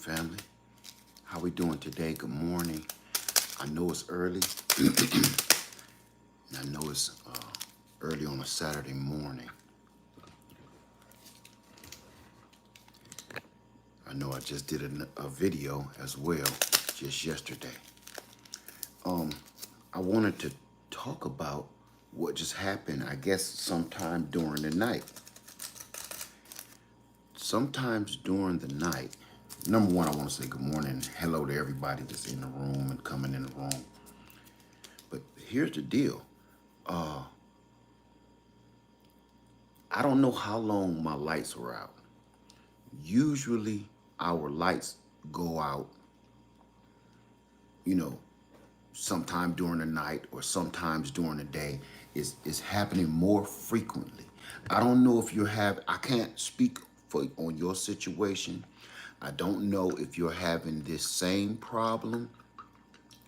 family? How we doing today? Good morning. I know it's early. I know it's early on a Saturday morning. I know I just did a video as well just yesterday. I wanted to talk about what just happened, I guess, sometime during the night. Sometimes during the night, number one, I want to say good morning, hello to everybody that's in the room and coming in the room. But here's the deal. I don't know how long my lights were out. Usually our lights go out, you know, sometime during the night or sometimes during the day. It's happening more frequently. I don't know if I can't speak on your situation. I don't know if you're having this same problem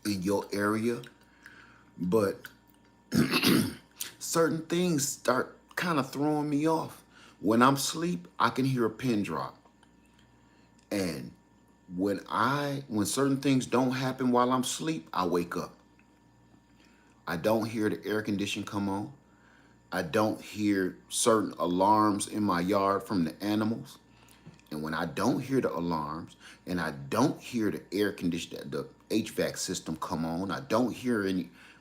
in your area, but certain things start kind of throwing me off. When I'm asleep, I can hear a pin drop. And when certain things don't happen while I'm asleep, I wake up. I don't hear the air condition come on. I don't hear certain alarms in my yard from the animals. And when I don't hear the alarms and I don't hear the air condition, the HVAC system come on, I don't hear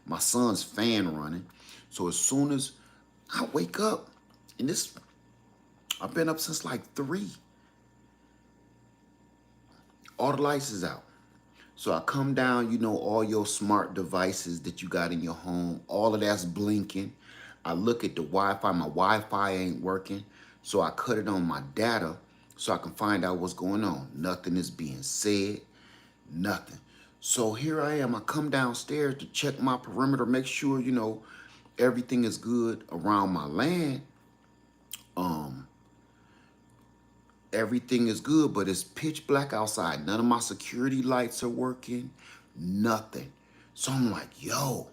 my son's fan running. So as soon as I wake up, and I've been up since like 3, all the lights is out. So I come down, all your smart devices that you got in your home, all of that's blinking. I look at the Wi-Fi, my Wi-Fi ain't working. So I cut it on my data so I can find out what's going on. Nothing is being said, nothing. So here I am, I come downstairs to check my perimeter, make sure, everything is good around my land. Everything is good, but it's pitch black outside. None of my security lights are working, nothing. So I'm like, yo,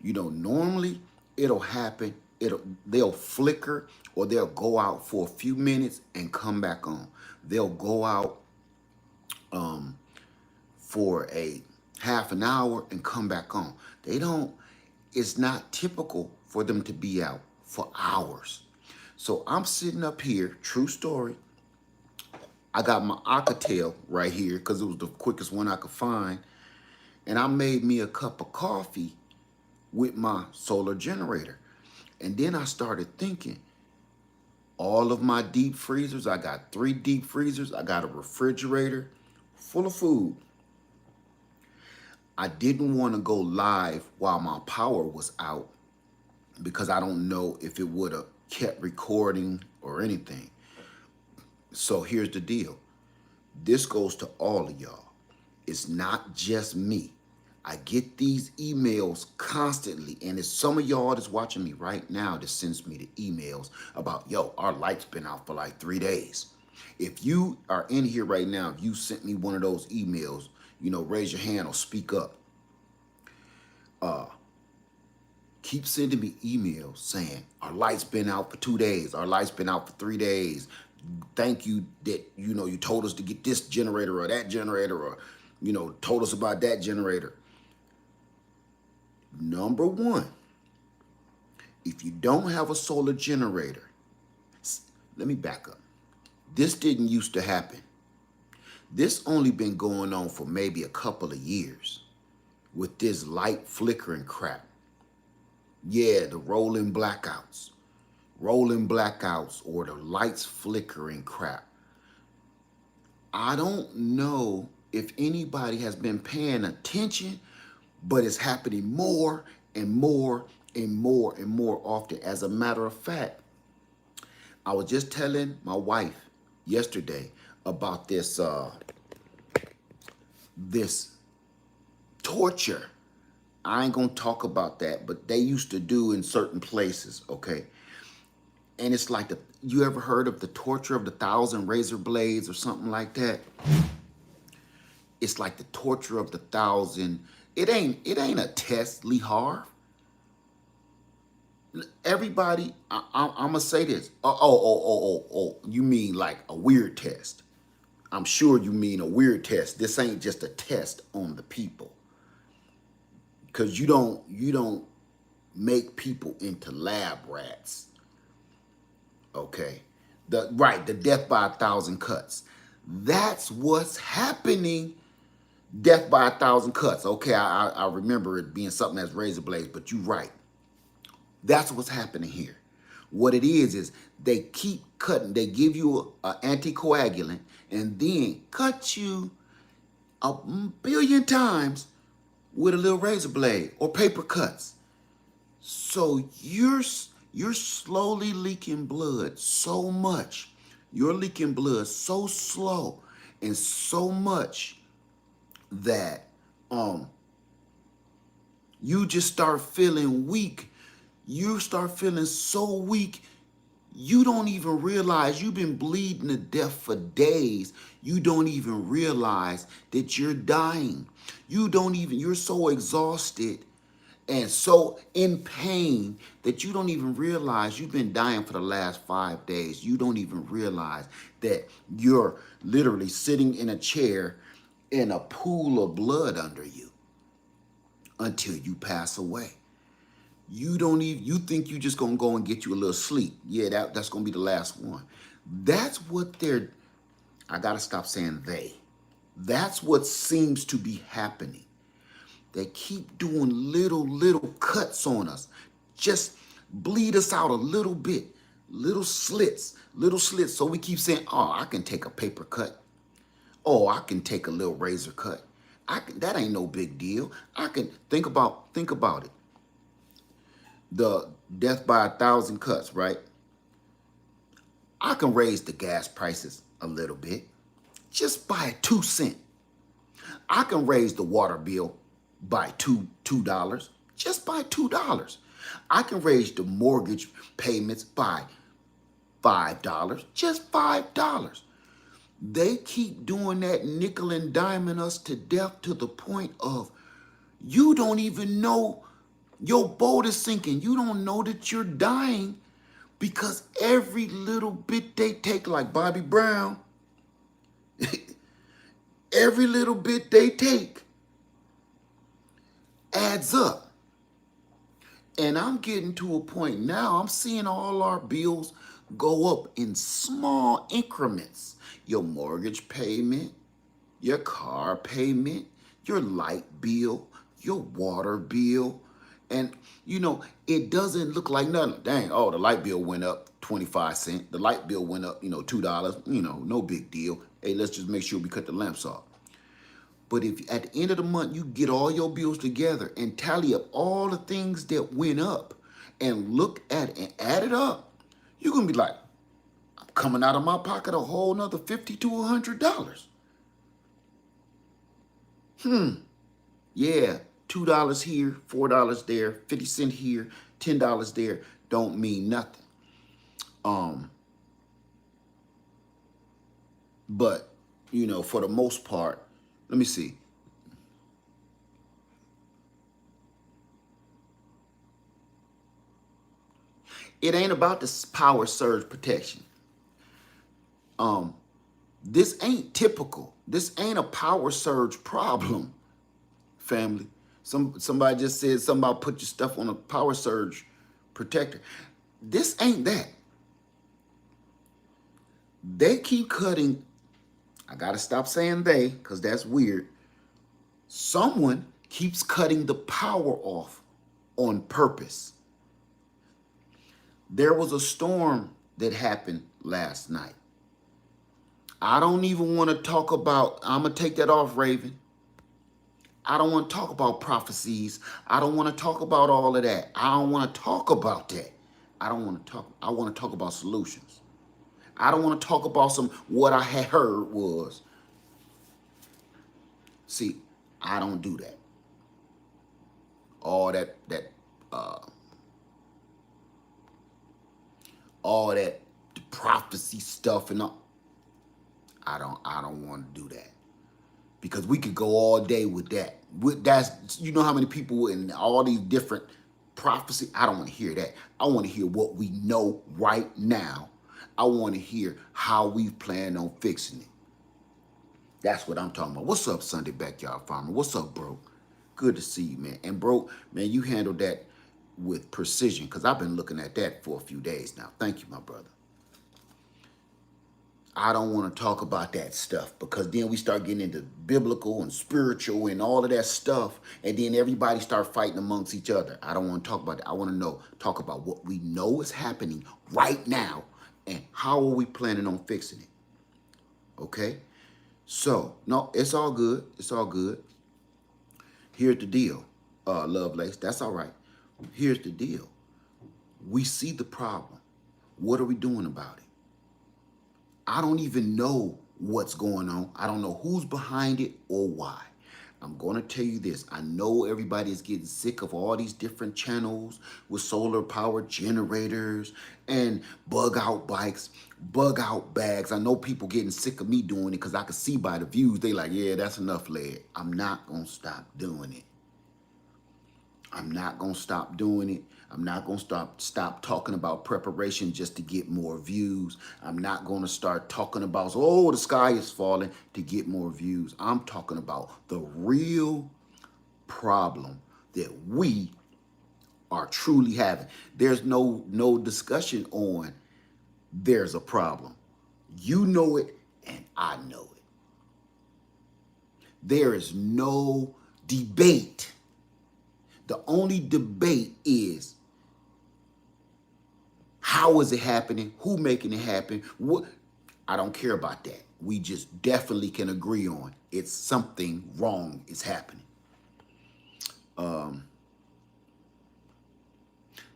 normally it'll happen. They'll flicker or they'll go out for a few minutes and come back on. They'll go out for a half an hour and come back on. It's not typical for them to be out for hours. So I'm sitting up here, true story. I got my Alcatel right here because it was the quickest one I could find. And I made me a cup of coffee with my solar generator. And then I started thinking, all of my deep freezers, I got 3 deep freezers. I got a refrigerator full of food. I didn't want to go live while my power was out because I don't know if it would have kept recording or anything. So here's the deal. This goes to all of y'all. It's not just me. I get these emails constantly, and it's some of y'all that's watching me right now that sends me the emails about, yo, our light's been out for like 3 days. If you are in here right now, if you sent me one of those emails, raise your hand or speak up. Keep sending me emails saying, our light's been out for 2 days. Our light's been out for 3 days. Thank you that, you told us to get this generator or that generator or, told us about that generator. Number one, if you don't have a solar generator, let me back up. This didn't used to happen. This only been going on for maybe a couple of years with this light flickering crap. Yeah, the rolling blackouts or the lights flickering crap. I don't know if anybody has been paying attention, but it's happening more and more and more and more often. As a matter of fact, I was just telling my wife yesterday about this torture. I ain't gonna talk about that, but they used to do in certain places, okay? And it's like you ever heard of the torture of the 1,000 razor blades or something like that? It's like the torture of the 1,000. It ain't a test, Lee Harv. Everybody, I'm gonna say this. Oh, you mean like a weird test? I'm sure you mean a weird test. This ain't just a test on the people. Because you don't make people into lab rats. Okay. The death by 1,000 cuts. That's what's happening. Death by 1,000 cuts. Okay, I remember it being something that's razor blades, but you're right. That's what's happening here. What it is they keep cutting. They give you an anticoagulant and then cut you a billion times with a little razor blade or paper cuts. So you're slowly leaking blood so much. You're leaking blood so slow and so much that you just start feeling weak. You start feeling so weak, you don't even realize you've been bleeding to death for days. You don't even realize that you're dying. You're so exhausted and so in pain that you don't even realize you've been dying for the last 5 days. You don't even realize that you're literally sitting in a chair in a pool of blood under you until you pass away. You think you just gonna go and get you a little sleep. Yeah, that's gonna be the last one. That's what I gotta stop saying they. That's what seems to be happening. They keep doing little cuts on us. Just bleed us out a little bit. Little slits. So we keep saying, oh, I can take a paper cut. Oh, I can take a little razor cut. That ain't no big deal. I can think about it. The death by 1,000 cuts, right? I can raise the gas prices a little bit just by 2 cents. I can raise the water bill by $2 just by $2. I can raise the mortgage payments by $5 just $5. They keep doing that, nickel and diming us to death to the point of you don't even know your boat is sinking. You don't know that you're dying because every little bit they take, like Bobby Brown, every little bit they take adds up. And I'm getting to a point now, I'm seeing all our bills go up in small increments. Your mortgage payment, your car payment, your light bill, your water bill. And, it doesn't look like nothing. Dang, oh, the light bill went up 25 cents. The light bill went up, $2. No big deal. Hey, let's just make sure we cut the lamps off. But if at the end of the month, you get all your bills together and tally up all the things that went up and look at it and add it up, you're going to be like, I'm coming out of my pocket a whole nother $50 to $100. Yeah, $2 here, $4 there, 50 cents here, $10 there don't mean nothing. But, for the most part, let me see. It ain't about the power surge protection. This ain't typical. This ain't a power surge problem, family. Somebody just said something about put your stuff on a power surge protector. This ain't that. They keep cutting. I gotta stop saying they, because that's weird. Someone keeps cutting the power off on purpose. There was a storm that happened last night. I don't even want to talk about, I'm going to take that off, Raven. I don't want to talk about prophecies. I don't want to talk about all of that. I don't want to talk about that. I want to talk about solutions. I don't want to talk about what I had heard was. See, I don't do that. All that prophecy stuff and all. I don't want to do that. Because we could go all day with that. That's, how many people in all these different prophecy. I don't want to hear that. I want to hear what we know right now. I want to hear how we plan on fixing it. That's what I'm talking about. What's up, Sunday Backyard Farmer? What's up, bro? Good to see you, man. And bro, man, you handled that with precision because I've been looking at that for a few days now. Thank you, my brother. I don't want to talk about that stuff because then we start getting into biblical and spiritual and all of that stuff, and then everybody start fighting amongst each other. I don't want to talk about that. I want to talk about what we know is happening right now and how are we planning on fixing it. Okay? So, no, it's all good. It's all good. Here's the deal, Lovelace. That's all right. Here's the deal. We see the problem. What are we doing about it? I don't even know what's going on. I don't know who's behind it or why. I'm going to tell you this. I know everybody is getting sick of all these different channels with solar power generators and bug out bikes, bug out bags. I know people getting sick of me doing it because I can see by the views. They like, yeah, that's enough, lad. I'm not going to stop doing it. I'm not going to stop doing it. I'm not going to stop talking about preparation just to get more views. I'm not going to start talking about, oh, the sky is falling to get more views. I'm talking about the real problem that we are truly having. There's no discussion on there's a problem. You know it and I know it. There is no debate. The only debate is how is it happening? Who making it happen? What? I don't care about that. We just definitely can agree on it's something wrong is happening.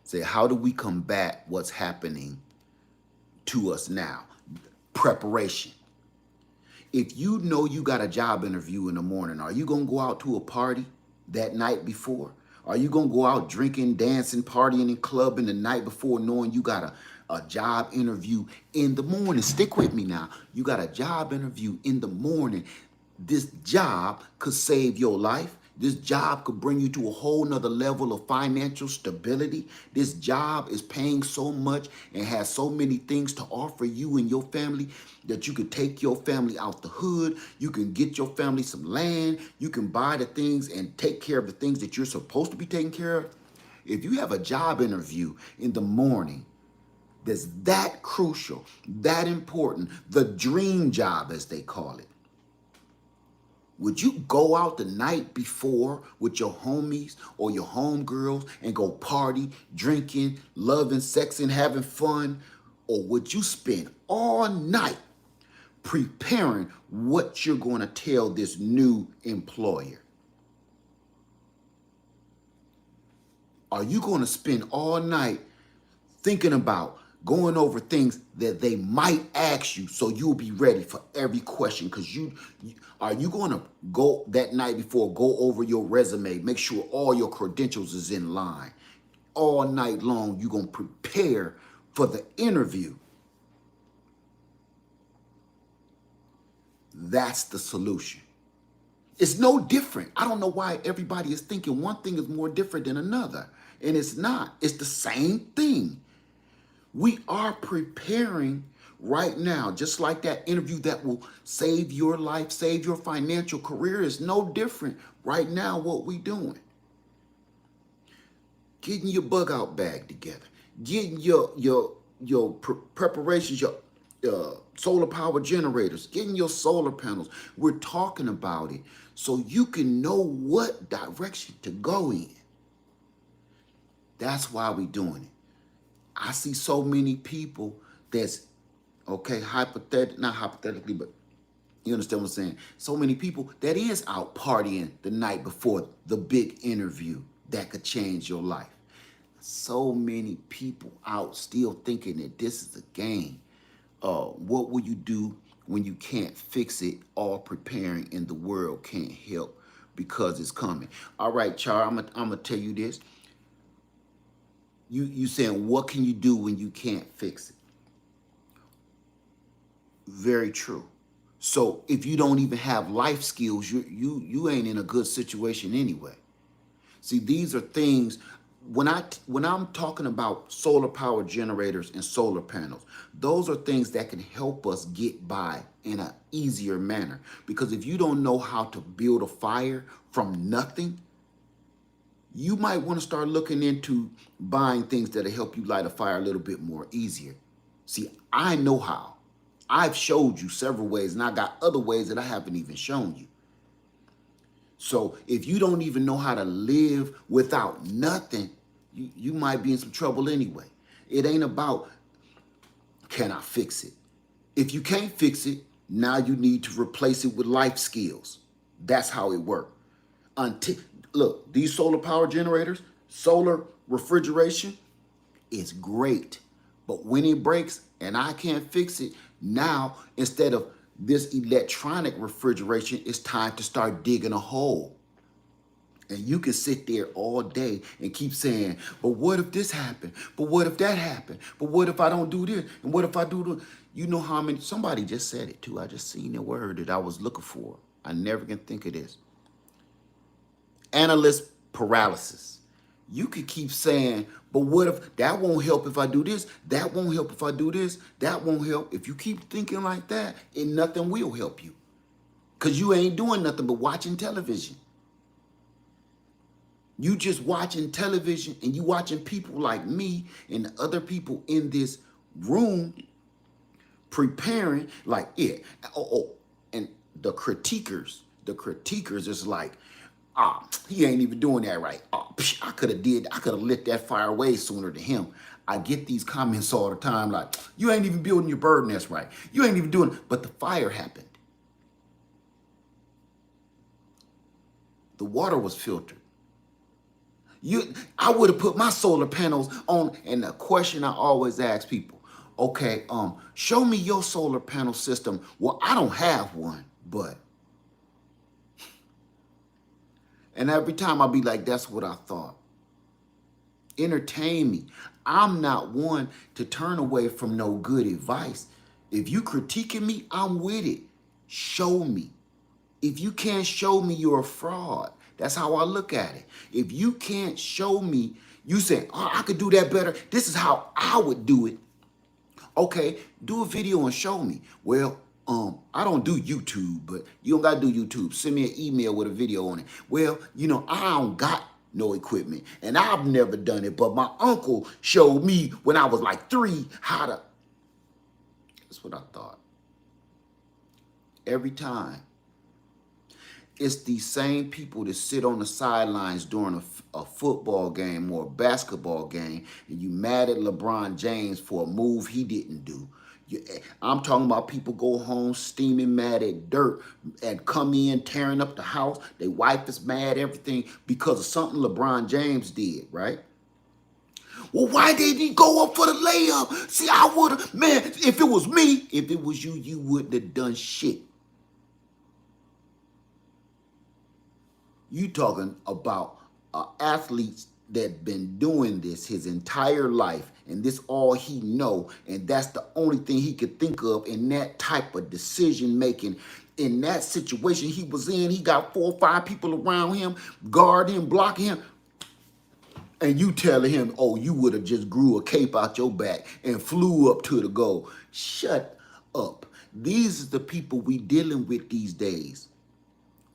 Say, how do we combat what's happening to us now? Preparation. If you know you got a job interview in the morning, are you going to go out to a party that night before? Are you going to go out drinking, dancing, partying, and clubbing the night before knowing you got a job interview in the morning? Stick with me now. You got a job interview in the morning. This job could save your life. This job could bring you to a whole nother level of financial stability. This job is paying so much and has so many things to offer you and your family that you could take your family out the hood. You can get your family some land. You can buy the things and take care of the things that you're supposed to be taking care of. If you have a job interview in the morning that's that crucial, that important, the dream job as they call it, would you go out the night before with your homies or your homegirls and go party, drinking, loving, sexing, having fun? Or would you spend all night preparing what you're going to tell this new employer? Are you going to spend all night thinking about going over things that they might ask you so you'll be ready for every question? Because are you going to go that night before, go over your resume, make sure all your credentials is in line? All night long, you're going to prepare for the interview. That's the solution. It's no different. I don't know why everybody is thinking one thing is more different than another. And it's not. It's the same thing. We are preparing right now, just like that interview that will save your life, save your financial career is no different right now what we doing. Getting your bug out bag together, getting your preparations, your solar power generators, getting your solar panels. We're talking about it so you can know what direction to go in. That's why we're doing it. I see so many people that's, okay, not hypothetically, but you understand what I'm saying? So many people that is out partying the night before the big interview that could change your life. So many people out still thinking that this is a game. What will you do when you can't fix it? All preparing in the world can't help because it's coming. All right, Char, I'm gonna tell you this. You saying what can you do when you can't fix it? Very true. So if you don't even have life skills, you ain't in a good situation anyway. See, these are things when I'm talking about solar power generators and solar panels, those are things that can help us get by in an easier manner. Because if you don't know how to build a fire from nothing, you might want to start looking into buying things that'll help you light a fire a little bit more easier. See, I know how. I've showed you several ways, and I got other ways that I haven't even shown you. So if you don't even know how to live without nothing, you might be in some trouble anyway. It ain't about, can I fix it? If you can't fix it, now you need to replace it with life skills. That's how it works. Until, look, these solar power generators, solar refrigeration, is great. But when it breaks and I can't fix it, now instead of this electronic refrigeration, it's time to start digging a hole. And you can sit there all day and keep saying, but what if this happened? But what if that happened? But what if I don't do this? And what if I do this? You know how many, somebody just said it too. I just seen the word that I was looking for. I never can think of this. Analyst paralysis. You could keep saying, but what if that won't help if I do this? That won't help if I do this. That won't help. If you keep thinking like that, and nothing will help you. Because you ain't doing nothing but watching television. You just watching television and you watching people like me and the other people in this room preparing like it. And the critiquers is like, he ain't even doing that right. I could have lit that fire way sooner than him. I get these comments all the time like, you ain't even building your bird nest right. You ain't even doing, but the fire happened. The water was filtered. I would have put my solar panels on, and the question I always ask people, okay, show me your solar panel system. Well, I don't have one, but. And every time I'll be like, that's what I thought. Entertain me. I'm not one to turn away from no good advice. If you critiquing me, I'm with it. Show me. If you can't show me, you're a fraud. That's how I look at it. If you can't show me, you say, I could do that better. This is how I would do it. Okay, do a video and show me. Well, I don't do YouTube, but you don't got to do YouTube. Send me an email with a video on it. Well, I don't got no equipment, and I've never done it, but my uncle showed me when I was like 3 how to. That's what I thought. Every time. It's these same people that sit on the sidelines during a football game or a basketball game, and you mad at LeBron James for a move he didn't do. I'm talking about people go home steaming mad at dirt and come in tearing up the house. Their wife is mad, everything, because of something LeBron James did, right? Well, why didn't he go up for the layup? See, I would have, man, if it was me, if it was you, you wouldn't have done shit. You talking about athletes that been doing this his entire life, and this all he know, and that's the only thing he could think of in that type of decision making. In that situation he was in, he got 4 or 5 people around him, guarding him, blocking him, and you telling him, oh, you would have just grew a cape out your back and flew up to the goal. Shut up. These are the people we dealing with these days.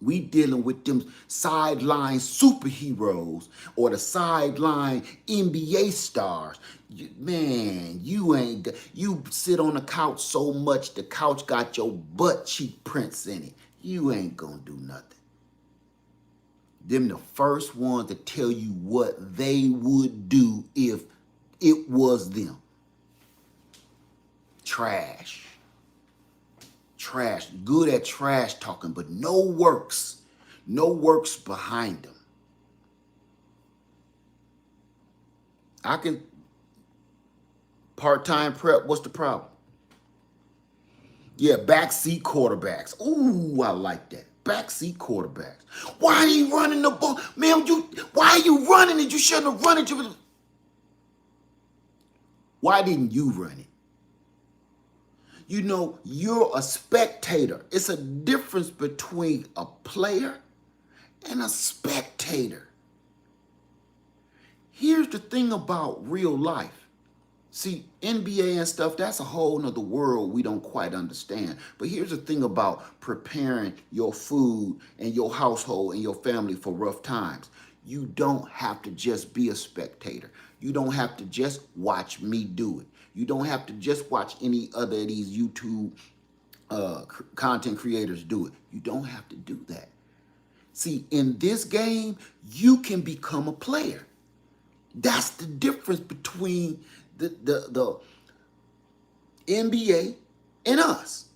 We dealing with them sideline superheroes or the sideline NBA stars. Man, you sit on the couch so much, the couch got your butt cheek prints in it. You ain't gonna do nothing. Them the first ones to tell you what they would do if it was them. Trash. Trash, good at trash talking, but no works behind them. I can part-time prep, what's the problem? Yeah, backseat quarterbacks. Ooh, I like that. Backseat quarterbacks. Why are you running the ball? Man, why are you running it? You shouldn't have run it. Why didn't you run it? You're a spectator. It's a difference between a player and a spectator. Here's the thing about real life. See, NBA and stuff, that's a whole nother world we don't quite understand. But here's the thing about preparing your food and your household and your family for rough times. You don't have to just be a spectator. You don't have to just watch me do it. You don't have to just watch any other of these YouTube content creators do it. You don't have to do that. See, in this game, you can become a player. That's the difference between the NBA and us.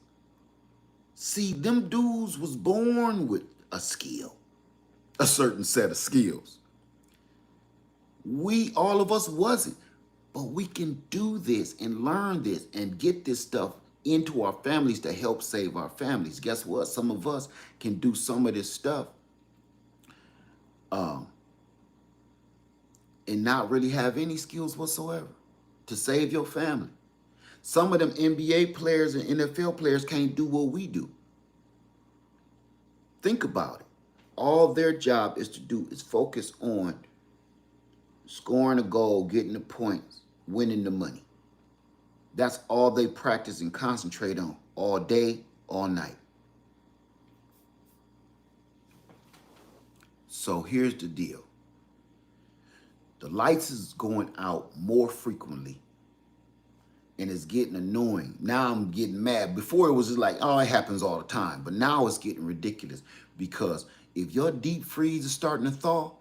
See, them dudes was born with a skill, a certain set of skills. We, all of us wasn't. But we can do this and learn this and get this stuff into our families to help save our families. Guess what? Some of us can do some of this stuff and not really have any skills whatsoever to save your family. Some of them NBA players and NFL players can't do what we do. Think about it. All their job is to do is focus on scoring a goal, getting the points, winning the money. That's all they practice and concentrate on all day, all night. So here's the deal. The lights is going out more frequently and it's getting annoying. Now I'm getting mad. Before it was just like, oh, it happens all the time. But now it's getting ridiculous because if your deep freeze is starting to thaw,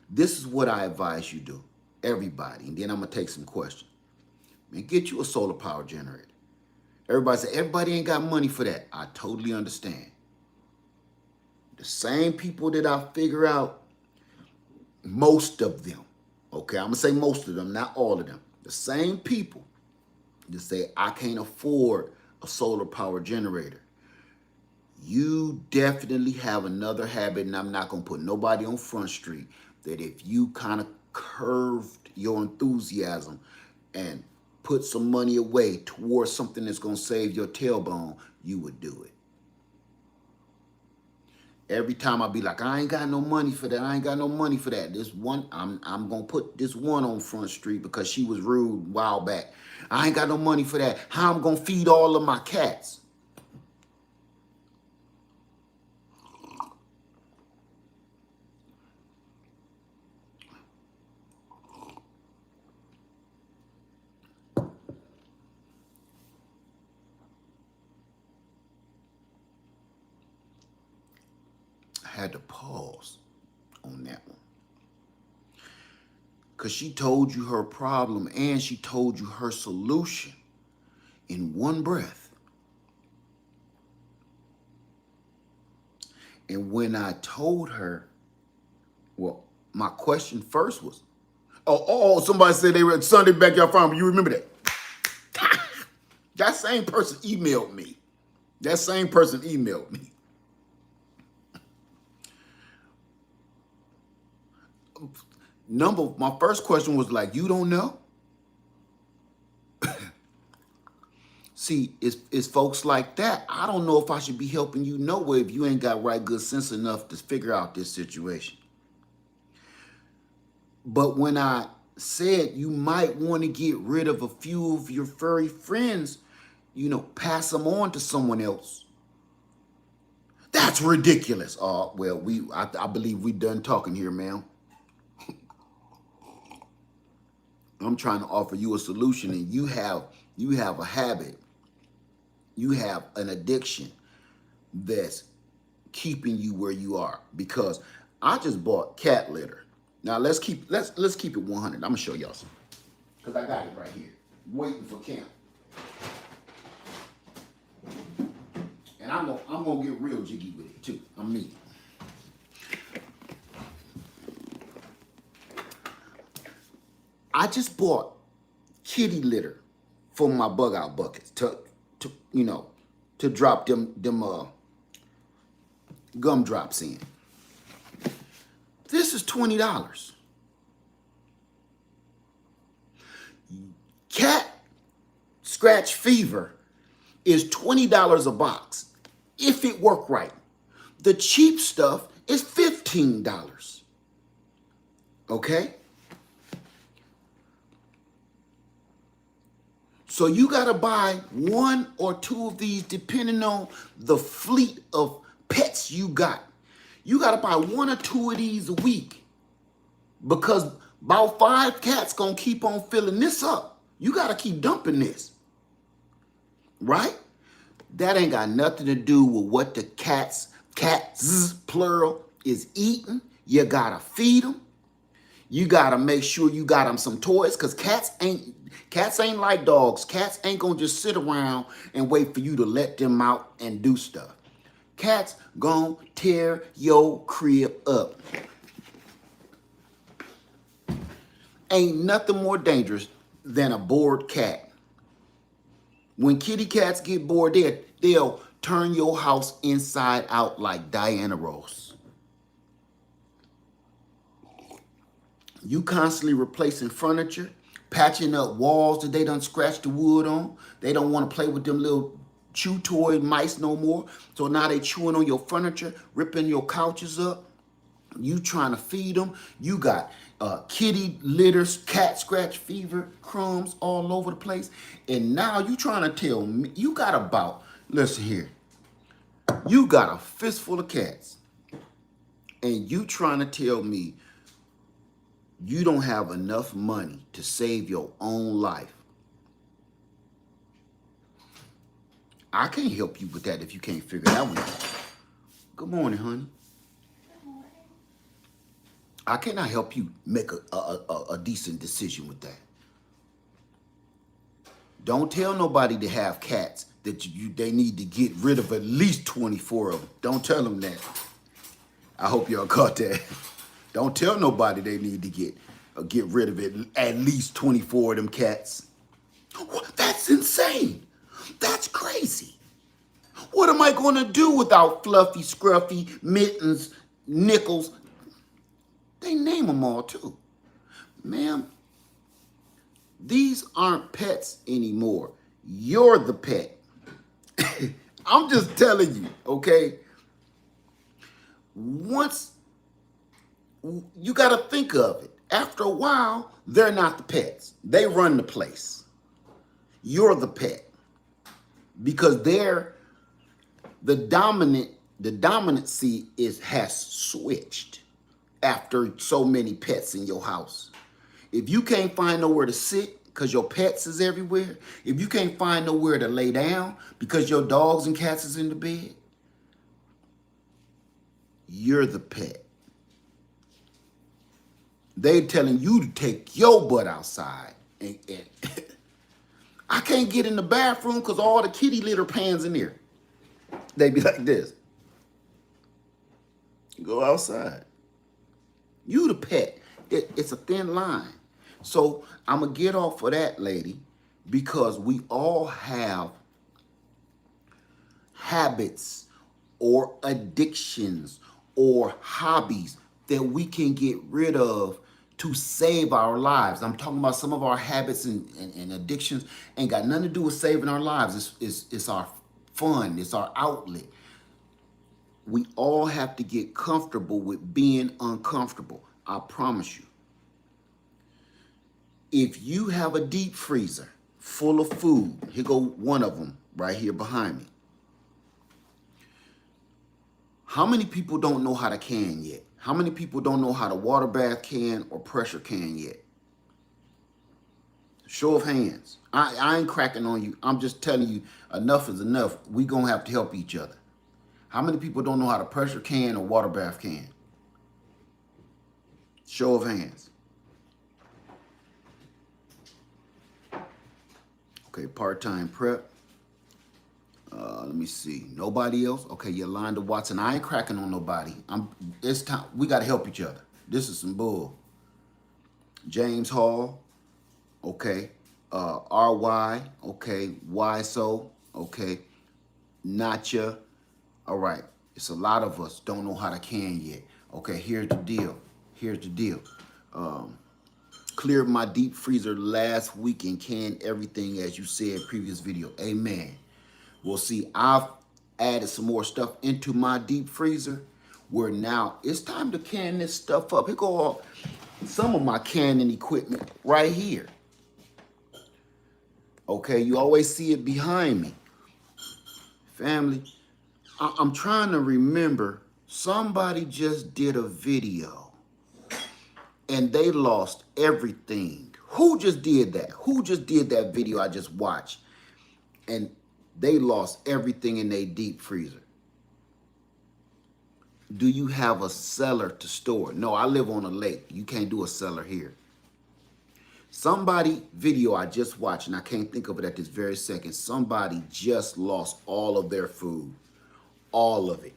this is what I advise you do, everybody. And then I'm going to take some questions. Man, get you a solar power generator. Everybody say, everybody ain't got money for that. I totally understand. The same people that I figure out, most of them, okay, I'm going to say most of them, not all of them. The same people that say, I can't afford a solar power generator. You definitely have another habit, and I'm not going to put nobody on Front Street, that if you kind of curved your enthusiasm and put some money away towards something that's going to save your tailbone, you would do it. Every time I be like, I ain't got no money for that. I ain't got no money for that. This one, I'm going to put this one on Front Street because she was rude a while back. I ain't got no money for that. How I'm going to feed all of my cats? I had to pause on that one. Because she told you her problem and she told you her solution in one breath. And when I told her, well, my question first was, somebody said they were at Sunday Backyard Farm. You remember that? That same person emailed me. My first question was like, you don't know? See, it's folks like that. I don't know if I should be helping you nowhere if you ain't got right good sense enough to figure out this situation. But when I said you might want to get rid of a few of your furry friends, pass them on to someone else. That's ridiculous. Well, I believe we done talking here, ma'am. I'm trying to offer you a solution, and you have a habit. You have an addiction that's keeping you where you are. Because I just bought cat litter. Now let's keep it 100. I'm gonna show y'all something. Because I got it right here, waiting for camp. And I'm gonna get real jiggy with it too. I'm me. I just bought kitty litter for my bug out buckets to drop them gumdrops in. This is $20. Cat scratch fever is $20 a box if it work right. The cheap stuff is $15. Okay? So you got to buy one or two of these depending on the fleet of pets you got. You got to buy one or two of these a week because about 5 cats going to keep on filling this up. You got to keep dumping this, right? That ain't got nothing to do with what the cats plural, is eating. You got to feed them. You got to make sure you got them some toys because cats ain't like dogs. Cats ain't going to just sit around and wait for you to let them out and do stuff. Cats gon' tear your crib up. Ain't nothing more dangerous than a bored cat. When kitty cats get bored, they'll turn your house inside out like Diana Ross. You constantly replacing furniture, patching up walls that they done scratched the wood on. They don't want to play with them little chew toy mice no more. So now they chewing on your furniture, ripping your couches up. You trying to feed them. You got kitty litters, cat scratch fever, crumbs all over the place. And now you trying to tell me, you got about, listen here, you got a fistful of cats. And you trying to tell me you don't have enough money to save your own life. I can't help you with that if you can't figure that one out. Good morning, honey. Good morning. I cannot help you make a decent decision with that. Don't tell nobody to have cats that they need to get rid of at least 24 of them. Don't tell them that. I hope y'all caught that. Don't tell nobody they need to get rid of it, at least 24 of them cats. What? That's insane. That's crazy. What am I going to do without Fluffy, Scruffy, Mittens, Nickels? They name them all too. Ma'am, these aren't pets anymore. You're the pet. I'm just telling you, okay? Once you got to think of it. After a while, they're not the pets. They run the place. You're the pet. Because they're the dominancy has switched after so many pets in your house. If you can't find nowhere to sit because your pets is everywhere, if you can't find nowhere to lay down because your dogs and cats is in the bed, you're the pet. They telling you to take your butt outside. And I can't get in the bathroom because all the kitty litter pans in there. They be like this. Go outside. You the pet. It's a thin line. So I'm going to get off of that, lady, because we all have habits or addictions or hobbies that we can get rid of to save our lives. I'm talking about some of our habits and addictions ain't got nothing to do with saving our lives. It's our fun. It's our outlet. We all have to get comfortable with being uncomfortable. I promise you. If you have a deep freezer full of food, here go one of them right here behind me. How many people don't know how to can yet? How many people don't know how to water bath can or pressure can yet? Show of hands. I ain't cracking on you. I'm just telling you enough is enough. We gonna have to help each other. How many people don't know how to pressure can or water bath can? Show of hands. Okay, part-time prep. Let me see. Nobody else? Okay, Yolanda Watson. I ain't cracking on nobody. It's time. We got to help each other. This is some bull. James Hall. Okay. RY. Okay. YSO. Okay. Nacha. All right. It's a lot of us don't know how to can yet. Okay, here's the deal. Here's the deal. Cleared my deep freezer last week and canned everything as you said previous video. Amen. Well, see, I've added some more stuff into my deep freezer where now it's time to can this stuff up. Here go all, some of my canning equipment right here. Okay, you always see it behind me. Family, I'm trying to remember. Somebody just did a video and they lost everything. Who just did that? Who just did that video I just watched? And they lost everything in their deep freezer. Do you have a cellar to store? No, I live on a lake. You can't do a cellar here. Somebody video I just watched, and I can't think of it at this very second. Somebody just lost all of their food. All of it.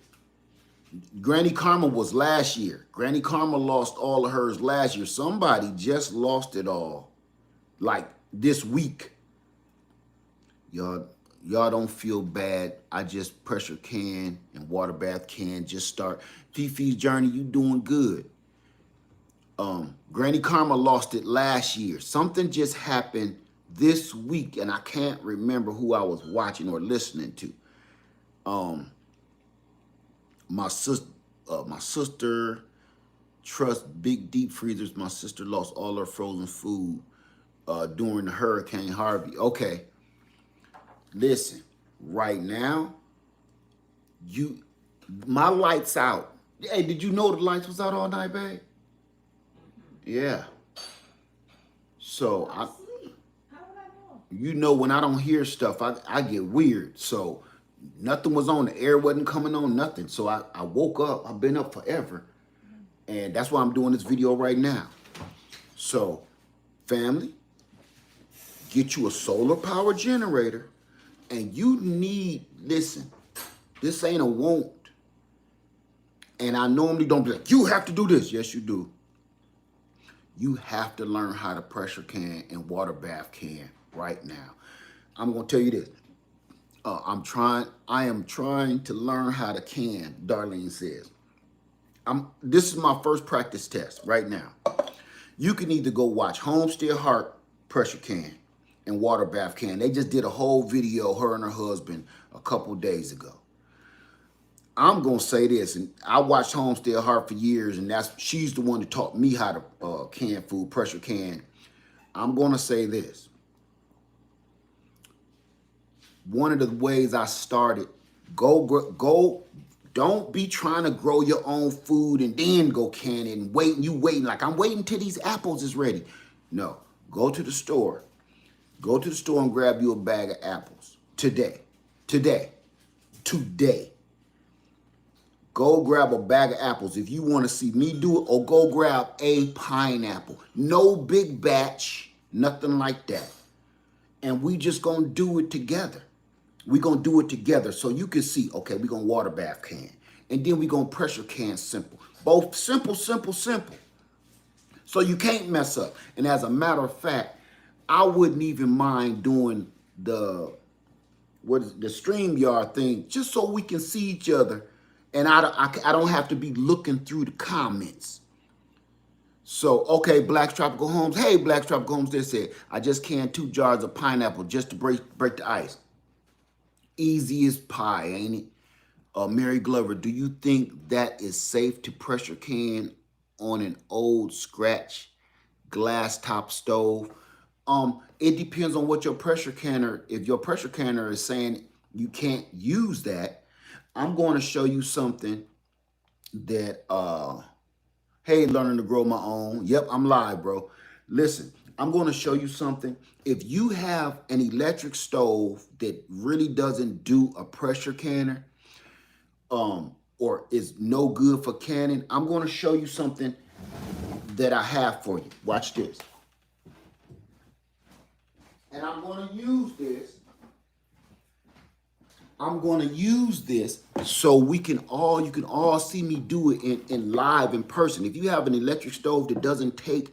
Granny Karma was last year. Granny Karma lost all of hers last year. Somebody just lost it all. Like this week. Y'all don't feel bad. I just pressure can and water bath can just start. Fifi's journey, you doing good. Granny Karma lost it last year. Something just happened this week, and I can't remember who I was watching or listening to. My sister trusts big deep freezers. My sister lost all her frozen food during the Hurricane Harvey. Okay, listen. Right now, my lights out. Hey, did you know the lights was out all night, babe? Yeah. So How would I know? you know, when I don't hear stuff, I get weird. So nothing was on. The air wasn't coming on, nothing. So I woke up. I've been up forever. And that's why I'm doing this video right now. So, family, get you a solar power generator. And you need, listen, this ain't a want. And I normally don't be like, you have to do this. Yes, you do. You have to learn how to pressure can and water bath can right now. I'm going to tell you this. I am trying to learn how to can, Darlene says. This is my first practice test right now. You can either go watch Homestead Heart pressure can and water bath can. They just did a whole video, her and her husband, a couple days ago. I'm going to say this, and I watched Homestead Heart for years, and she's the one that taught me how to can food, pressure can. I'm going to say this. One of the ways I started, go, don't be trying to grow your own food and then go can it and wait, and you waiting like, I'm waiting till these apples is ready. No, go to the store. Go to the store and grab you a bag of apples today. Go grab a bag of apples if you want to see me do it, or go grab a pineapple. No big batch, nothing like that. And we just going to do it together. We're going to do it together so you can see, okay, we're going to water bath can. And then we're going to pressure can simple. Both simple. So you can't mess up. And as a matter of fact, I wouldn't even mind doing the StreamYard thing just so we can see each other. And I don't have to be looking through the comments. So, okay, Black Tropical Homes. Hey, Black Tropical Homes, they said, I just canned 2 jars of pineapple just to break the ice. Easy as pie, ain't it? Mary Glover, do you think that is safe to pressure can on an old scratch glass top stove? It depends on what your pressure canner, if your pressure canner is saying you can't use that, I'm going to show you something that, hey, learning to grow my own. Yep, I'm live, bro. Listen, I'm going to show you something. If you have an electric stove that really doesn't do a pressure canner, or is no good for canning, I'm going to show you something that I have for you. Watch this. And I'm going to use this. I'm going to use this so you can all see me do it in live in person. If you have an electric stove that doesn't take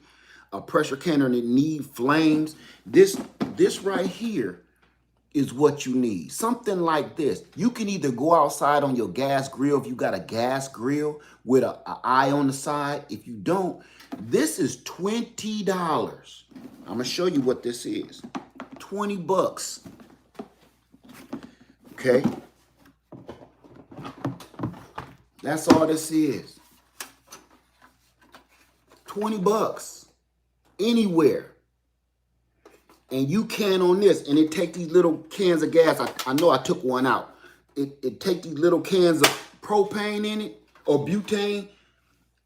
a pressure canner and it need flames, this right here is what you need. Something like this. You can either go outside on your gas grill if you got a gas grill with an eye on the side. If you don't, this is $20. I'm going to show you what this is. 20 bucks. Okay. That's all this is. 20 bucks. Anywhere. and you can on this, and it take these little cans of gas. I know I took one out. It take these little cans of propane in it or butane,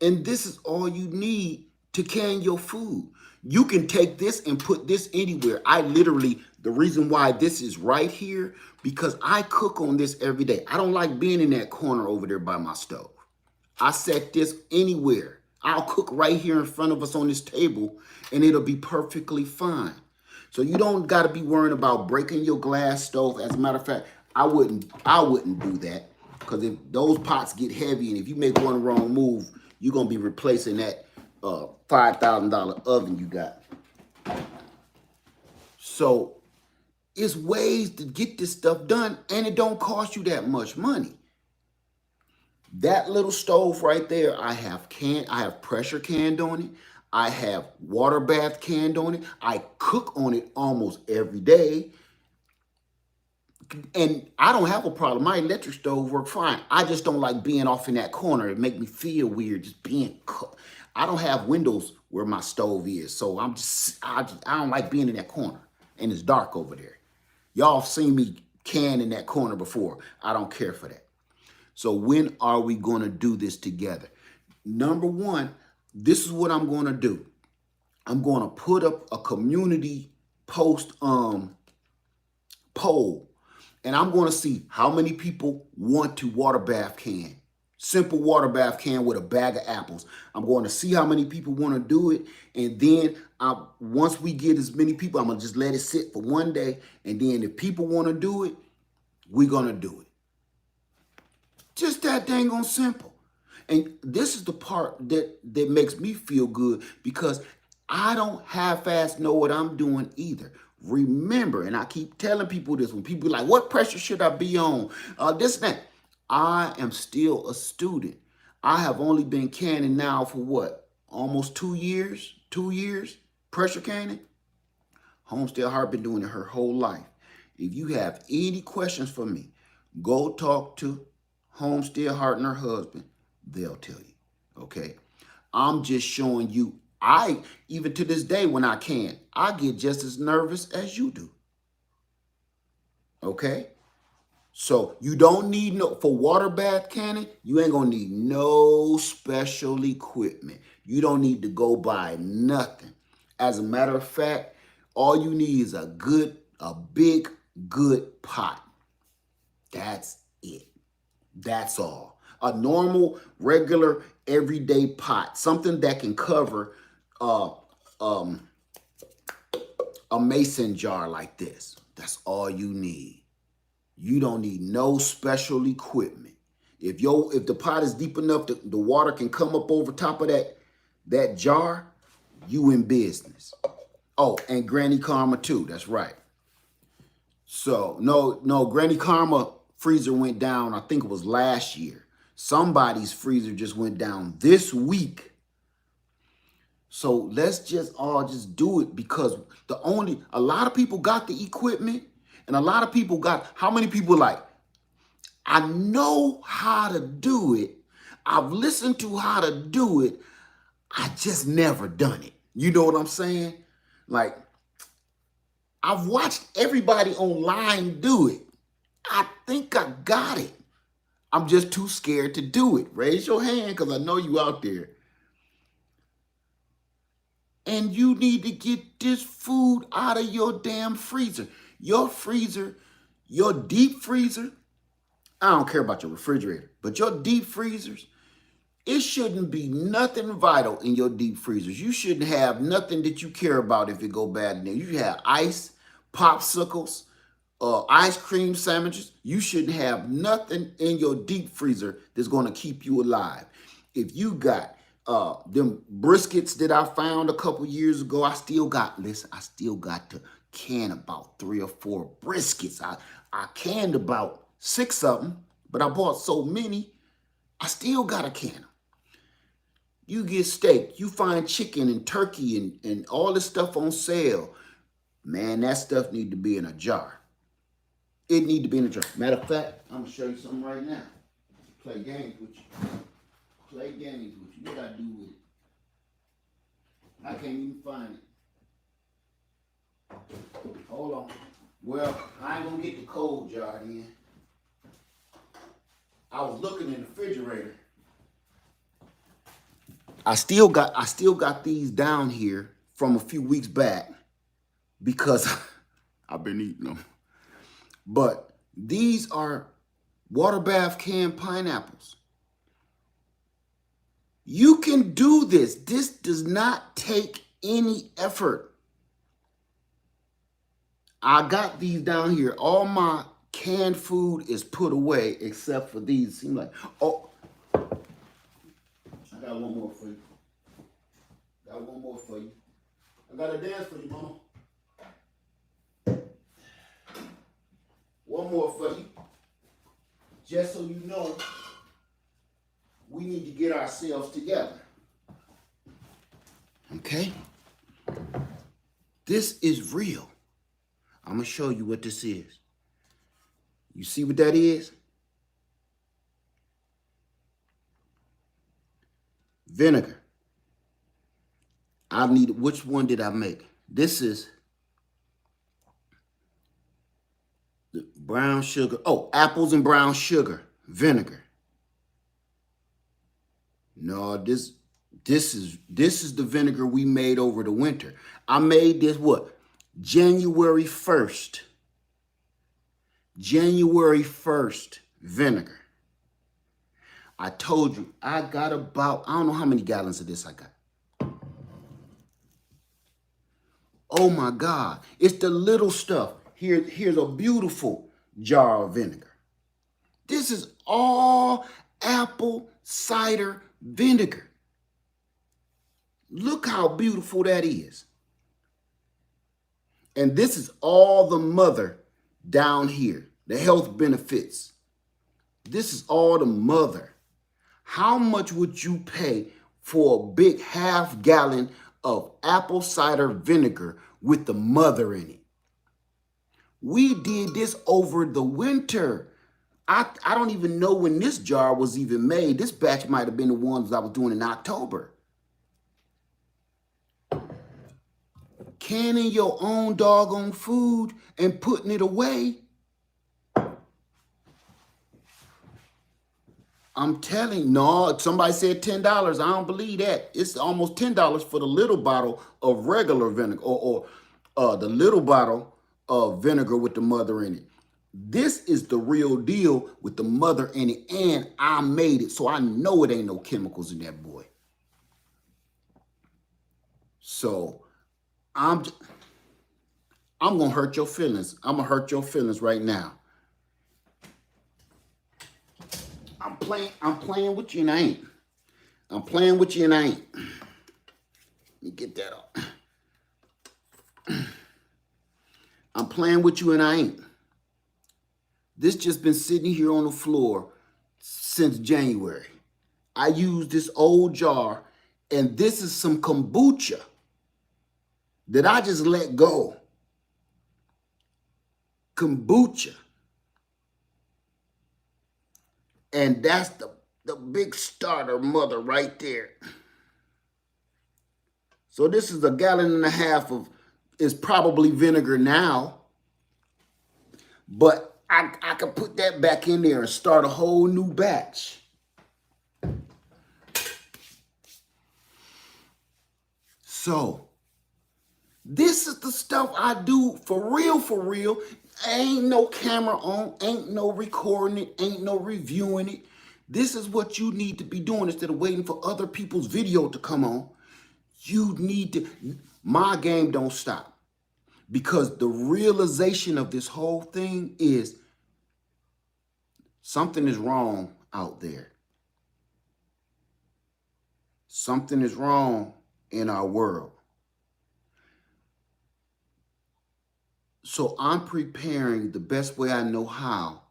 and this is all you need to can your food. You can take this and put this anywhere. I literally, the reason why this is right here, because I cook on this every day. I don't like being in that corner over there by my stove. I set this anywhere. I'll cook right here in front of us on this table, and it'll be perfectly fine. So you don't got to be worrying about breaking your glass stove. As a matter of fact, I wouldn't do that, because if those pots get heavy and if you make one wrong move, you're gonna be replacing that $5,000 oven you got. So it's ways to get this stuff done, and it don't cost you that much money. That little stove right there, I have pressure canned on it. I have water bath canned on it. I cook on it almost every day. And I don't have a problem. My electric stove works fine. I just don't like being off in that corner. It make me feel weird just being cooked. I don't have windows where my stove is, so I don't like being in that corner, and it's dark over there. Y'all have seen me can in that corner before. I don't care for that. So when are we going to do this together? Number one, this is what I'm going to do. I'm going to put up a community post poll, and I'm going to see how many people want to water bath can. Simple water bath can with a bag of apples. I'm going to see how many people want to do it, and then once we get as many people, I'm going to just let it sit for one day, and then if people want to do it, we're going to do it. Just that dang on simple. And this is the part that makes me feel good, because I don't half-ass know what I'm doing either. Remember, and I keep telling people this, when people are like, what pressure should I be on? This and that. I am still a student. I have only been canning now for what? Almost 2 years? 2 years? Pressure canning? Homestead Heart been doing it her whole life. If you have any questions for me, go talk to Homestead Heart and her husband. They'll tell you, okay? I'm just showing you, even to this day when I can, I get just as nervous as you do, okay? So you don't need for water bath canning, you ain't gonna need no special equipment. You don't need to go buy nothing. As a matter of fact, all you need is a big, good pot. That's it. That's all. A normal, regular, everyday pot. Something that can cover a mason jar like this. That's all you need. You don't need no special equipment. If the pot is deep enough, the water can come up over top of that jar, you in business. Oh, and Granny Karma too. That's right. So no, Granny Karma freezer went down, I think it was last year. Somebody's freezer just went down this week. So let's just all just do it, because a lot of people got the equipment, and a lot of people got, how many people like, I know how to do it. I've listened to how to do it. I just never done it. You know what I'm saying? Like, I've watched everybody online do it. I think I got it. I'm just too scared to do it. Raise your hand, because I know you out there. And you need to get this food out of your damn freezer. Your freezer, your deep freezer, I don't care about your refrigerator, but your deep freezers, it shouldn't be nothing vital in your deep freezers. You shouldn't have nothing that you care about if it go bad in there. You have ice, popsicles, ice cream sandwiches. You shouldn't have nothing in your deep freezer that's going to keep you alive. If you got them briskets that I found a couple years ago, I still got to can about 3 or 4 briskets. I canned about 6 of them, but I bought so many, I still got to can them. You get steak, you find chicken and turkey and all this stuff on sale. Man, that stuff need to be in a jar. It need to be in a jar. Matter of fact, I'm going to show you something right now. Play games with you. Play games with you. What I do with it? I can't even find it. Hold on. Well, I ain't gonna get the cold jar in. I was looking in the refrigerator. I still got these down here from a few weeks back because I've been eating them. But these are water bath canned pineapples. You can do this. This does not take any effort. I got these down here. All my canned food is put away except for these. Seem like, oh, I got one more for you. Got one more for you. I got a dance for you, mama. One more for you. Just so you know, we need to get ourselves together. Okay? This is real. I'm going to show you what this is. You see what that is? Vinegar. I need, which one did I make? This is the brown sugar. Oh, apples and brown sugar. Vinegar. No, this is the vinegar we made over the winter. I made this what? January 1st. January 1st vinegar. I told you I got about, I don't know how many gallons of this I got. Oh my God, it's the little stuff. Here's a beautiful jar of vinegar. This is all apple cider vinegar. Look how beautiful that is. And this is all the mother down here, the health benefits. This is all the mother. How much would you pay for a big half gallon of apple cider vinegar with the mother in it? We did this over the winter. I don't even know when this jar was even made. This batch might have been the ones I was doing in October. Canning your own doggone food and putting it away. I'm telling you, no, somebody said $10. I don't believe that. It's almost $10 for the little bottle of regular vinegar or the little bottle of vinegar with the mother in it. This is the real deal with the mother in it, and I made it, so I know it ain't no chemicals in that boy. So I'm gonna hurt your feelings. I'm gonna hurt your feelings right now. I'm playing with you and I ain't. I'm playing with you and I ain't. Let me get that off. I'm playing with you and I ain't. This just been sitting here on the floor since January. I used this old jar, and this is some kombucha that I just let go. Kombucha. And that's the big starter mother right there. So this is 1.5 gallons of, is probably vinegar now. But I could put that back in there and start a whole new batch. So this is the stuff I do for real, for real. Ain't no camera on, ain't no recording it, ain't no reviewing it. This is what you need to be doing instead of waiting for other people's video to come on. You need to, my game don't stop. Because the realization of this whole thing is something is wrong out there. Something is wrong in our world. So I'm preparing the best way I know how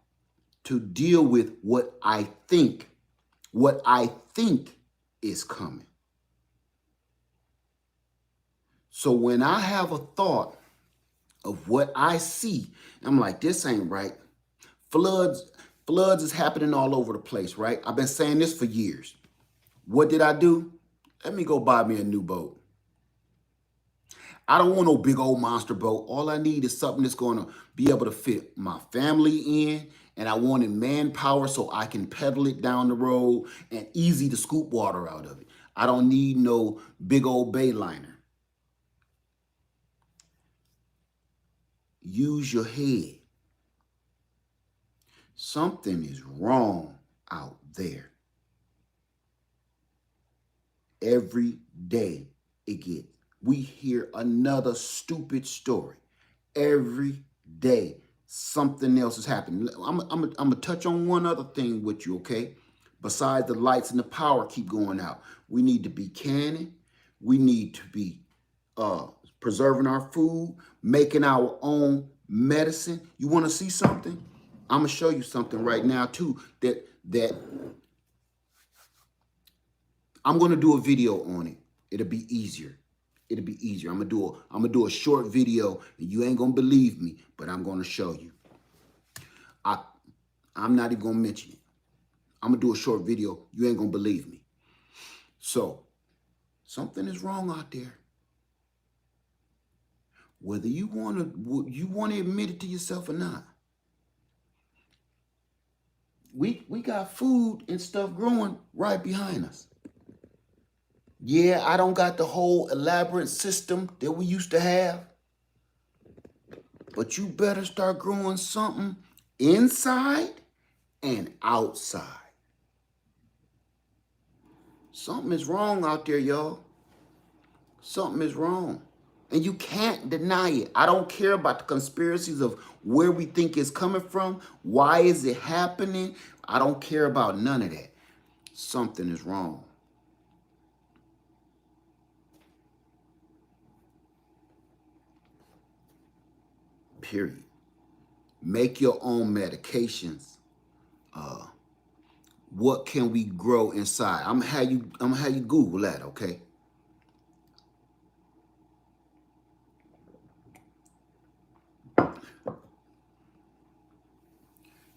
to deal with what I think is coming. So when I have a thought of what I see, I'm like, this ain't right. Floods is happening all over the place, right? I've been saying this for years. What did I do? Let me go buy me a new boat. I don't want no big old monster boat. All I need is something that's going to be able to fit my family in. And I wanted manpower so I can pedal it down the road and easy to scoop water out of it. I don't need no big old bay liner. Use your head. Something is wrong out there. Every day we hear another stupid story. Every day something else is happening. I'm gonna touch on one other thing with you, okay? Besides the lights and the power keep going out, we need to be canning. We need to be preserving our food, making our own medicine. You want to see something? I'm gonna show you something right now too. That I'm gonna do a video on it. It'll be easier. It'll be easier. I'm gonna do a short video, and you ain't gonna believe me, but I'm gonna show you. I'm not even gonna mention it. I'm gonna do a short video. You ain't gonna believe me. So something is wrong out there. Whether you wanna admit it to yourself or not. We got food and stuff growing right behind us. Yeah, I don't got the whole elaborate system that we used to have. But you better start growing something inside and outside. Something is wrong out there, y'all. Something is wrong. And you can't deny it. I don't care about the conspiracies of where we think it's coming from. Why is it happening? I don't care about none of that. Something is wrong. Period. Make your own medications. What can we grow inside? I'm gonna have you Google that, okay?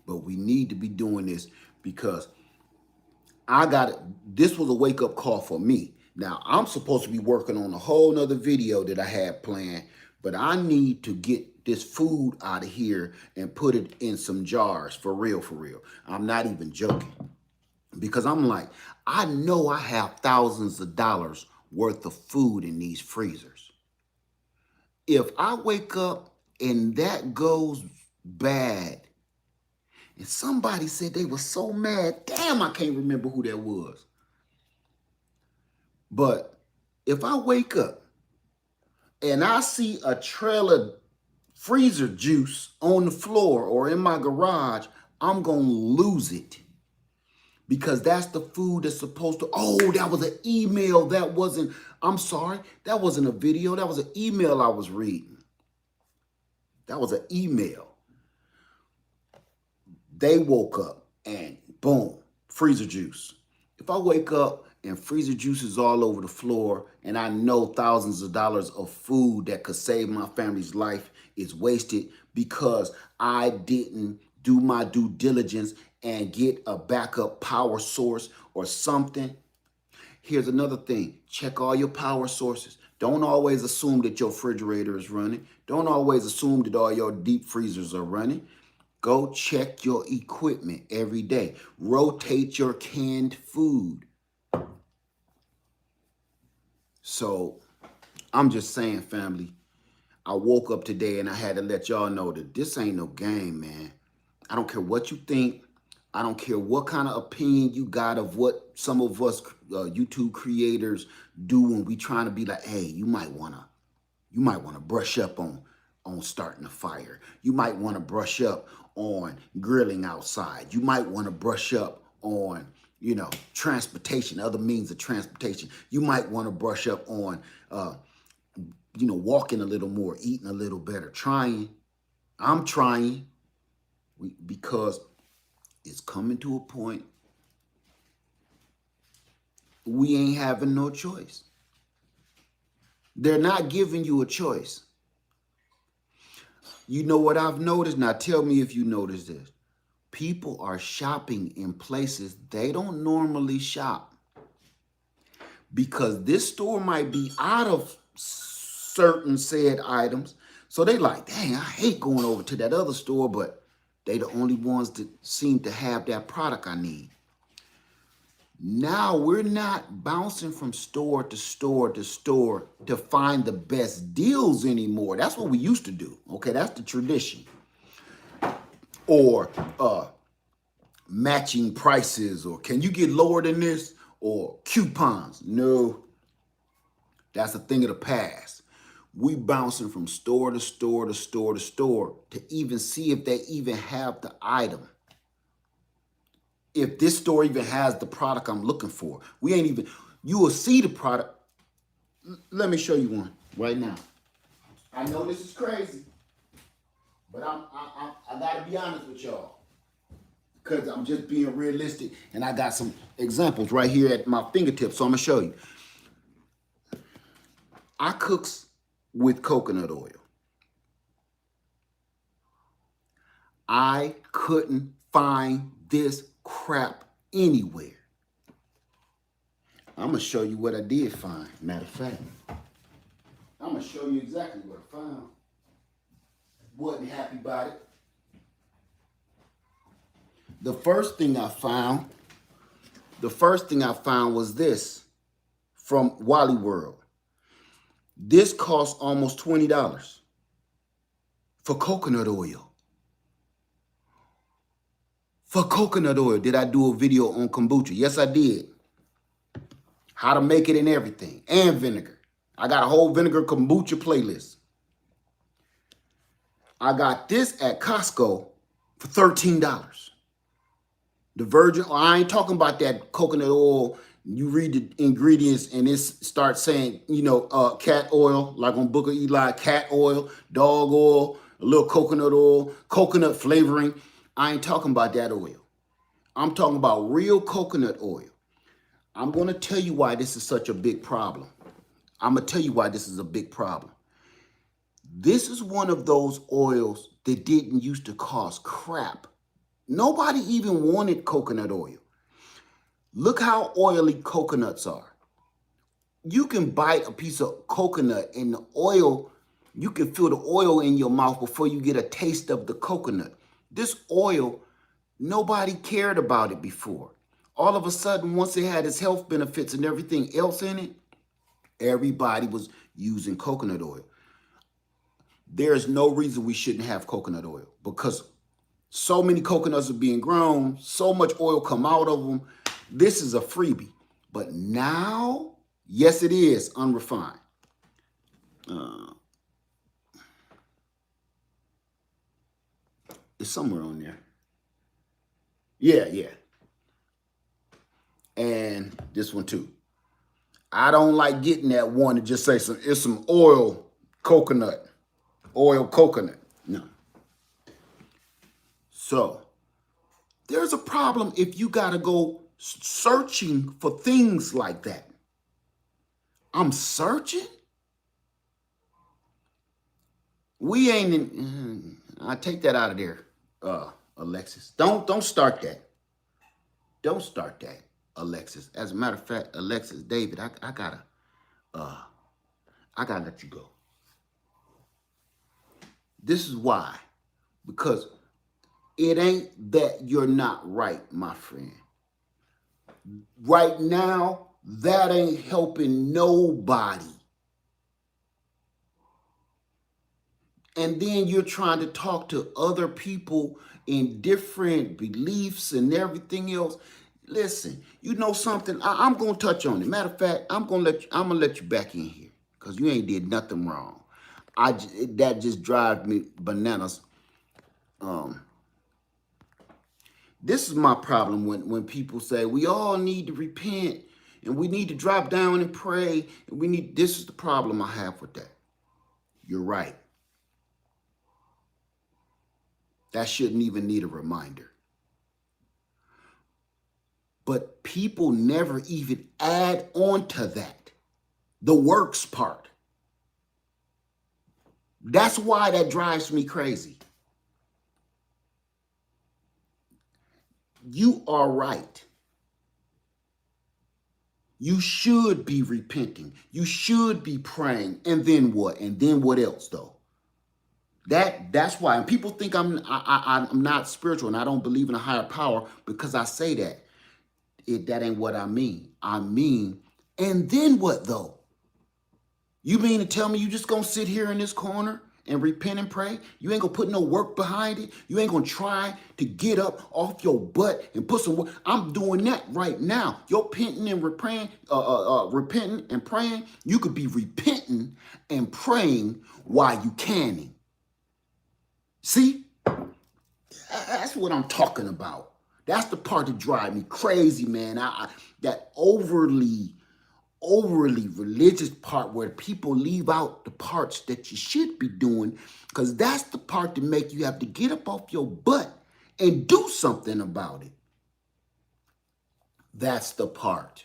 But we need to be doing this because this was a wake-up call for me. Now, I'm supposed to be working on a whole nother video that I had planned, but I need to get this food out of here and put it in some jars, for real, for real. I'm not even joking. Because I'm like, I know I have thousands of dollars worth of food in these freezers. If I wake up and that goes bad, and somebody said they were so mad, damn, I can't remember who that was. But if I wake up and I see a trail of freezer juice on the floor or in my garage, I'm going to lose it. Because that's the food that's supposed to, oh, that was an email. That wasn't, I'm sorry, that wasn't a video. That was an email I was reading. That was an email. They woke up and boom, freezer juice. If I wake up and freezer juice is all over the floor and I know thousands of dollars of food that could save my family's life is wasted because I didn't do my due diligence and get a backup power source or something. Here's another thing. Check all your power sources. Don't always assume that your refrigerator is running. Don't always assume that all your deep freezers are running. Go check your equipment every day. Rotate your canned food. So I'm just saying, family, I woke up today and I had to let y'all know that this ain't no game, man. I don't care what you think. I don't care what kind of opinion you got of what some of us YouTube creators do when we trying to be like, hey, you might wanna brush up on starting a fire. You might want to brush up on grilling outside. You might want to brush up on, transportation, other means of transportation. You might want to brush up on, walking a little more, eating a little better, trying. I'm trying because it's coming to a point we ain't having no choice. They're not giving you a choice. You know what I've noticed? Now tell me if you notice this. People are shopping in places they don't normally shop. Because this store might be out of certain said items. So they like, dang, I hate going over to that other store, but they the only ones that seem to have that product I need. Now we're not bouncing from store to store to store to find the best deals anymore. That's what we used to do. Okay, that's the tradition. Or matching prices, or can you get lower than this, or coupons. No, that's a thing of the past. We bouncing from store to store to store to store to even see if they even have the item. If this store even has the product I'm looking for. We ain't even, you will see the product. Let me show you one right now. I know this is crazy, but I gotta be honest with y'all, because I'm just being realistic, and I got some examples right here at my fingertips, so I'm gonna show you. I cooks with coconut oil. I couldn't find this crap anywhere. I'm gonna show you what I did find. Matter of fact, I'm gonna show you exactly what I found. Wasn't happy about it. The first thing I found was this from Wally World. This cost almost $20 for coconut oil. For coconut oil. Did I do a video on kombucha? Yes, I did. How to make it and everything. And vinegar. I got a whole vinegar kombucha playlist. I got this at Costco for $13. The virgin, I ain't talking about that coconut oil. You read the ingredients and it starts saying, cat oil, like on Book of Eli, cat oil, dog oil, a little oil, coconut flavoring. I ain't talking about that oil. I'm talking about real coconut oil. I'm going to tell you why this is such a big problem. I'm going to tell you why this is a big problem. This is one of those oils that didn't used to cost crap. Nobody even wanted coconut oil. Look how oily coconuts are. You can bite a piece of coconut and the oil, you can feel the oil in your mouth before you get a taste of the coconut. This oil, nobody cared about it before. All of a sudden, once it had its health benefits and everything else in it, everybody was using coconut oil. There's no reason we shouldn't have coconut oil, because so many coconuts are being grown, so much oil come out of them. This is a freebie. But now, yes, it is unrefined. It's somewhere on there. Yeah. And this one too. I don't like getting that one to just say it's some oil coconut. No. So there's a problem if you got to go searching for things like that. I'm searching? We ain't in, I take that out of there, Alexis. Don't start that. Don't start that, Alexis. As a matter of fact, Alexis, David, I gotta let you go. This is why. Because it ain't that you're not right, my friend. Right now, that ain't helping nobody. And then you're trying to talk to other people in different beliefs and everything else. Listen, you know something? I'm gonna touch on it. Matter of fact, I'm gonna let you back in here because you ain't did nothing wrong. That just drives me bananas. This is my problem when people say we all need to repent and we need to drop down and pray and this is the problem I have with that. You're right. That shouldn't even need a reminder. But people never even add on to that, the works part. That's why that drives me crazy. You are right. You should be repenting. You should be praying. And then what? And then what else though? That's why. And people think I'm not spiritual and I don't believe in a higher power because I say that. That ain't what I mean. I mean, and then what though? You mean to tell me you just gonna sit here in this corner and repent and pray? You ain't gonna put no work behind it? You ain't gonna try to get up off your butt and put some work? I'm doing that right now. You're repenting and repenting and praying. You could be repenting and praying while you canning. See? That's what I'm talking about. That's the part that drives me crazy, man. That overly religious part where people leave out the parts that you should be doing, because that's the part that make you have to get up off your butt and do something about it. That's the part.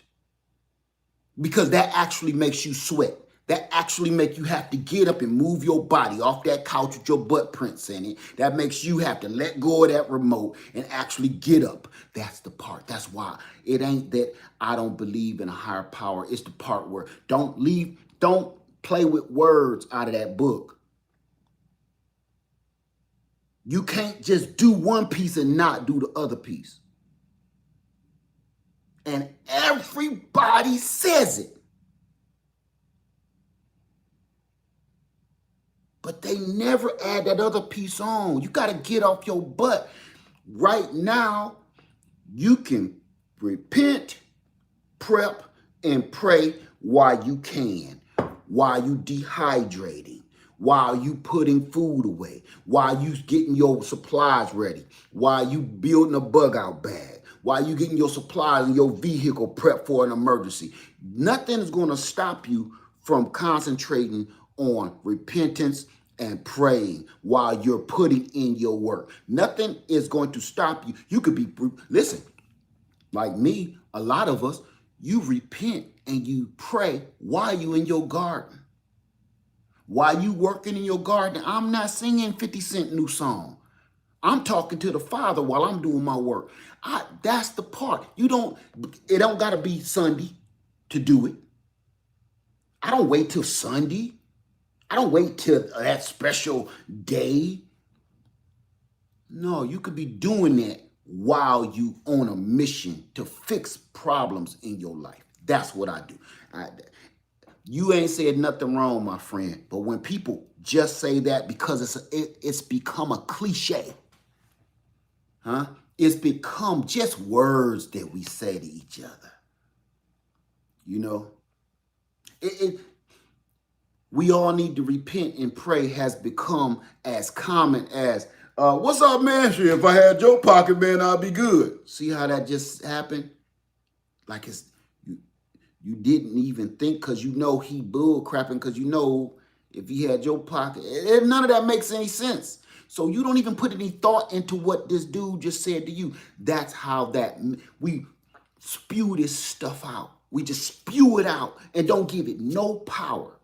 Because that actually makes you sweat. That actually make you have to get up and move your body off that couch with your butt prints in it. That makes you have to let go of that remote and actually get up. That's the part. That's why it ain't that I don't believe in a higher power. It's the part where don't play with words out of that book. You can't just do one piece and not do the other piece. And everybody says it. But they never add that other piece on. You got to get off your butt. Right now, you can repent, prep, and pray while you can, while you dehydrating, while you putting food away, while you getting your supplies ready, while you building a bug out bag, while you getting your supplies in your vehicle prepped for an emergency. Nothing is going to stop you from concentrating on repentance and praying while you're putting in your work. Nothing is going to stop you. You could be, listen, like me, a lot of us, you repent and you pray while you in your garden. While you working in your garden, I'm not singing 50 Cent new song. I'm talking to the Father while I'm doing my work. That's the part. It don't gotta be Sunday to do it. I don't wait till Sunday. I don't wait till that special day. No, you could be doing that while you on a mission to fix problems in your life. That's what I do. You ain't said nothing wrong, my friend. But when people just say that because it's become a cliche, huh? It's become just words that we say to each other. You know, we all need to repent and pray has become as common as, what's up, man? Shit, if I had your pocket, man, I'd be good. See how that just happened? Like you didn't even think because you know he bull crapping because you know if he had your pocket. None of that makes any sense. So you don't even put any thought into what this dude just said to you. That's how we spew this stuff out. We just spew it out and don't give it no power.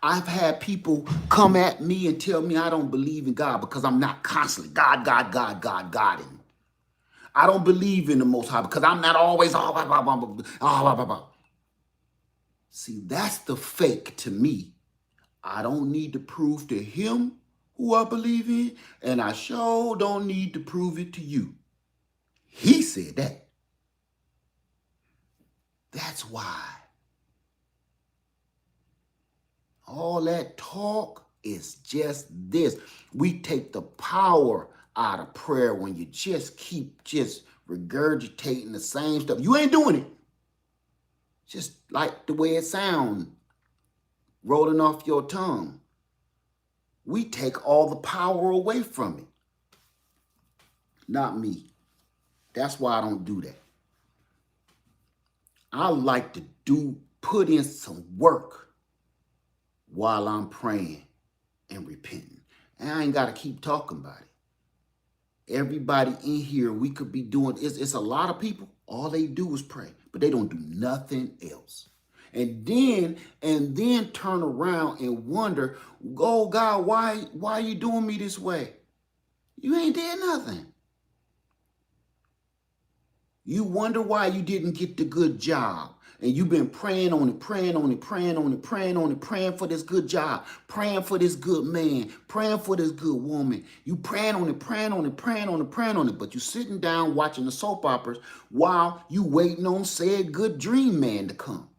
I've had people come at me and tell me I don't believe in God because I'm not constantly Godding. I don't believe in the Most High because I'm not always See, that's the fake to me. I don't need to prove to him who I believe in, and I sure don't need to prove it to you. He said that. That's why. All that talk is just this. We take the power out of prayer when you just keep regurgitating the same stuff. You ain't doing it. Just like the way it sounds, rolling off your tongue. We take all the power away from it. Not me. That's why I don't do that. I like to put in some work while I'm praying and repenting. And I ain't got to keep talking about it. Everybody in here, we could be doing, it's a lot of people, all they do is pray, but they don't do nothing else. And then turn around and wonder, oh God, why are you doing me this way? You ain't did nothing. You wonder why you didn't get the good job. And you've been praying on it, praying on it, praying on it, praying on it, praying for this good job, praying for this good man, praying for this good woman. You praying on it, praying on it, praying on it, praying on it. But you sitting down watching the soap operas while you waiting on said good dream man to come.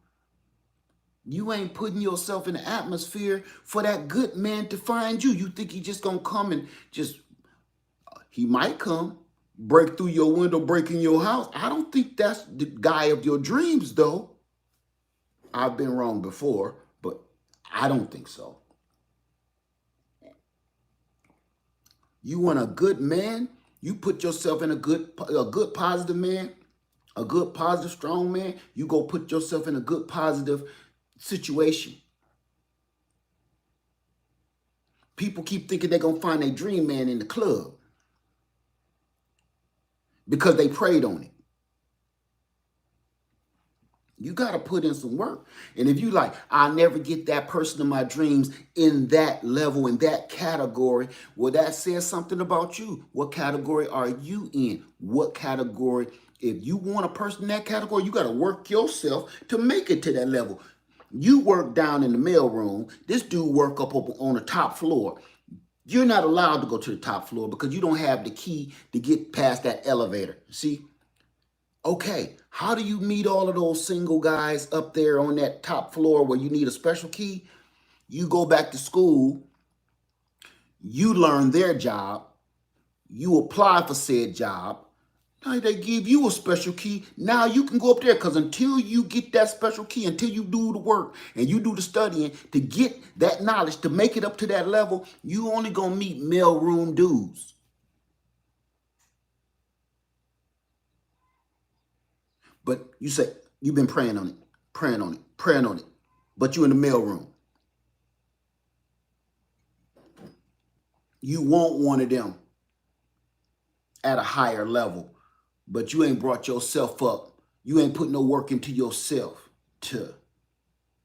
You ain't putting yourself in the atmosphere for that good man to find you. You think he just gonna come and just, he might come, break through your window, break in your house. I don't think that's the guy of your dreams, though. I've been wrong before, but I don't think so. You want a good man? You put yourself in a good positive man, a good positive strong man. You go put yourself in a good positive situation. People keep thinking they're gonna find a dream man in the club because they prayed on it. You got to put in some work. And if you like, I'll never get that person in my dreams in that level, in that category, well, that says something about you. What category are you in? What category? If you want a person in that category, you got to work yourself to make it to that level. You work down in the mailroom. This dude work up on the top floor. You're not allowed to go to the top floor because you don't have the key to get past that elevator. See? Okay, how do you meet all of those single guys up there on that top floor where you need a special key? You go back to school, you learn their job, you apply for said job. Now they give you a special key. Now you can go up there because until you get that special key, until you do the work and you do the studying to get that knowledge, to make it up to that level, you only gonna meet mailroom dudes. But you say, you've been praying on it, praying on it, praying on it, but you in the mailroom. You want one of them at a higher level, but you ain't brought yourself up. You ain't put no work into yourself to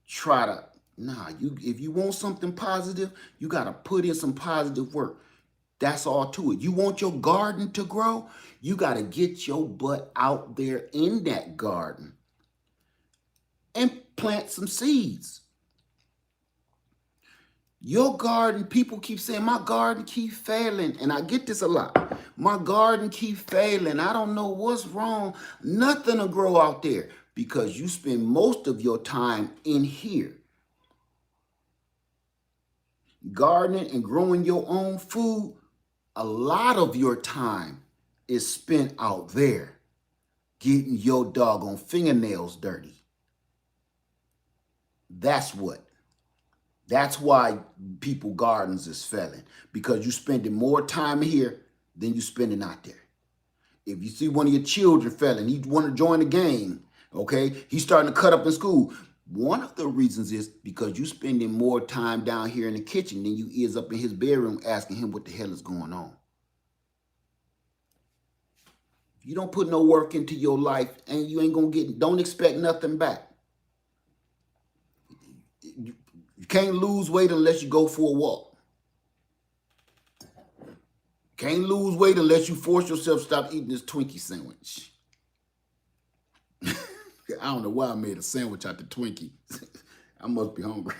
try to, if you want something positive, you got to put in some positive work. That's all to it. You want your garden to grow? You got to get your butt out there in that garden and plant some seeds. Your garden, people keep saying, my garden keep failing. And I get this a lot. My garden keep failing. I don't know what's wrong. Nothing will grow out there because you spend most of your time in here. Gardening and growing your own food, a lot of your time is spent out there getting your doggone fingernails dirty. That's why people gardens is failing, because you spending more time here than you spending out there. If you see one of your children failing, he want to join the game, okay? He's starting to cut up in school. One of the reasons is because you spending more time down here in the kitchen than you is up in his bedroom asking him what the hell is going on. If you don't put no work into your life, and you ain't gonna don't expect nothing back. You can't lose weight unless you go for a walk. Can't lose weight unless you force yourself to stop eating this Twinkie sandwich. I don't know why I made a sandwich out of Twinkie. I must be hungry.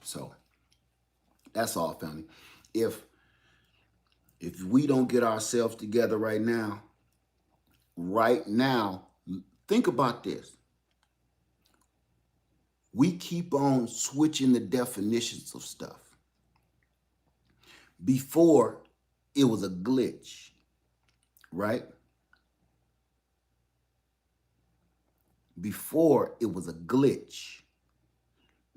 So that's all, family. If we don't get ourselves together right now, think about this. We keep on switching the definitions of stuff. Before, it was a glitch, right? Before, it was a glitch.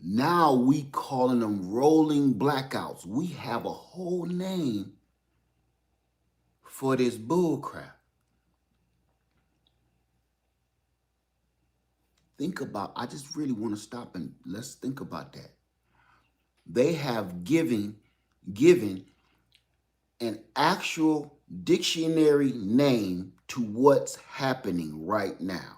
Now we calling them rolling blackouts. We have a whole name for this bull crap. Think about, I just really want to stop and let's think about that. They have given an actual dictionary name to what's happening right now.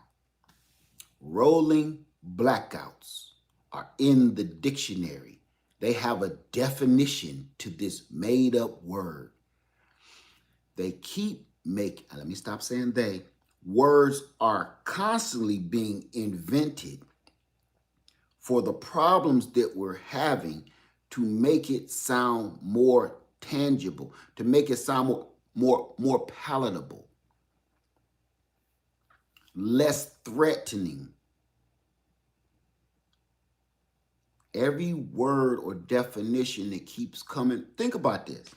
Rolling blackouts are in the dictionary. They have a definition to this made up word. They keep making, let me stop saying they, words are constantly being invented for the problems that we're having to make it sound more tangible, to make it sound more palatable, less threatening. Every word or definition that keeps coming, think about this.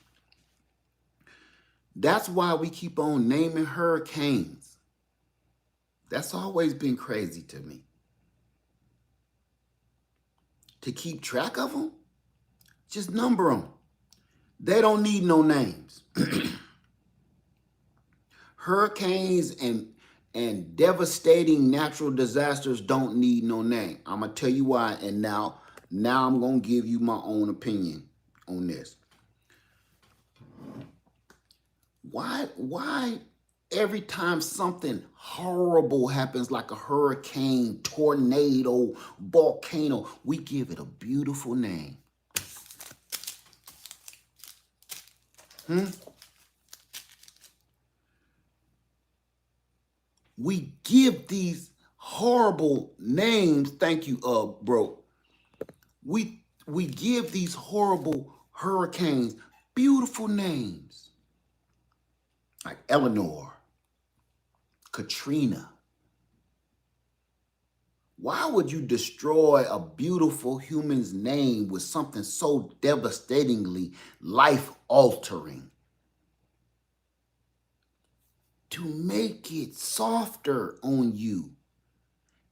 That's why we keep on naming hurricanes. That's always been crazy to me. To keep track of them, just number them. They don't need no names. Hurricanes and devastating natural disasters don't need no name. I'm gonna tell you why, and now I'm gonna give you my own opinion on this. Why every time something horrible happens, like a hurricane, tornado, volcano, we give it a beautiful name? We give these horrible names. Thank you, bro. We give these horrible hurricanes beautiful names, like Eleanor, Katrina. Why would you destroy a beautiful human's name with something so devastatingly life-altering? To make it softer on you.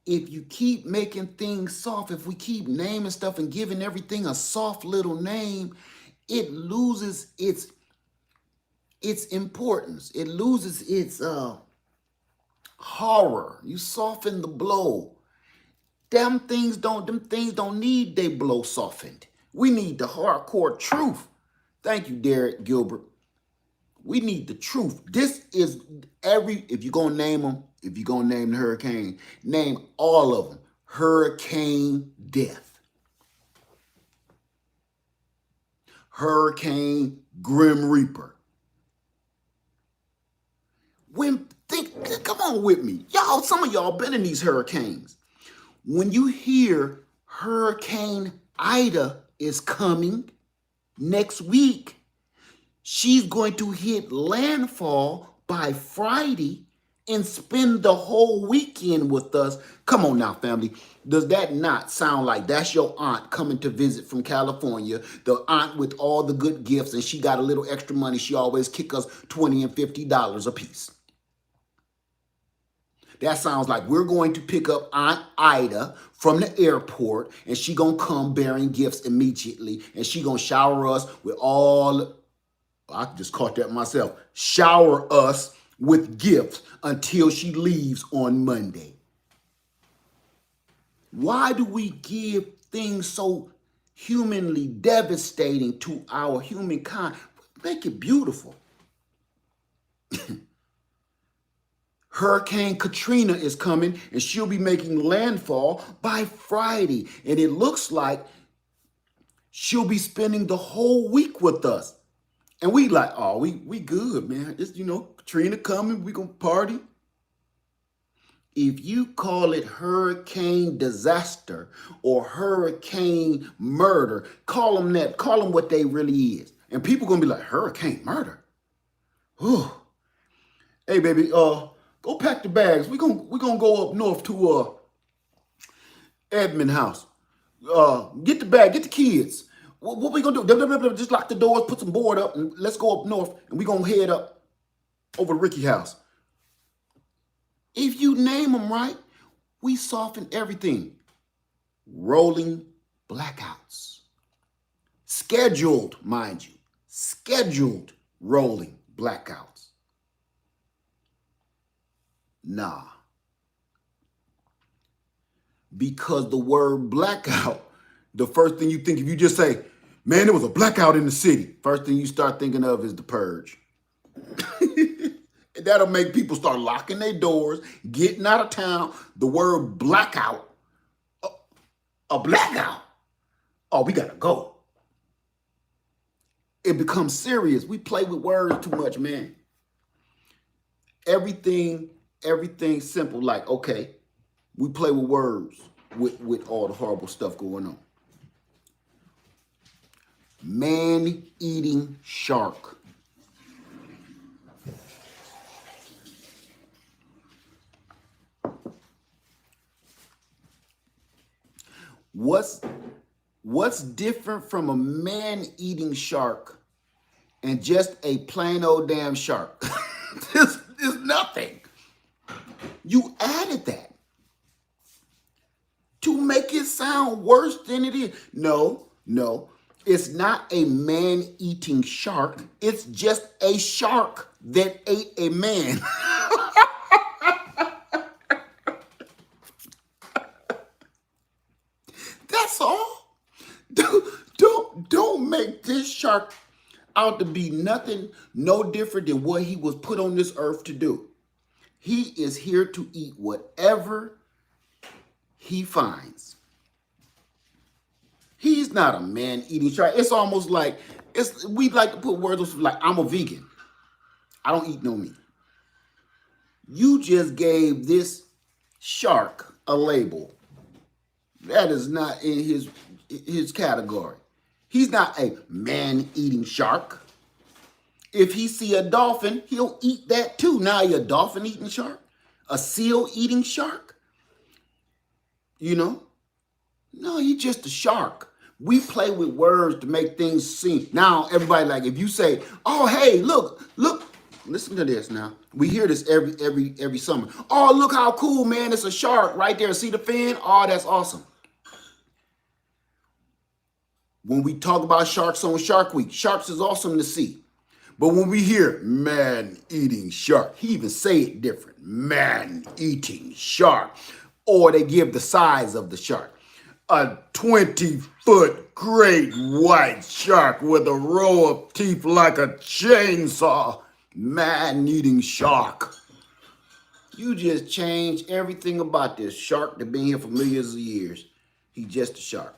If you keep making things soft, if we keep naming stuff and giving everything a soft little name, it loses its importance. It loses its horror. You soften the blow. Them things don't need they blow softened. We need the hardcore truth. Thank you, Derek Gilbert. We need the truth. This is if you're going to name them, if you're going to name the hurricane, name all of them. Hurricane Death. Hurricane Grim Reaper. Come on with me. Y'all, some of y'all been in these hurricanes. When you hear Hurricane Ida is coming next week, she's going to hit landfall by Friday and spend the whole weekend with us. Come on now, family. Does that not sound like that's your aunt coming to visit from California? The aunt with all the good gifts, and she got a little extra money. She always kick us $20 and $50 a piece. That sounds like we're going to pick up Aunt Ida from the airport, and she gonna come bearing gifts immediately, and she gonna shower us with all, I just caught that myself, shower us with gifts until she leaves on Monday. Why do we give things so humanly devastating to our humankind? Make it beautiful. Hurricane Katrina is coming, and she'll be making landfall by Friday. And it looks like she'll be spending the whole week with us. And we like, oh, we good, man. It's, Katrina coming, we gonna party. If you call it hurricane disaster or hurricane murder, call them that. Call them what they really is. And people gonna be like, hurricane murder? Whew. Hey, baby, go pack the bags. We're gonna go up north to Edmond house. Get the bag, get the kids. What we gonna do? Just lock the doors, put some board up, and let's go up north, and we gonna head up over to Ricky house. If you name them right, we soften everything. Rolling blackouts. Scheduled, mind you. Scheduled rolling blackouts. Nah. Because the word blackout, the first thing you think, if you just say, man, there was a blackout in the city, first thing you start thinking of is the purge. That'll make people start locking their doors, getting out of town. The word blackout, a blackout. Oh, we gotta go. It becomes serious. We play with words too much, man. everything, everything simple. Like, okay, we play with words with all the horrible stuff going on. Man-eating shark. What's different from a man-eating shark and just a plain old damn shark? There's nothing. You added that to make it sound worse than it is. No, no. It's not a man-eating shark. It's just a shark that ate a man. That's all. Don't make this shark out to be nothing no different than what he was put on this earth to do. He is here to eat whatever he finds. He's not a man-eating shark. It's almost like we like to put words like I'm a vegan. I don't eat no meat. You just gave this shark a label. That is not in his category. He's not a man-eating shark. If he see a dolphin, he'll eat that too. Now you're a dolphin-eating shark? A seal-eating shark? You know? No, he's just a shark. We play with words to make things seem. Now, everybody, like, if you say, oh, hey, look, listen to this now. We hear this every summer. Oh, look how cool, man. It's a shark right there. See the fin? Oh, that's awesome. When we talk about sharks on Shark Week, sharks is awesome to see. But when we hear man-eating shark, he even say it different. Man-eating shark. Or they give the size of the shark. A 20-foot great white shark with a row of teeth like a chainsaw. Man-eating shark. You just changed everything about this shark that's been here for millions of years. He's just a shark.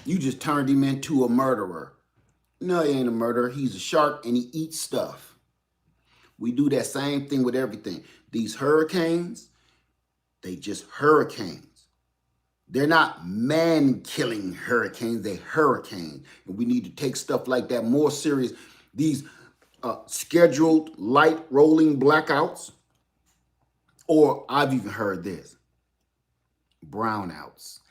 You just turned him into a murderer. No, he ain't a murderer. He's a shark and he eats stuff. We do that same thing with everything. These hurricanes, they just hurricanes. They're not man-killing hurricanes, they're hurricanes. And we need to take stuff like that more serious. These scheduled light rolling blackouts, or I've even heard this, brownouts.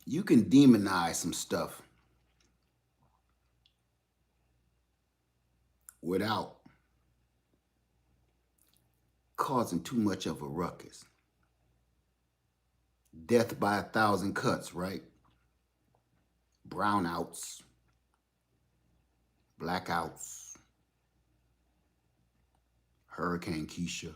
You can demonize some stuff without causing too much of a ruckus. Death by 1,000 cuts, right? Brownouts, blackouts, Hurricane Keisha.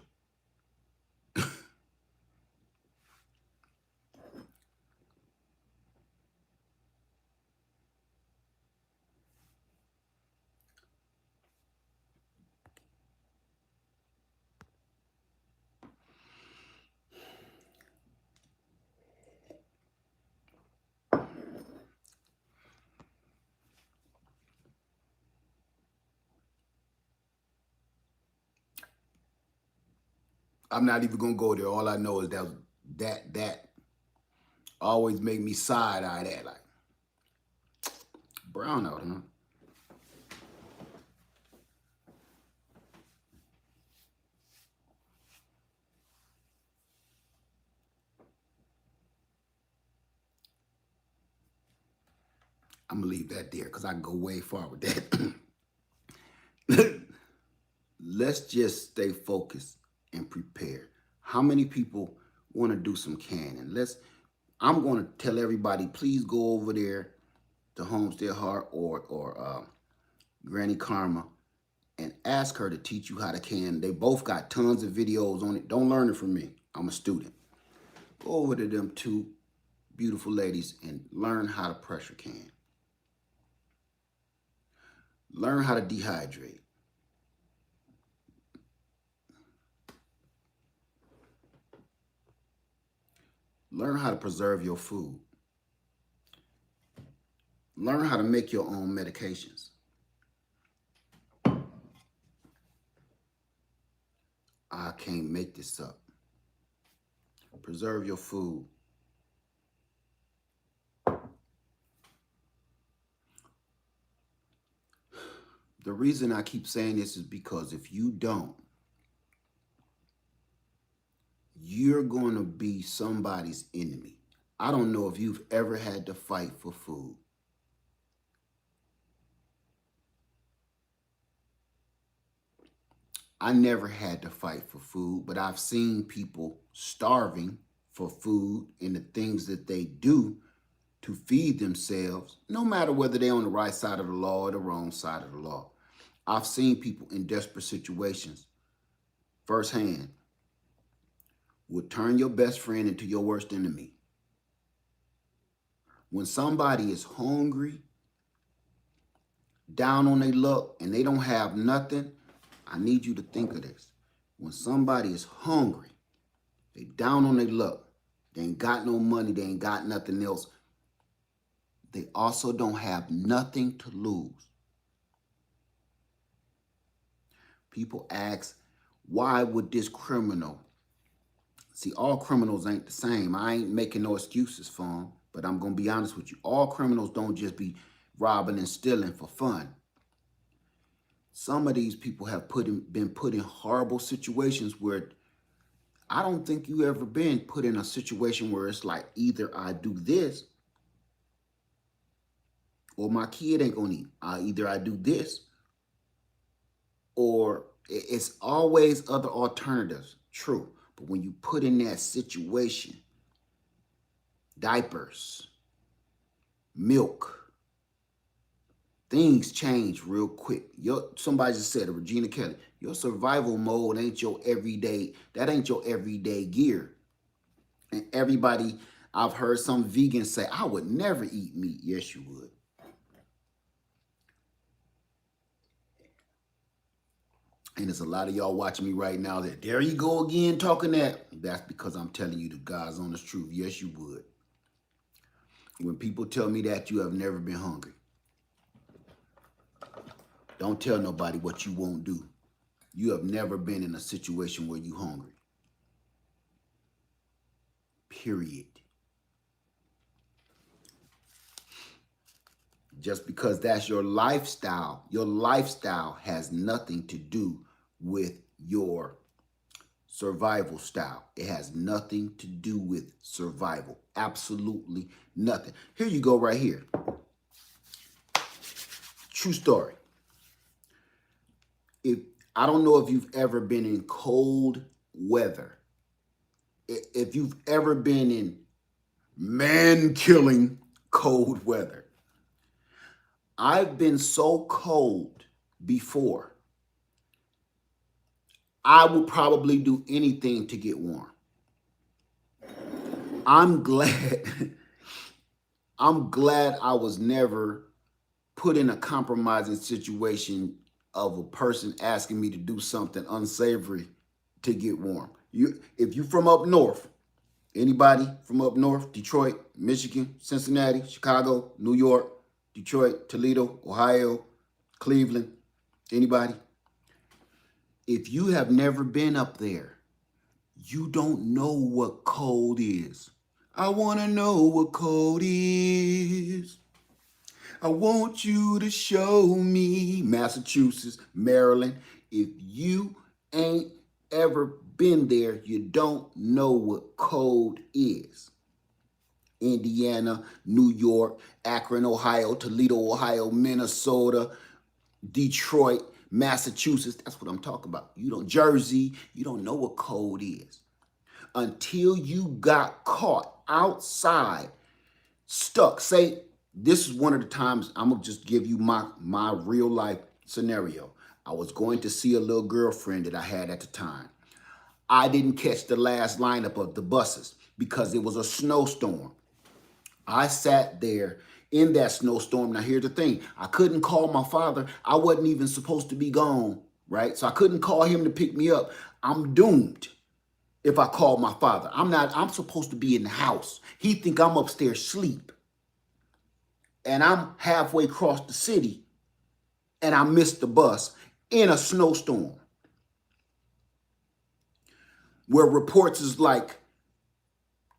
I'm not even gonna go there. All I know is that always make me side-eye that, like, brownout, huh? I'm gonna leave that there because I can go way far with that. Let's just stay focused and prepare. How many people want to do some canning? I'm going to tell everybody, please go over there to Homestead Heart or Granny Karma and ask her to teach you how to can. They both got tons of videos on it. Don't learn it from me. I'm a student. Go over to them two beautiful ladies and learn how to pressure can. Learn how to dehydrate. Learn how to preserve your food. Learn how to make your own medications. I can't make this up. Preserve your food. The reason I keep saying this is because if you don't, you're going to be somebody's enemy. I don't know if you've ever had to fight for food. I never had to fight for food, but I've seen people starving for food and the things that they do to feed themselves, no matter whether they're on the right side of the law or the wrong side of the law. I've seen people in desperate situations firsthand would turn your best friend into your worst enemy. When somebody is hungry, down on their luck, and they don't have nothing, I need you to think of this. When somebody is hungry, they down on their luck, they ain't got no money, they ain't got nothing else, they also don't have nothing to lose. People ask, why would this criminal? See, all criminals ain't the same. I ain't making no excuses for them, but I'm going to be honest with you. All criminals don't just be robbing and stealing for fun. Some of these people have been put in horrible situations where I don't think you ever been put in a situation where it's like either I do this or my kid ain't going to eat. Either I do this or it's always other alternatives. True. But when you put in that situation, diapers, milk, things change real quick. Somebody just said it, Regina Kelly, your survival mode ain't your everyday, that ain't your everyday gear. And everybody, I've heard some vegans say, I would never eat meat. Yes, you would. And there's a lot of y'all watching me right now that, there you go again talking that. That's because I'm telling you the God's honest truth. Yes, you would. When people tell me that, you have never been hungry. Don't tell nobody what you won't do. You have never been in a situation where you're hungry. Period. Just because that's your lifestyle has nothing to do with your survival style. It has nothing to do with survival. Absolutely nothing. Here you go right here. True story. I don't know if you've ever been in cold weather. If you've ever been in man-killing cold weather. I've been so cold before. I would probably do anything to get warm. I'm glad I was never put in a compromising situation of a person asking me to do something unsavory to get warm. If you from up north, anybody from up north, Detroit, Michigan, Cincinnati, Chicago, New York, Detroit, Toledo, Ohio, Cleveland, anybody? If you have never been up there, you don't know what cold is. I want to know what cold is. I want you to show me. Massachusetts, Maryland. If you ain't ever been there, you don't know what cold is. Indiana, New York, Akron, Ohio, Toledo, Ohio, Minnesota, Detroit, Massachusetts. That's what I'm talking about. Jersey, you don't know what cold is. Until you got caught outside, stuck. Say, this is one of the times, I'm going to just give you my real life scenario. I was going to see a little girlfriend that I had at the time. I didn't catch the last lineup of the buses because it was a snowstorm. I sat there in that snowstorm. Now, here's the thing. I couldn't call my father. I wasn't even supposed to be gone, right? So I couldn't call him to pick me up. I'm doomed if I call my father. I'm supposed to be in the house. He think I'm upstairs asleep. And I'm halfway across the city and I missed the bus in a snowstorm where reports is like,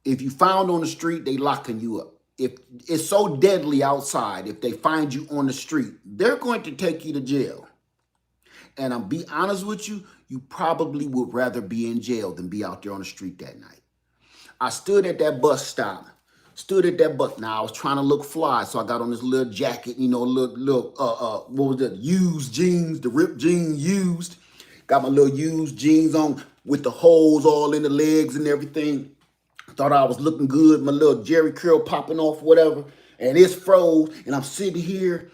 if you found on the street, they locking you up. If it's so deadly outside, if they find you on the street, they're going to take you to jail. And I'll be honest with you, you probably would rather be in jail than be out there on the street that night. I stood at that bus stop, Now I was trying to look fly, so I got on this little jacket, what was that? Used jeans, the ripped jeans used. Got my little used jeans on with the holes all in the legs and everything. Thought I was looking good, my little Jerry curl popping off, whatever. And it's froze, and I'm sitting here.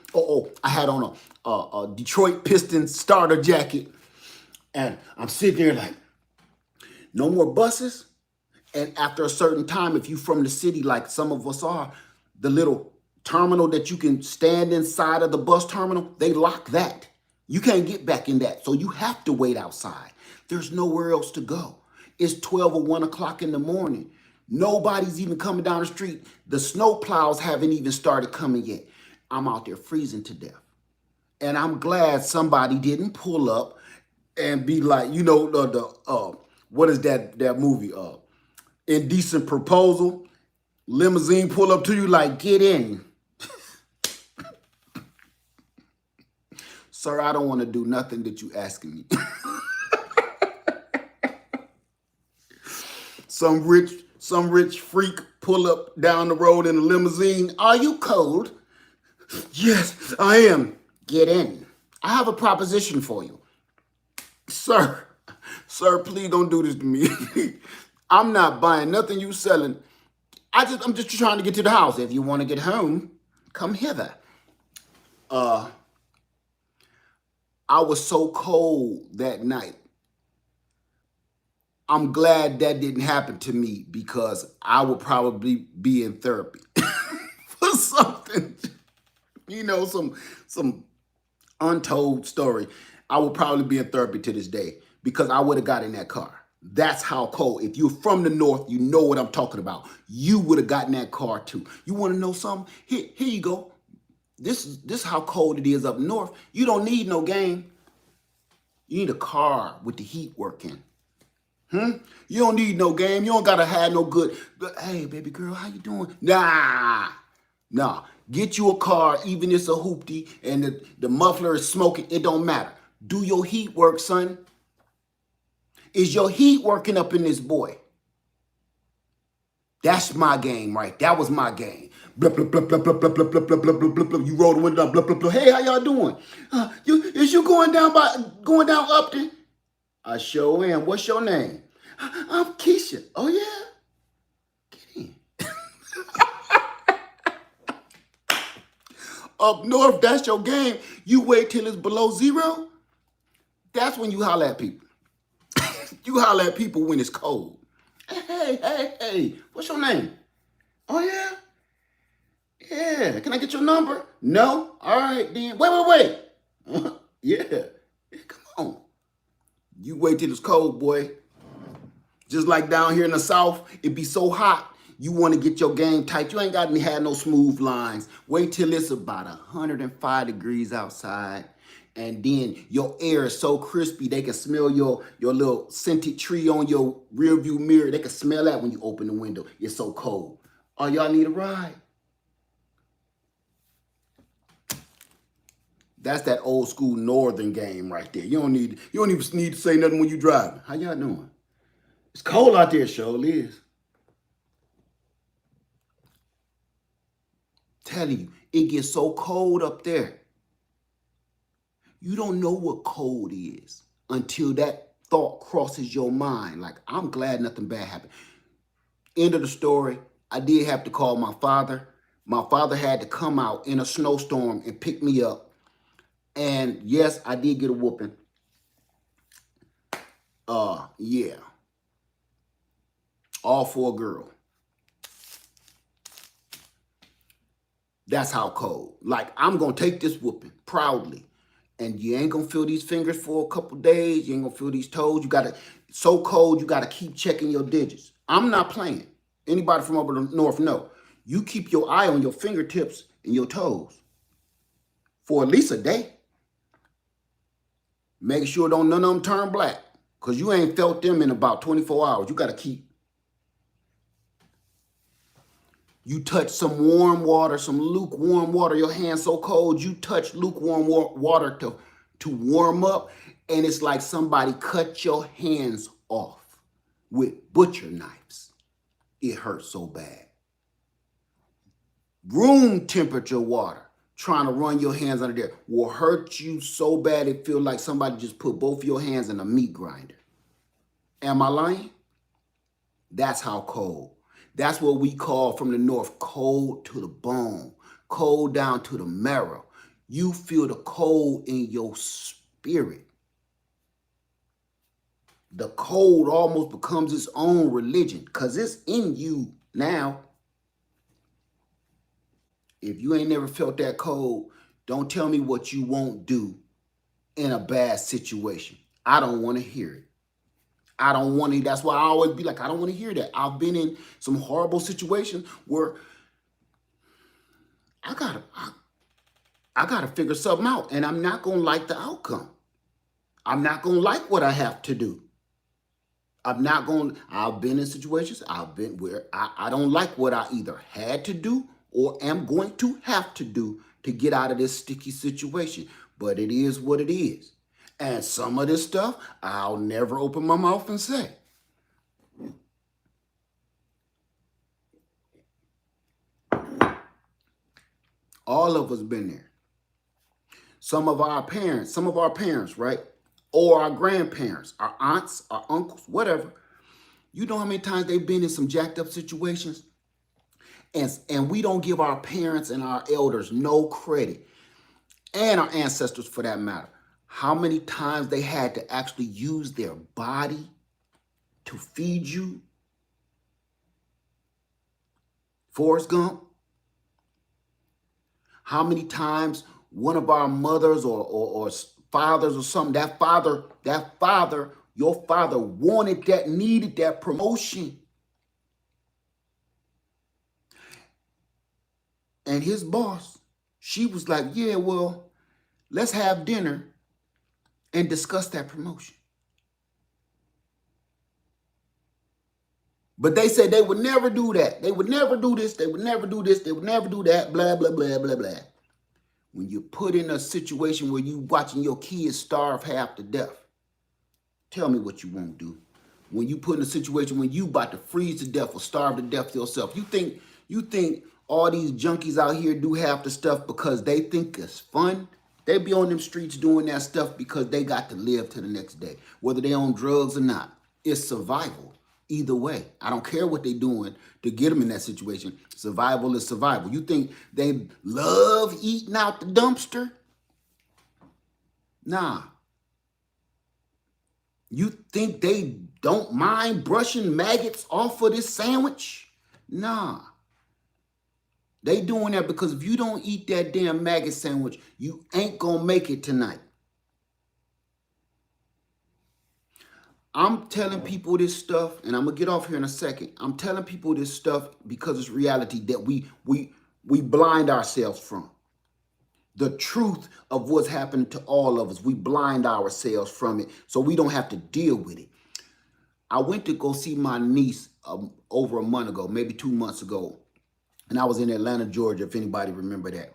I had on a Detroit Pistons starter jacket. And I'm sitting there like, no more buses? And after a certain time, if you from the city, like some of us are, the little terminal that you can stand inside of the bus terminal, they lock that. You can't get back in that. So you have to wait outside. There's nowhere else to go. It's 12 or 1 o'clock in the morning. Nobody's even coming down the street. The snow plows haven't even started coming yet. I'm out there freezing to death. And I'm glad somebody didn't pull up and be like, what is that movie? Indecent Proposal. Limousine pull up to you like, get in. Sir, I don't want to do nothing that you asking me. Some rich freak pull up down the road in a limousine. Are you cold? Yes, I am. Get in. I have a proposition for you. Sir, please don't do this to me. I'm not buying nothing you selling. I'm just trying to get to the house. If you want to get home, come hither. I was so cold that night. I'm glad that didn't happen to me because I would probably be in therapy for something. Some untold story. I would probably be in therapy to this day because I would have got in that car. That's how cold. If you're from the north, you know what I'm talking about. You would have gotten that car too. You want to know something? Here you go. This is how cold it is up north. You don't need no game. You need a car with the heat working. You don't need no game. You don't gotta have no good. Hey, baby girl, how you doing? Nah. Get you a car, even if it's a hoopty and the muffler is smoking. It don't matter. Do your heat work, son. Is your heat working up in this boy? That's my game, right? That was my game. Blah, blah, blah, blah, blah, blah, blah, blah, blah, blah, blah, blah, blah. You roll the window down, blah, blah, blah. Hey, how y'all doing? Is you going down Upton? I sure am. What's your name? I'm Keisha. Oh, yeah? Get in. Up north, that's your game. You wait till it's below zero. That's when you holler at people. You holler at people when it's cold. Hey, what's your name? Oh, yeah? Yeah, can I get your number? No? All right, then. Wait. Yeah, come on. You wait till it's cold, boy. Just like down here in the South, it be so hot, you want to get your game tight. You ain't got to have no smooth lines. Wait till it's about 105 degrees outside. And then your air is so crispy, they can smell your little scented tree on your rear view mirror. They can smell that when you open the window. It's so cold. Oh, y'all need a ride? That's that old school northern game right there. You don't even need to say nothing when you driving. How y'all doing? It's cold out there, sure is. Telling you, it gets so cold up there. You don't know what cold is until that thought crosses your mind. Like, I'm glad nothing bad happened. End of the story. I did have to call my father. My father had to come out in a snowstorm and pick me up. And yes, I did get a whooping. Yeah. All for a girl. That's how cold. Like, I'm going to take this whooping proudly. And you ain't going to feel these fingers for a couple days. You ain't going to feel these toes. You got to, so cold, you got to keep checking your digits. I'm not playing. Anybody from over the north know. You keep your eye on your fingertips and your toes for at least a day. Make sure don't none of them turn black, because you ain't felt them in about 24 hours. You got to keep. You touch some warm water, some lukewarm water. Your hand's so cold, you touch lukewarm water to warm up, and it's like somebody cut your hands off with butcher knives. It hurts so bad. Room temperature water, trying to run your hands under there, will hurt you so bad it feels like somebody just put both your hands in a meat grinder. Am I lying? That's how cold. That's what we call from the north cold to the bone, cold down to the marrow. You feel the cold in your spirit. The cold almost becomes its own religion because it's in you now. If you ain't never felt that cold, don't tell me what you won't do in a bad situation. I don't want to hear it. I don't want to. That's why I always be like, I don't want to hear that. I've been in some horrible situations where I gotta figure something out, and I'm not gonna like the outcome. I'm not gonna like what I have to do. I've been in situations, I've been where I don't like what I either had to do or am going to have to do to get out of this sticky situation. But it is what it is. And some of this stuff, I'll never open my mouth and say. All of us been there. Some of our parents, right? Or our grandparents, our aunts, our uncles, whatever. You know how many times they've been in some jacked up situations? And we don't give our parents and our elders no credit, and our ancestors for that matter. How many times they had to actually use their body to feed you? Forrest Gump. How many times one of our mothers or fathers or something, that father, your father wanted that, needed that promotion. And his boss, she was like, yeah, well, let's have dinner and discuss that promotion. But they said they would never do that. They would never do this. They would never do this. They would never do that. Blah, blah, blah, blah, blah. When you're put in a situation where you watching your kids starve half to death, tell me what you won't do. When you put in a situation when you about to freeze to death or starve to death yourself, you think all these junkies out here do half the stuff because they think it's fun? They be on them streets doing that stuff because they got to live to the next day, whether they on drugs or not. It's survival. Either way, I don't care what they doing to get them in that situation. Survival is survival. You think they love eating out the dumpster? Nah. You think they don't mind brushing maggots off of this sandwich? Nah. They doing that because if you don't eat that damn maggot sandwich, you ain't gonna make it tonight. I'm telling people this stuff, and I'm gonna get off here in a second. I'm telling people this stuff because it's reality that we blind ourselves from. The truth of what's happening to all of us, we blind ourselves from it so we don't have to deal with it. I went to go see my niece over a month ago, maybe 2 months ago, and I was in Atlanta, Georgia, if anybody remember that.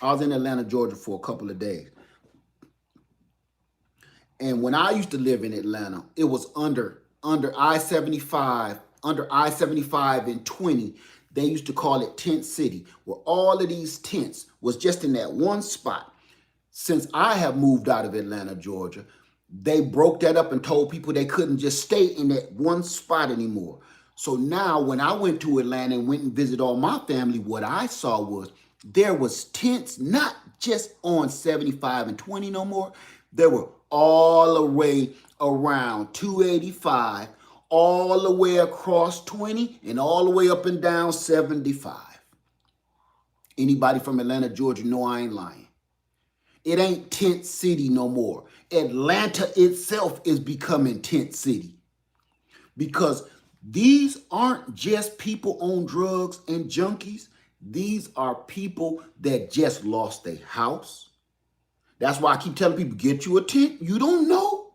I was in Atlanta, Georgia for a couple of days. And when I used to live in Atlanta, it was under I-75, under I-75 and 20. They used to call it Tent City, where all of these tents was just in that one spot. Since I have moved out of Atlanta, Georgia, they broke that up and told people they couldn't just stay in that one spot anymore. So now when I went to Atlanta and went and visited all my family, what I saw was there was tents not just on 75 and 20 no more. There were all the way around 285, all the way across 20, and all the way up and down 75. Anybody from Atlanta, Georgia, know I ain't lying. It ain't tent city no more. Atlanta itself is becoming tent city because these aren't just people on drugs and junkies. These are people that just lost their house. That's why I keep telling people, get you a tent. You don't know.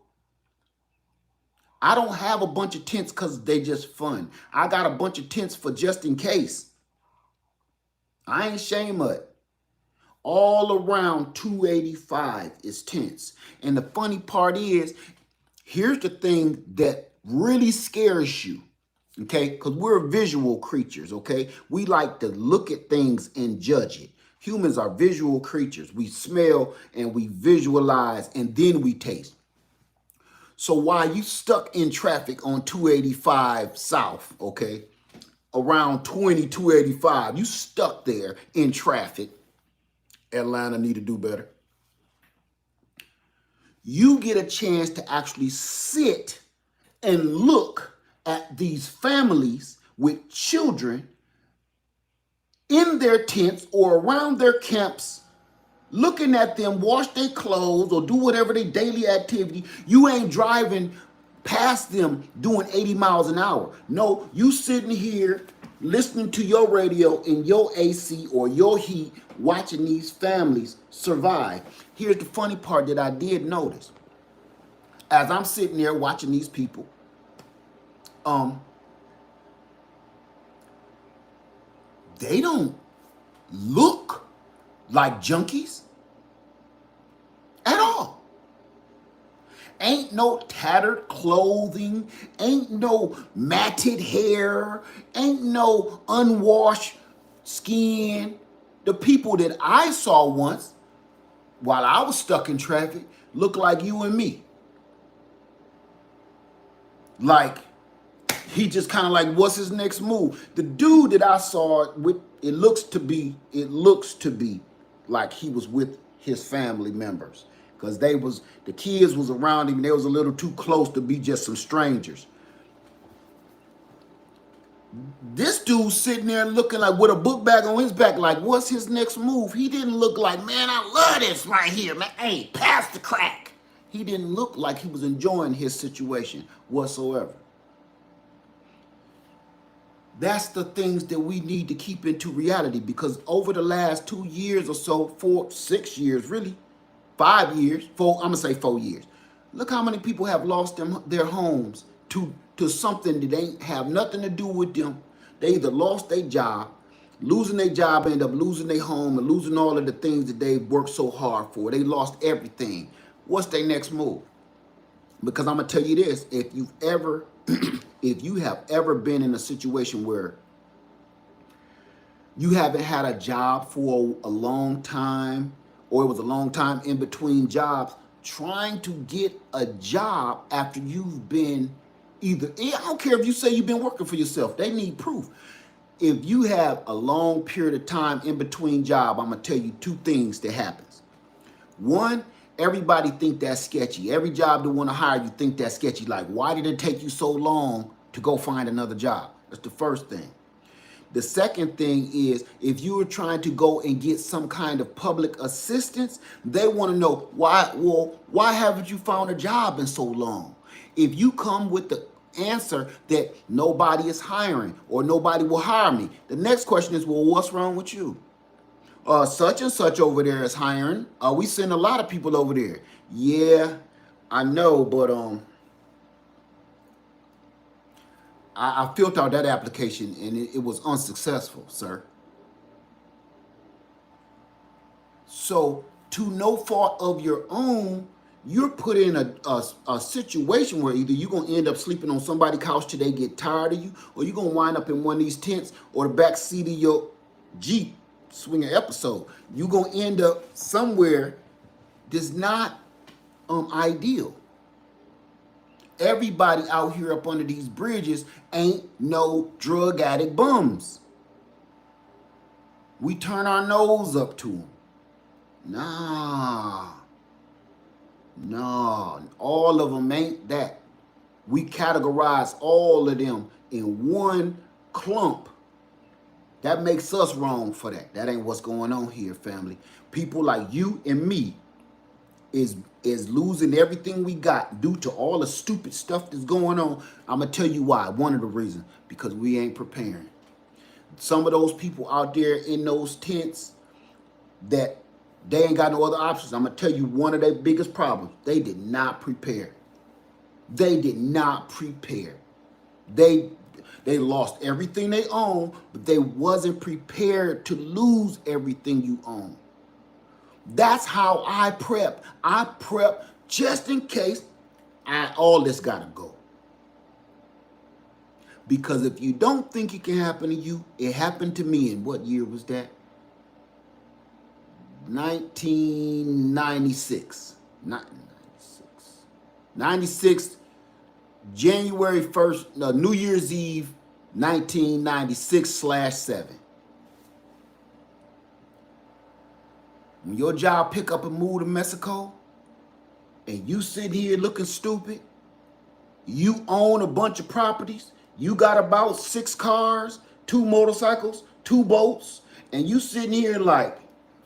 I don't have a bunch of tents because they just fun. I got a bunch of tents for just in case. I ain't ashamed of it. All around 285 is tents. And the funny part is, here's the thing that really scares you, okay? Because we're visual creatures, okay? We like to look at things and judge it. Humans are visual creatures. We smell and we visualize and then we taste. So while you stuck in traffic on 285 South, okay, around 285, you stuck there in traffic. Atlanta need to do better. You get a chance to actually sit and look at these families with children in their tents or around their camps, looking at them wash their clothes or do whatever their daily activity. You ain't driving past them doing 80 miles an hour. No, you sitting here listening to your radio in your AC or your heat, watching these families survive. Here's the funny part that I did notice. As I'm sitting there watching these people, they don't look like junkies at all. Ain't no tattered clothing, ain't no matted hair, ain't no unwashed skin. The people that I saw once while I was stuck in traffic look like you and me. Like, he just kind of like, what's his next move? The dude that I saw with, it looks to be like he was with his family members. Because the kids was around him, they was a little too close to be just some strangers. This dude sitting there looking like with a book bag on his back, like, what's his next move? He didn't look like, man, I love this right here, man. Hey, pass the crack. He didn't look like he was enjoying his situation whatsoever. That's the things that we need to keep into reality, because over the last 2 years or so, 6 years, really, 5 years, I'm gonna say 4 years. Look how many people have lost their homes to something that ain't have nothing to do with them. They either lost their job, losing their job, end up losing their home and losing all of the things that they worked so hard for. They lost everything. What's their next move? Because I'm gonna tell you this: if you've ever, if you have ever been in a situation where you haven't had a job for a long time, or it was a long time in between jobs, trying to get a job after you've been either, I don't care if you say you've been working for yourself, they need proof. If you have a long period of time in between job, I'm gonna tell you two things that happens. One, everybody think that's sketchy. Every job they want to hire you think that's sketchy. Like, why did it take you so long to go find another job? That's the first thing. The second thing is, if you are trying to go and get some kind of public assistance, they want to know why. Well, why haven't you found a job in so long? If you come with the answer that nobody is hiring or nobody will hire me, the next question is, well, what's wrong with you? Such and such over there is hiring. We send a lot of people over there. Yeah, I know, but I filled out that application and it was unsuccessful, sir. So, to no fault of your own, you're put in a situation where either you're going to end up sleeping on somebody's couch till they get tired of you, or you're going to wind up in one of these tents or the back seat of your Jeep swinging episode. You're going to end up somewhere that's not ideal. Everybody out here up under these bridges ain't no drug addict bums. We turn our nose up to them. Nah, all of them ain't that. We categorize all of them in one clump. That makes us wrong for that. That ain't what's going on here, family. People like you and me is losing everything we got due to all the stupid stuff that's going on. I'm gonna tell you why. One of the reasons, because we ain't preparing. Some of those people out there in those tents that they ain't got no other options. I'm gonna tell you one of their biggest problems. They did not prepare. They did not prepare. They lost everything they own, but they wasn't prepared to lose everything you own. That's how I prep. I prep just in case all this gotta go. Because if you don't think it can happen to you, it happened to me. And what year was that? 1996. Not 96. 96, January 1st, no, New Year's Eve, 1996/7. When your job pick up and move to Mexico, and you sit here looking stupid, you own a bunch of properties, you got about 6 cars, 2 motorcycles, 2 boats, and you sitting here like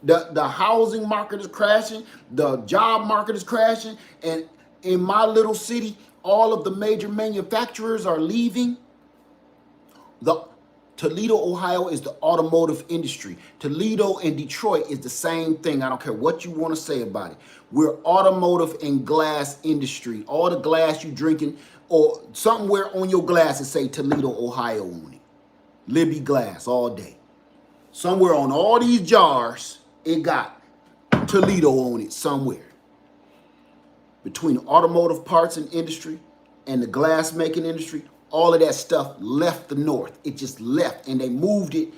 the housing market is crashing, the job market is crashing, and in my little city, all of the major manufacturers are leaving. The Toledo, Ohio is the automotive industry. Toledo and Detroit is the same thing. I don't care what you want to say about it. We're automotive and glass industry. All the glass you drinking or somewhere on your glass it say Toledo, Ohio on it. Libby Glass all day. Somewhere on all these jars, it got Toledo on it somewhere. Between automotive parts and industry and the glass making industry, all of that stuff left the north. It just left, and they moved it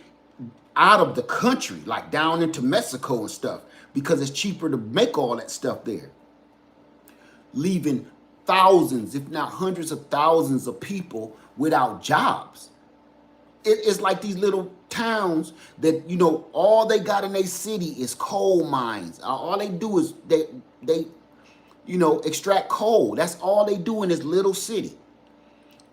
out of the country, like down into Mexico and stuff, because it's cheaper to make all that stuff there. Leaving thousands, if not hundreds of thousands of people without jobs. It's like these little towns that, you know, all they got in their city is coal mines. All they do is they you know, extract coal. That's all they do in this little city.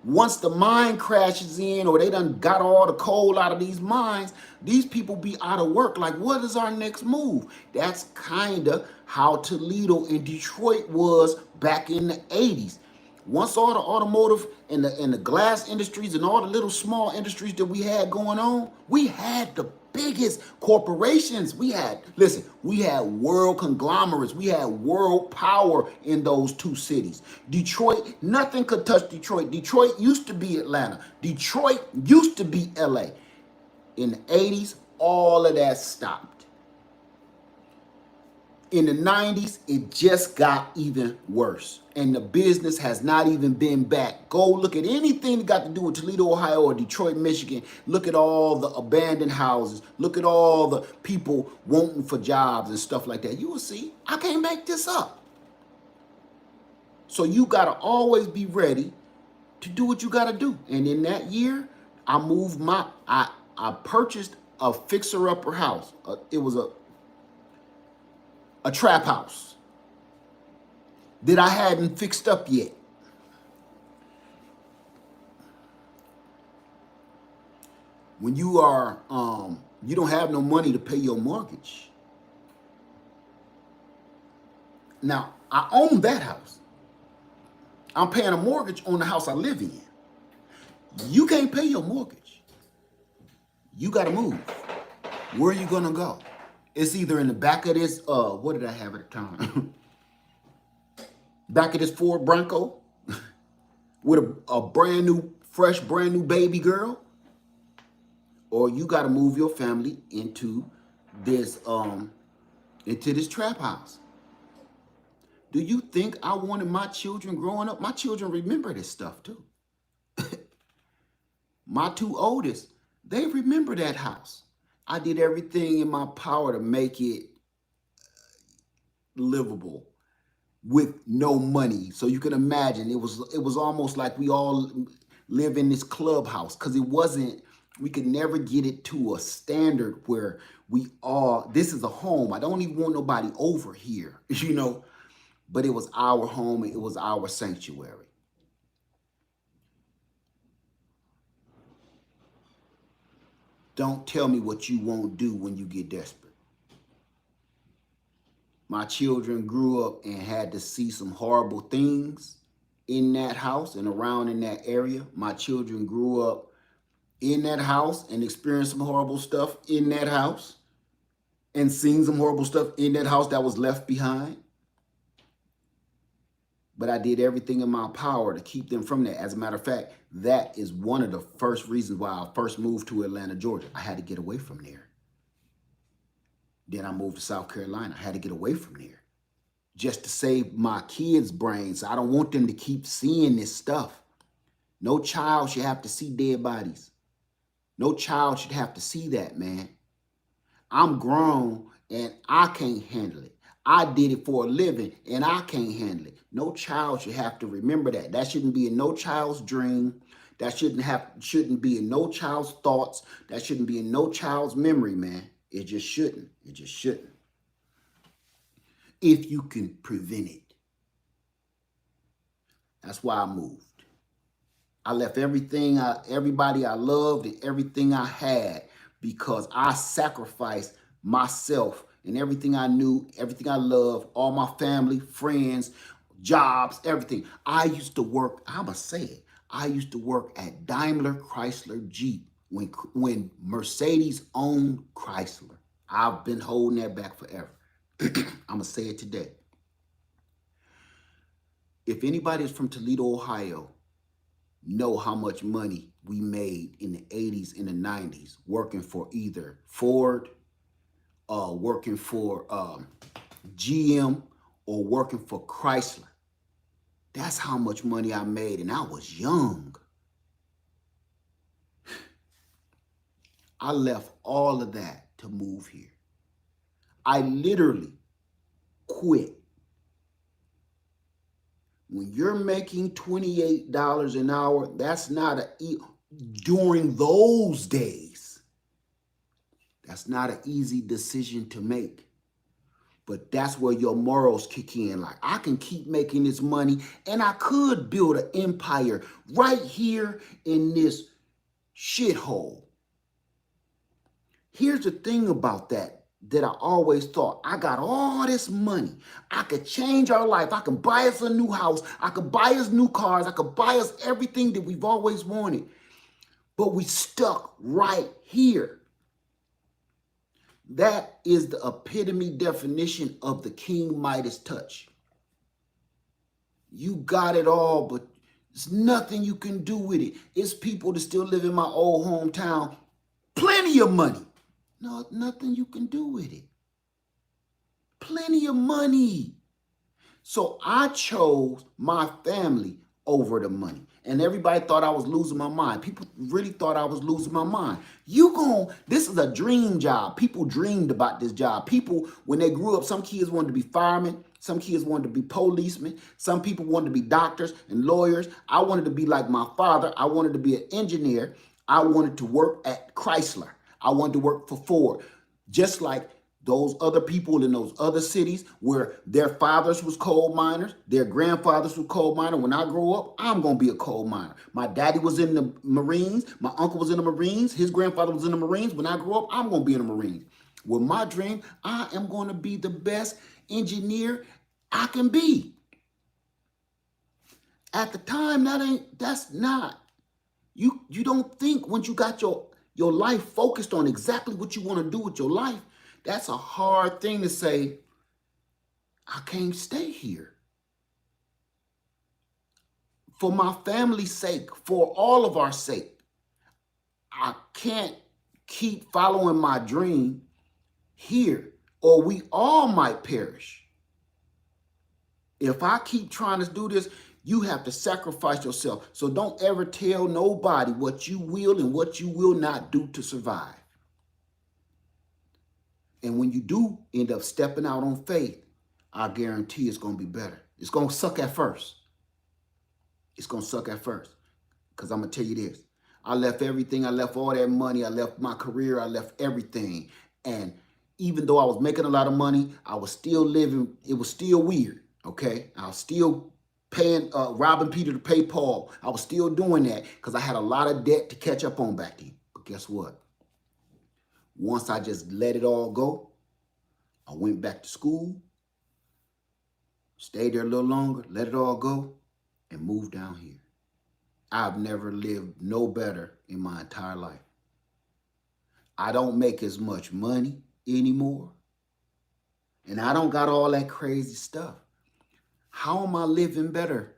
Once the mine crashes in or they done got all the coal out of these mines, these people be out of work. Like, what is our next move? That's kind of how Toledo and Detroit was back in the 80s. Once all the automotive and the glass industries and all the little small industries that we had going on, we had the biggest corporations. We had world conglomerates. We had world power in those 2 cities. Detroit, nothing could touch Detroit. Detroit used to be Atlanta. Detroit used to be LA. In the 80s, all of that stopped. In the 90s, it just got even worse. And the business has not even been back. Go look at anything that got to do with Toledo, Ohio or Detroit, Michigan. Look at all the abandoned houses. Look at all the people wanting for jobs and stuff like that. You will see, I can't make this up. So you got to always be ready to do what you got to do. And in that year, I purchased a fixer-upper house. It was a trap house that I hadn't fixed up yet. When you are, you don't have no money to pay your mortgage. Now, I own that house. I'm paying a mortgage on the house I live in. You can't pay your mortgage. You got to move. Where are you going to go? It's either in the back of this, what did I have at the time? Back of this Ford Bronco with a brand new baby girl. Or you got to move your family into this trap house. Do you think I wanted my children growing up? My children remember this stuff too. My 2 oldest, they remember that house. I did everything in my power to make it livable with no money. So you can imagine it was almost like we all live in this clubhouse, because we could never get it to a standard where this is a home. I don't even want nobody over here, you know, but it was our home and it was our sanctuary. Don't tell me what you won't do when you get desperate. My children grew up and had to see some horrible things in that house and around in that area. My children grew up in that house and experienced some horrible stuff in that house and seen some horrible stuff in that house that was left behind. But I did everything in my power to keep them from that. As a matter of fact, that is one of the first reasons why I first moved to Atlanta, Georgia. I had to get away from there. Then I moved to South Carolina. I had to get away from there just to save my kids' brains. I don't want them to keep seeing this stuff. No child should have to see dead bodies. No child should have to see that, man. I'm grown and I can't handle it. I did it for a living and I can't handle it. No child should have to remember that. That shouldn't be in no child's dream. That shouldn't be in no child's thoughts. That shouldn't be in no child's memory, man. It just shouldn't. It just shouldn't. If you can prevent it. That's why I moved. I left everybody I loved and everything I had because I sacrificed myself and everything I knew, everything I loved, all my family, friends, jobs, everything. I used to work, I'ma say it, I used to work at Daimler Chrysler Jeep when Mercedes owned Chrysler. I've been holding that back forever. I'ma say it today. If anybody is from Toledo, Ohio, know how much money we made in the 80s and the 90s working for either Ford, working for GM, or working for Chrysler. That's how much money I made, and I was young. I left all of that to move here. I literally quit. When you're making $28 an hour, that's not during those days, that's not an easy decision to make. But that's where your morals kick in. Like, I can keep making this money and I could build an empire right here in this shithole. Here's the thing about that I always thought. I got all this money. I could change our life. I can buy us a new house. I could buy us new cars. I could buy us everything that we've always wanted. But we stuck right here. That is the epitome definition of the King Midas touch. You got it all, but there's nothing you can do with it. It's people that still live in my old hometown. Plenty of money. No, nothing you can do with it. Plenty of money. So I chose my family over the money. And everybody thought I was losing my mind. People really thought I was losing my mind. This is a dream job. People dreamed about this job. People, when they grew up, some kids wanted to be firemen. Some kids wanted to be policemen. Some people wanted to be doctors and lawyers. I wanted to be like my father. I wanted to be an engineer. I wanted to work at Chrysler. I wanted to work for Ford. Just like those other people in those other cities where their fathers was coal miners, their grandfathers were coal miners. When I grow up, I'm going to be a coal miner. My daddy was in the Marines. My uncle was in the Marines. His grandfather was in the Marines. When I grow up, I'm going to be in the Marines. With my dream, I am going to be the best engineer I can be. At the time, that's not. You don't think once you got your life focused on exactly what you want to do with your life, that's a hard thing to say, I can't stay here. For my family's sake, for all of our sake, I can't keep following my dream here, or we all might perish. If I keep trying to do this, you have to sacrifice yourself. So don't ever tell nobody what you will and what you will not do to survive. And when you do end up stepping out on faith, I guarantee it's going to be better. It's going to suck at first. It's going to suck at first. Because I'm going to tell you this. I left everything. I left all that money. I left my career. I left everything. And even though I was making a lot of money, I was still living. It was still weird. Okay. I was still paying, robbing Peter to pay Paul. I was still doing that because I had a lot of debt to catch up on back then. But guess what? Once I just let it all go, I went back to school, stayed there a little longer, let it all go, and moved down here. I've never lived no better in my entire life. I don't make as much money anymore. And I don't got all that crazy stuff. How am I living better?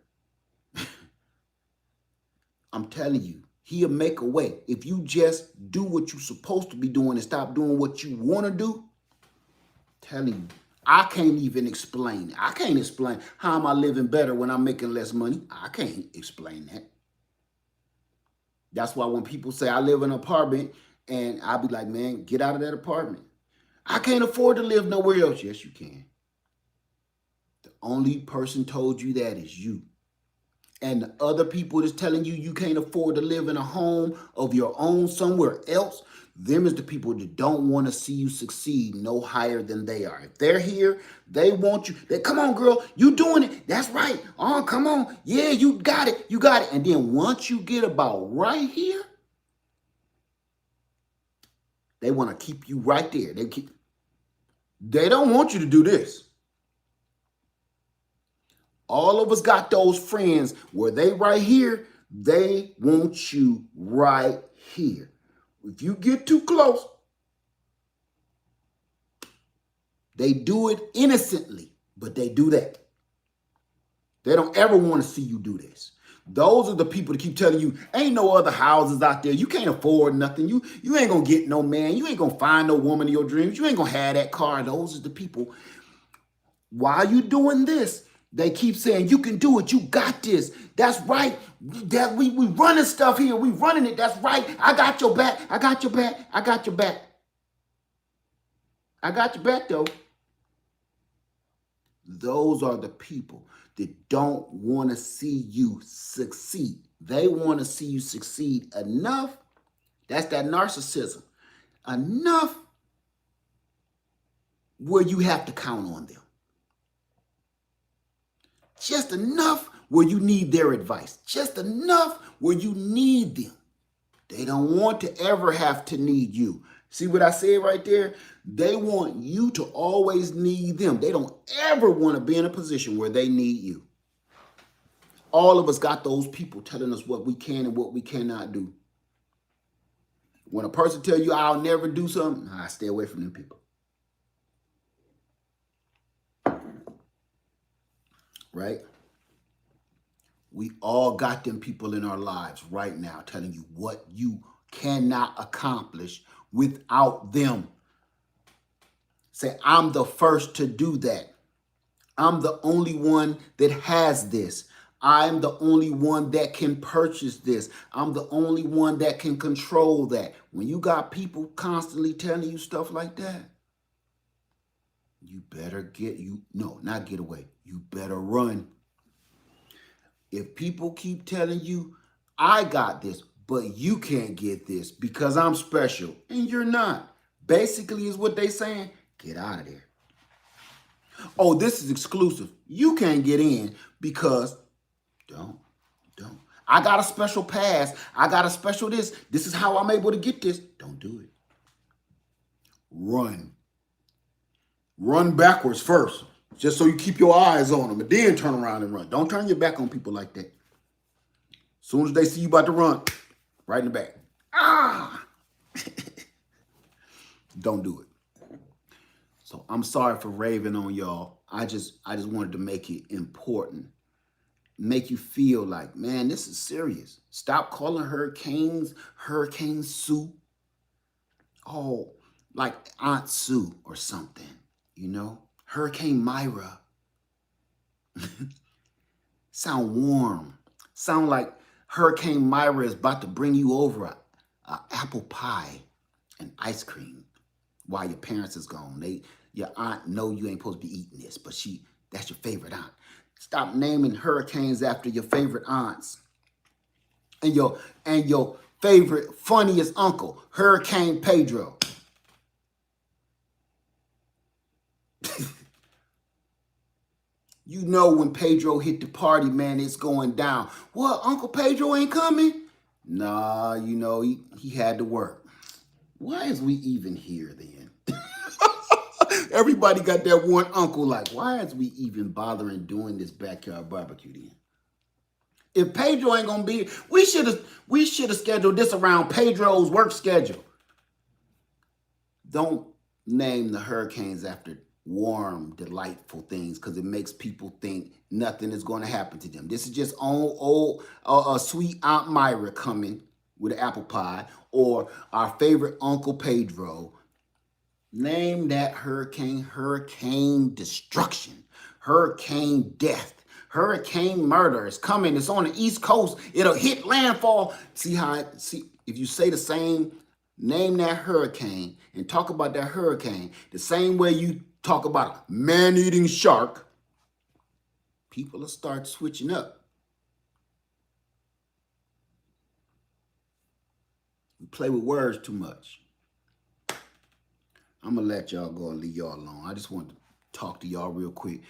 I'm telling you, he'll make a way. If you just do what you're supposed to be doing and stop doing what you want to do, telling you, I can't even explain it. I can't explain how am I living better when I'm making less money. I can't explain that. That's why when people say I live in an apartment, and I'll be like, man, get out of that apartment. I can't afford to live nowhere else. Yes, you can. The only person told you that is you. And the other people that's telling you you can't afford to live in a home of your own somewhere else, them is the people that don't want to see you succeed no higher than they are. If they're here, they want you. They, come on, girl, you doing it. That's right. Oh, come on. Yeah, you got it. You got it. And then once you get about right here, they want to keep you right there. They don't want you to do this. All of us got those friends where they right here, they want you right here. If you get too close, they do it innocently, but they do that. They don't ever want to see you do this. Those are the people that keep telling you, ain't no other houses out there. You can't afford nothing. You ain't going to get no man. You ain't going to find no woman in your dreams. You ain't going to have that car. Those are the people. While you doing this, they keep saying, you can do it. You got this. That's right. That we running stuff here. We running it. That's right. I got your back. I got your back. I got your back. I got your back, though. Those are the people that don't want to see you succeed. They want to see you succeed enough. That's that narcissism. Enough where you have to count on them. Just enough where you need their advice. Just enough where you need them. They don't want to ever have to need you. See what I said right there? They want you to always need them. They don't ever want to be in a position where they need you. All of us got those people telling us what we can and what we cannot do. When a person tells you, I'll never do something, I stay away from them people. Right? We all got them people in our lives right now telling you what you cannot accomplish without them. Say, I'm the first to do that. I'm the only one that has this. I'm the only one that can purchase this. I'm the only one that can control that. When you got people constantly telling you stuff like that, you better not get away. You better run. If people keep telling you, I got this, but you can't get this because I'm special, and you're not. Basically is what they saying, get out of there. Oh, this is exclusive. You can't get in because don't. I got a special pass. I got a special this. This is how I'm able to get this. Don't do it. Run. Run backwards first, just so you keep your eyes on them, and then turn around and run. Don't turn your back on people like that. As soon as they see you about to run, right in the back. Ah! Don't do it. So I'm sorry for raving on y'all. I just wanted to make it important. Make you feel like, man, this is serious. Stop calling hurricanes Hurricane Sue. Oh, like Aunt Sue or something, you know? Hurricane Myra. Sound warm. Sound like Hurricane Myra is about to bring you over a apple pie and ice cream while your parents is gone. Your aunt know you ain't supposed to be eating this, but that's your favorite aunt. Stop naming hurricanes after your favorite aunts. And your favorite, funniest uncle, Hurricane Pedro. You know when Pedro hit the party, man, it's going down. What, Uncle Pedro ain't coming? Nah, you know, he had to work. Why is we even here then? Everybody got that one uncle like, why is we even bothering doing this backyard barbecue then? If Pedro ain't gonna be, we should have scheduled this around Pedro's work schedule. Don't name the hurricanes after warm, delightful things because it makes people think nothing is going to happen to them. This is just old sweet Aunt Myra coming with an apple pie, or our favorite Uncle Pedro. Name that hurricane, hurricane destruction, hurricane death, hurricane murder. It's coming. It's on the East Coast. It'll hit landfall. See if you say the same, name that hurricane and talk about that hurricane the same way you talk about a man-eating shark, people will start switching up. We play with words too much. I'm going to let y'all go and leave y'all alone. I just want to talk to y'all real quick.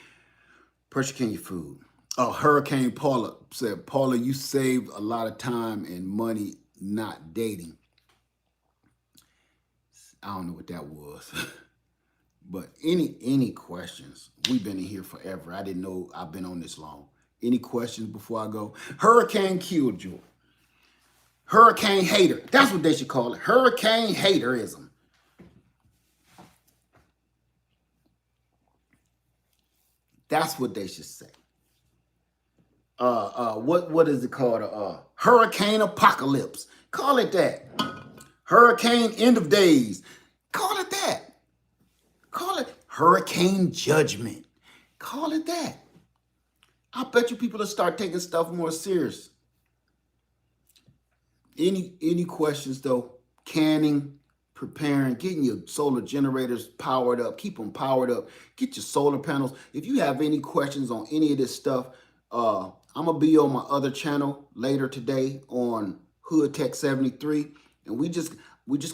Pressure can your food. Oh, Hurricane Paula said, Paula, you saved a lot of time and money not dating. I don't know what that was. But any questions? We've been in here forever. I didn't know I've been on this long. Any questions before I go? Hurricane Killjoy. Hurricane hater. That's what they should call it. Hurricane haterism. That's what they should say. What is it called? Hurricane apocalypse. Call it that. Hurricane end of days. Call it that. Call it hurricane judgment. Call it that. I bet you people will start taking stuff more serious. Any questions though? Canning, preparing, getting your solar generators powered up, keep them powered up, get your solar panels. If you have any questions on any of this stuff, I'm gonna be on my other channel later today on Hood Tech 73, and we just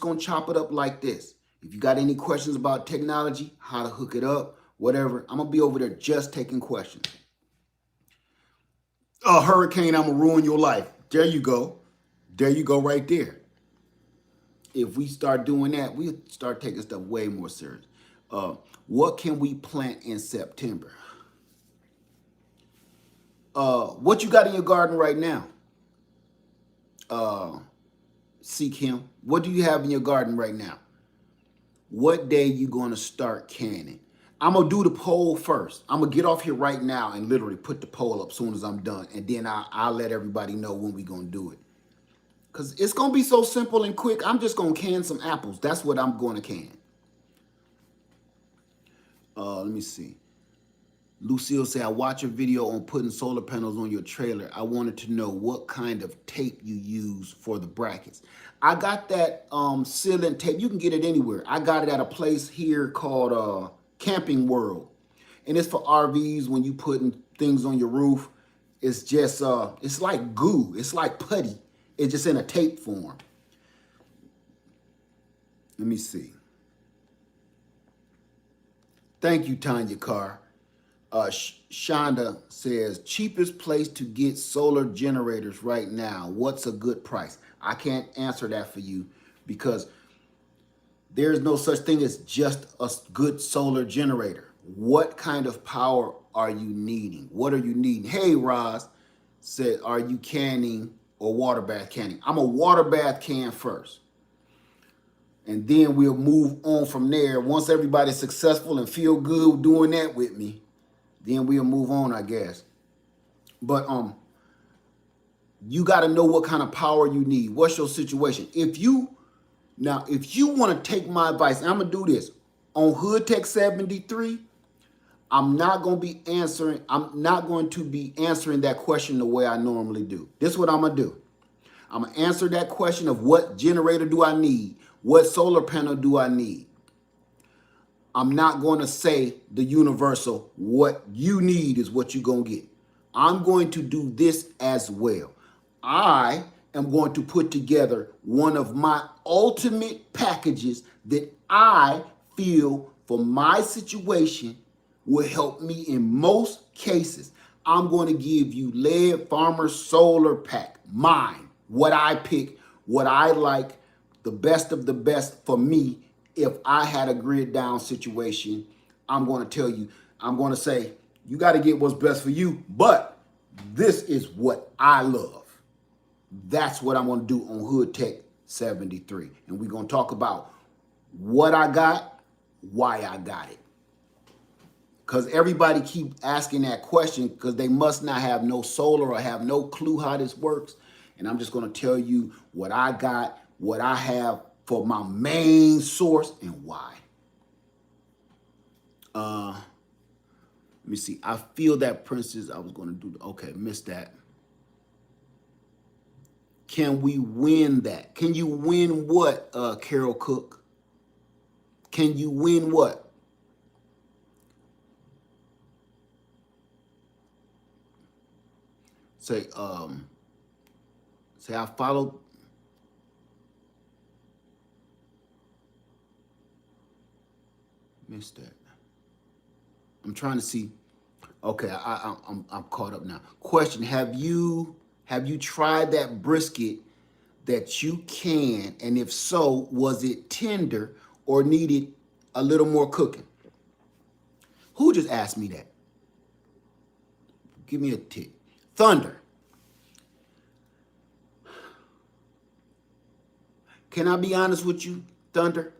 gonna chop it up like this. If you got any questions about technology, how to hook it up, whatever, I'm gonna be over there just taking questions. Hurricane, I'm gonna ruin your life. There you go. There you go right there. If we start doing that, we'll start taking stuff way more serious. What can we plant in September? What you got in your garden right now? Seek him. What do you have in your garden right now? What day you going to start canning? I'm going to do the poll first. I'm going to get off here right now and literally put the poll up as soon as I'm done. And then I'll let everybody know when we're going to do it. Because it's going to be so simple and quick. I'm just going to can some apples. That's what I'm going to can. Let me see. Lucille said, I watched a video on putting solar panels on your trailer. I wanted to know what kind of tape you use for the brackets. I got that sealant tape. You can get it anywhere. I got it at a place here called Camping World. And it's for RVs when you putting things on your roof. It's just, it's like goo. It's like putty. It's just in a tape form. Let me see. Thank you, Tanya Carr. Shonda says, cheapest place to get solar generators right now. What's a good price? I can't answer that for you because there's no such thing as just a good solar generator. What kind of power are you needing? What are you needing? Hey, Roz said, are you canning or water bath canning? I'm a water bath can first. And then we'll move on from there. Once everybody's successful and feel good doing that with me, then we'll move on, I guess. But you got to know what kind of power you need. What's your situation? If you want to take my advice, and I'm going to do this on Hood Tech 73, I'm not going to be answering that question the way I normally do. This is what I'm going to do. I'm going to answer that question of what generator do I need? What solar panel do I need? I'm not going to say the universal, what you need is what you're going to get. I'm going to do this as well. I am going to put together one of my ultimate packages that I feel for my situation will help me in most cases. I'm going to give you LED Farmer Solar Pack, mine, what I pick, what I like, the best of the best for me. If I had a grid down situation, I'm going to tell you, I'm going to say, you got to get what's best for you, but this is what I love. That's what I'm going to do on Hood Tech 73. And we're going to talk about what I got, why I got it. Because everybody keep asking that question because they must not have no solar or have no clue how this works. And I'm just going to tell you what I got, what I have for my main source and why. Let me see. I feel that Princess, I was going to do, okay, missed that. Can we win that? Can you win what, Carol Cook? Can you win what? Say I followed. Missed that. I'm trying to see. Okay, I'm caught up now. Question: Have you tried that brisket that you can? And if so, was it tender or needed a little more cooking? Who just asked me that? Give me a tick. Thunder. Can I be honest with you, Thunder?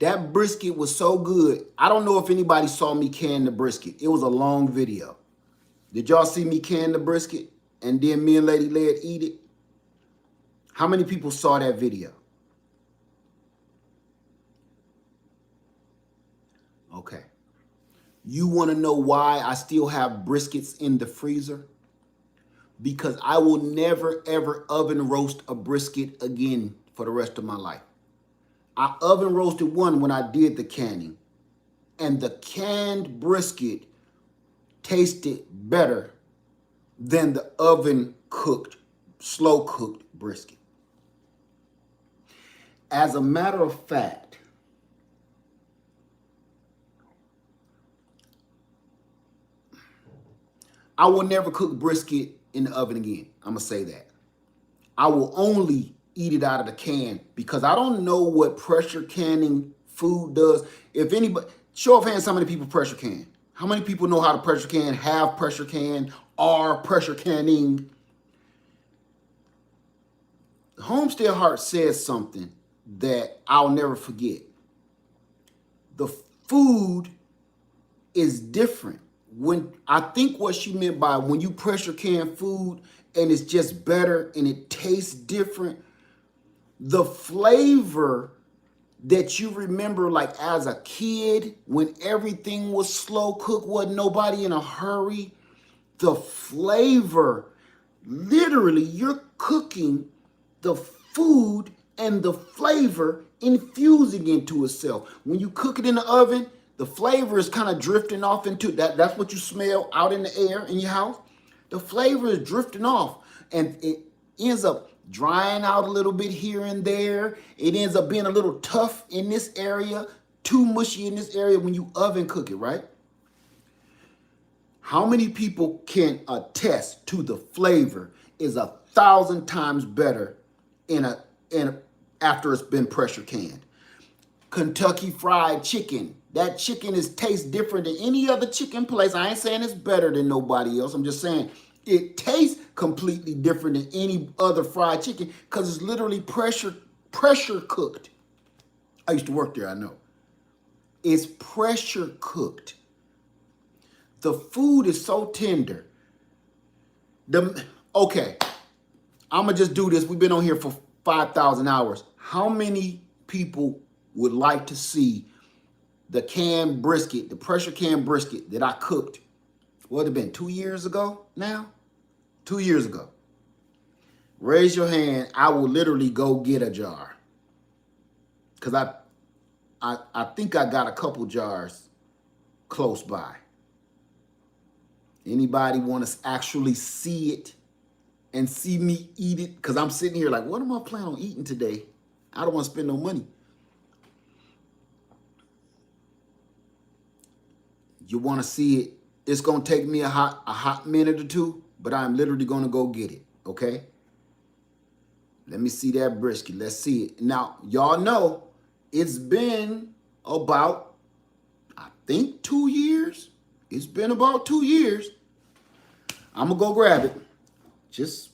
That brisket was so good. I don't know if anybody saw me can the brisket. It was a long video. Did y'all see me can the brisket and then me and Lady Led eat it? How many people saw that video? Okay. You want to know why I still have briskets in the freezer? Because I will never, ever oven roast a brisket again for the rest of my life. I oven roasted one when I did the canning, and the canned brisket tasted better than the oven cooked, slow cooked brisket. As a matter of fact, I will never cook brisket in the oven again. I'm going to say that. I will only eat it out of the can because I don't know what pressure canning food does. If anybody, show of hands, how many people pressure can? How many people know how to pressure can, have pressure can, are pressure canning? Homestead Heart says something that I'll never forget. The food is different. When I think what she meant by when you pressure can food and it's just better and it tastes different, the flavor that you remember like as a kid when everything was slow cooked, wasn't nobody in a hurry, the flavor, literally you're cooking the food and the flavor infusing into itself. When you cook it in the oven, the flavor is kind of drifting off into that. That's what you smell out in the air in your house. The flavor is drifting off and it ends up drying out a little bit here and there. It ends up being a little tough in this area, too mushy in this area when you oven cook it, right? How many people can attest to the flavor is 1,000 times better after it's been pressure canned? Kentucky Fried Chicken. That chicken tastes different than any other chicken place. I ain't saying it's better than nobody else. I'm just saying it tastes completely different than any other fried chicken because it's literally pressure cooked. I used to work there, I know. It's pressure cooked. The food is so tender. Okay, I'm going to just do this. We've been on here for 5,000 hours. How many people would like to see the canned brisket, the pressure canned brisket that I cooked? What would it have been, 2 years ago now? 2 years ago. Raise your hand. I will literally go get a jar. Because I think I got a couple jars close by. Anybody want to actually see it and see me eat it? Because I'm sitting here like, what am I planning on eating today? I don't want to spend no money. You want to see it? It's going to take me a hot minute or two, but I'm literally going to go get it, okay? Let me see that brisket. Let's see it. Now, y'all know it's been about, I think, 2 years. It's been about 2 years. I'm gonna go grab it. Just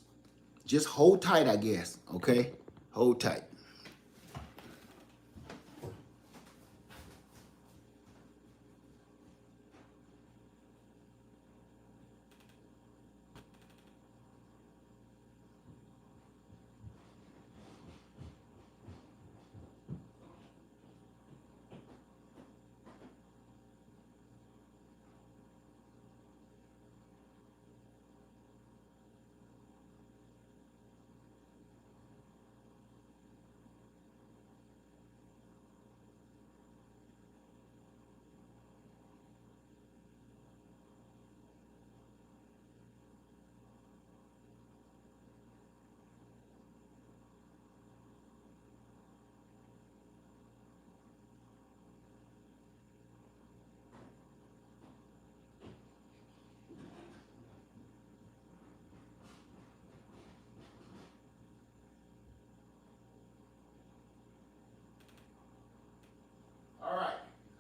hold tight, I guess. Okay? Hold tight.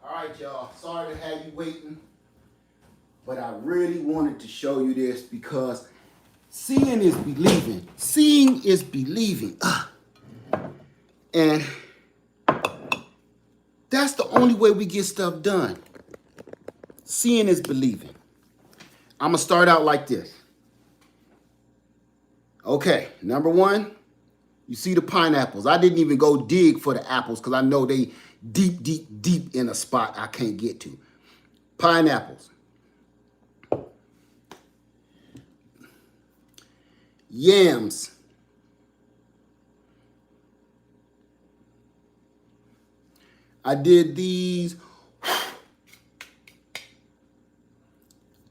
All right, y'all. Sorry to have you waiting, but I really wanted to show you this because seeing is believing. Seeing is believing. And that's the only way we get stuff done. Seeing is believing. I'm going to start out like this. Okay, number one, you see the pineapples. I didn't even go dig for the apples because I know they deep, deep, deep in a spot I can't get to. Pineapples. Yams. I did these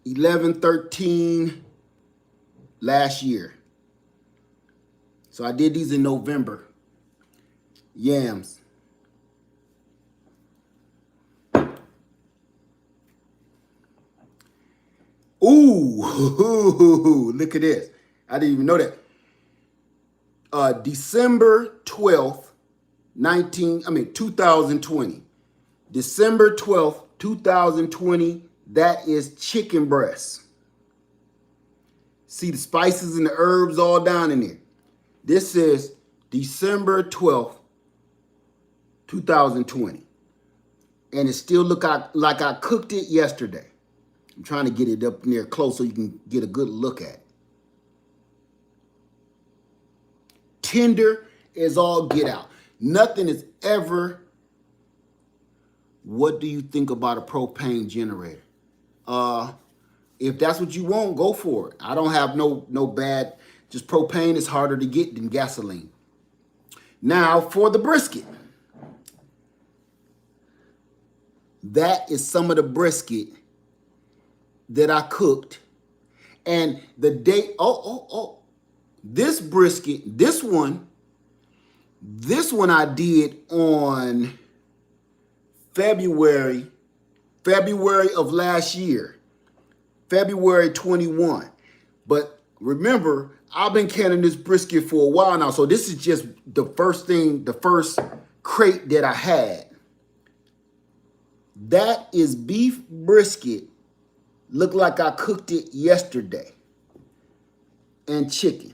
11/13 last year. So I did these in November. Yams. Ooh, look at this. I didn't even know that. December 12th, 2020. December 12th, 2020, that is chicken breast. See the spices and the herbs all down in there. This is December 12th, 2020. And it still look like I cooked it yesterday. I'm trying to get it up near close so you can get a good look at it. Tender as all get out. Nothing is ever. What do you think about a propane generator? If that's what you want, go for it. I don't have no bad. Just propane is harder to get than gasoline. Now for the brisket. That is some of the brisket that I cooked. And the day, this brisket, this one I did on February of last year, February 21. But remember, I've been canning this brisket for a while now. So this is just the first crate that I had. That is beef brisket. Looked like I cooked it yesterday. And chicken.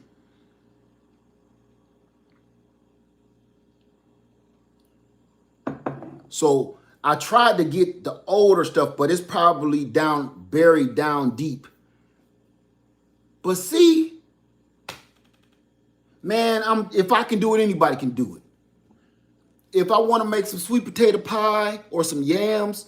So I tried to get the older stuff, but it's probably buried down deep. But see, man, if I can do it, anybody can do it. If I want to make some sweet potato pie or some yams,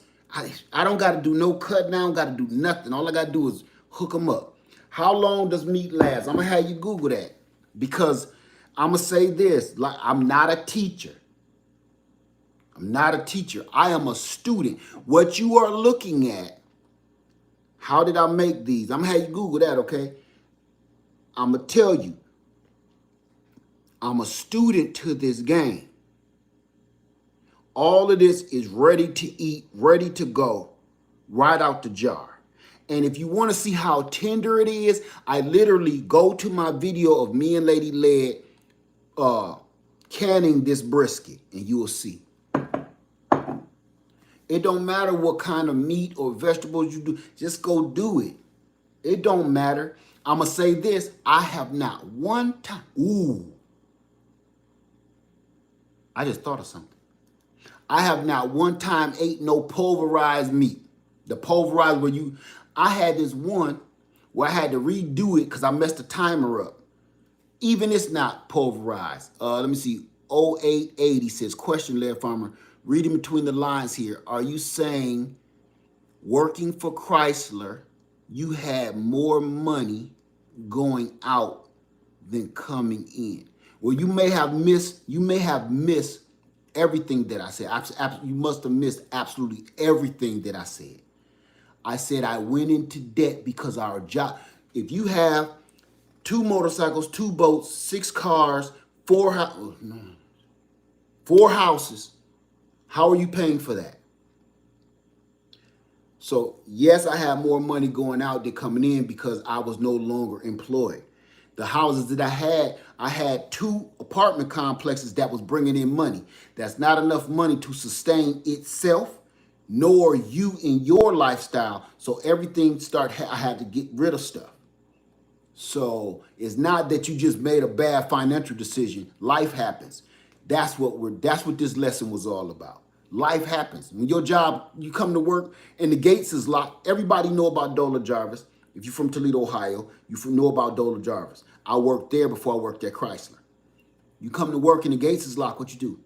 I don't got to do no cutting. I don't got to do nothing. All I got to do is hook them up. How long does meat last? I'm going to have you Google that because I'm going to say this. Like, I'm not a teacher. I'm not a teacher. I am a student. What you are looking at, how did I make these? I'm going to have you Google that, okay? I'm going to tell you. I'm a student to this game. All of this is ready to eat, ready to go, right out the jar. And if you want to see how tender it is, I literally go to my video of me and Lady Led canning this brisket, and you will see. It don't matter what kind of meat or vegetables you do. Just go do it. It don't matter. I'm going to say this. I have not one time. Ooh. I just thought of something. I have not one time ate no pulverized meat. The pulverized where I had this one where I had to redo it because I messed the timer up. Even it's not pulverized. Let me see. 0880 says, question, Laird Farmer. Reading between the lines here. Are you saying working for Chrysler, you had more money going out than coming in? Well, you may have missed everything that I said. You must have missed absolutely everything that I said. I said I went into debt because our job. If you have 2 motorcycles, 2 boats, 6 cars, 4 houses, how are you paying for that? So yes, I had more money going out than coming in because I was no longer employed. The houses that I had 2 apartment complexes that was bringing in money. That's not enough money to sustain itself, nor you in your lifestyle. So everything I had to get rid of stuff. So it's not that you just made a bad financial decision. Life happens. That's what this lesson was all about. Life happens. When your job, you come to work and the gates is locked. Everybody know about Dola Jarvis. If you're from Toledo, Ohio, you know about Dola Jarvis. I worked there before I worked at Chrysler. You come to work and the gates is locked, what you do?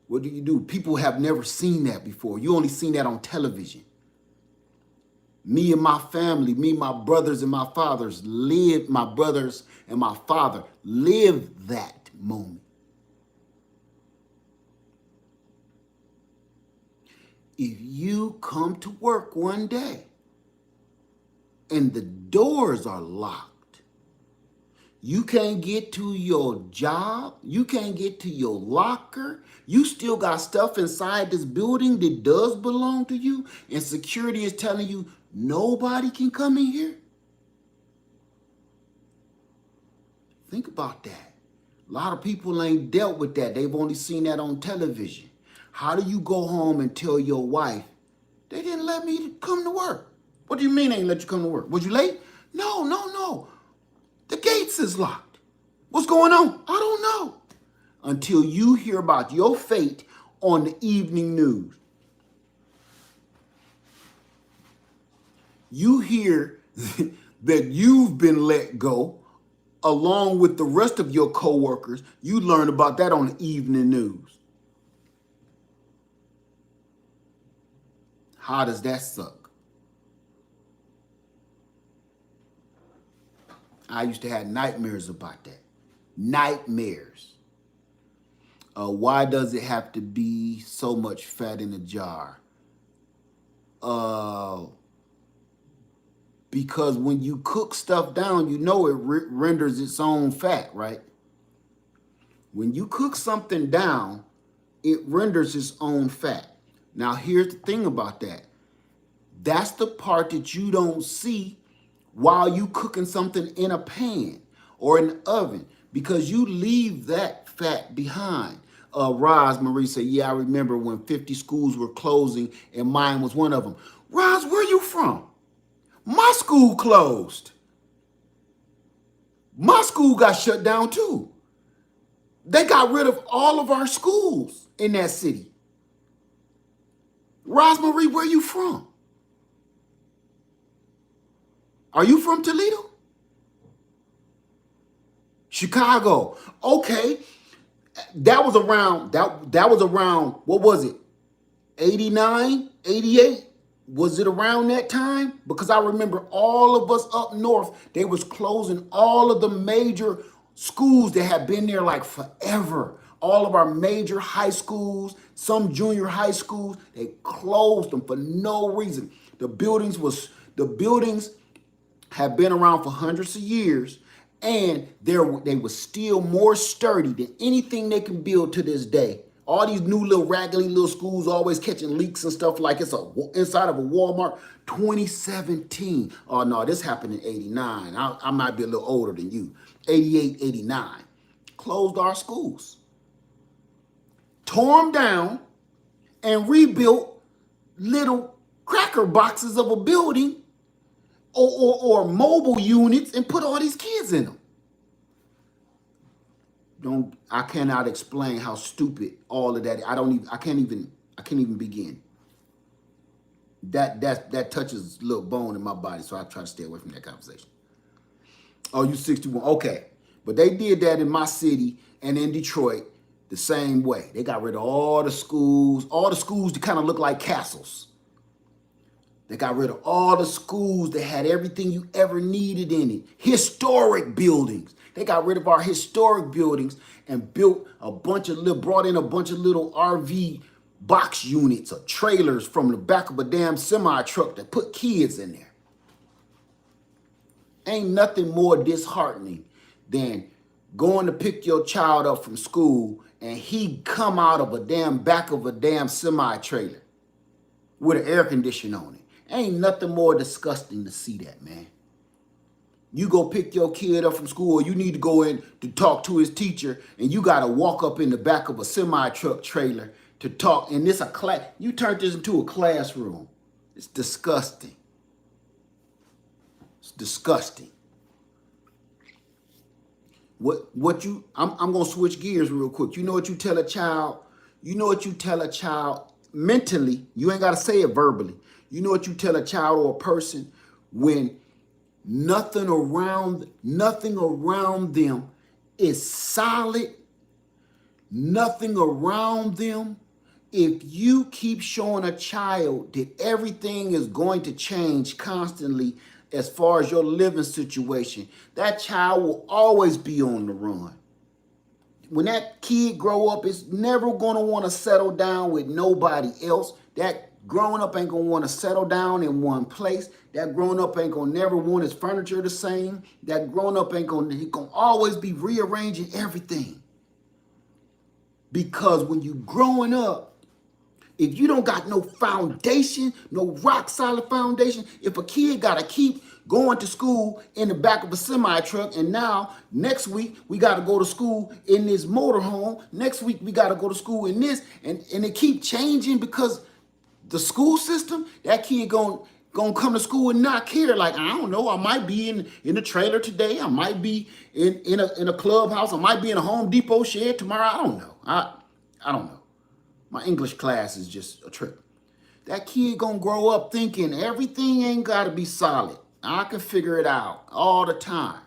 What do you do? People have never seen that before. You only seen that on television. Me and my family, my brothers and my father lived that moment. If you come to work one day and the doors are locked, you can't get to your job, you can't get to your locker, you still got stuff inside this building that does belong to you, and security is telling you nobody can come in here? Think about that. A lot of people ain't dealt with that. They've only seen that on television. How do you go home and tell your wife, they didn't let me come to work? What do you mean they didn't let you come to work? Was you late? No. The gates is locked. What's going on? I don't know. Until you hear about your fate on the evening news. You hear that you've been let go along with the rest of your coworkers. You learn about that on the evening news. How does that suck? I used to have nightmares about that. Nightmares. Why does it have to be so much fat in a jar? Because when you cook stuff down, you know it renders its own fat, right? When you cook something down, it renders its own fat. Now, here's the thing about that. That's the part that you don't see while you cooking something in a pan or in the oven, because you leave that fat behind. Roz Marie said, yeah, I remember when 50 schools were closing and mine was one of them. Roz, where you from? My school closed. My school got shut down too. They got rid of all of our schools in that city. Rosemarie, where you from? Are you from Toledo? Chicago. Okay. That was around, what was it? 89, 88? Was it around that time? Because I remember all of us up north, they was closing all of the major schools that had been there like forever. All of our major high schools, some junior high schools, they closed them for no reason. The buildings have been around for hundreds of years, and they were still more sturdy than anything they can build to this day. All these new little raggedy little schools always catching leaks and stuff like it's inside of a Walmart. 2017. Oh no, this happened in 89. I might be a little older than you. 88, 89. closed our schools, tore them down, and rebuilt little cracker boxes of a building or mobile units and put all these kids in them. I cannot explain how stupid all of that. I can't even begin. That touches a little bone in my body, so I try to stay away from that conversation. Oh, you 61. Okay. But they did that in my city and in Detroit the same way. They got rid of all the schools that kind of look like castles. They got rid of all the schools that had everything you ever needed in it. Historic buildings. They got rid of our historic buildings and brought in a bunch of little RV box units or trailers from the back of a damn semi truck that put kids in there. Ain't nothing more disheartening than going to pick your child up from school and he come out of a damn back of a damn semi trailer with an air conditioner on it. Ain't nothing more disgusting to see that, man. You go pick your kid up from school, or you need to go in to talk to his teacher, and you got to walk up in the back of a semi-truck trailer to talk. And this a class. You turned this into a classroom. It's disgusting. It's disgusting. I'm gonna switch gears real quick. You know what you tell a child? You know what you tell a child mentally? You ain't gotta say it verbally. You know what you tell a child or a person when nothing around them is solid, nothing around them. If you keep showing a child that everything is going to change constantly as far as your living situation, that child will always be on the run. When that kid grow up, it's never going to want to settle down with nobody else. That growing up ain't going to want to settle down in one place. That growing up ain't going to never want his furniture the same. That growing up ain't going to always be rearranging everything. Because when you growing up, if you don't got no foundation, no rock solid foundation, if a kid got to keep going to school in the back of a semi truck, and now next week we got to go to school in this motorhome, next week we got to go to school in this, and it keep changing because the school system, that kid gonna come to school and not care. Like, I don't know, I might be in a trailer today, I might be in a clubhouse, I might be in a Home Depot shed tomorrow. I don't know. I don't know. My English class is just a trip. That kid gonna grow up thinking everything ain't gotta be solid. I can figure it out all the time.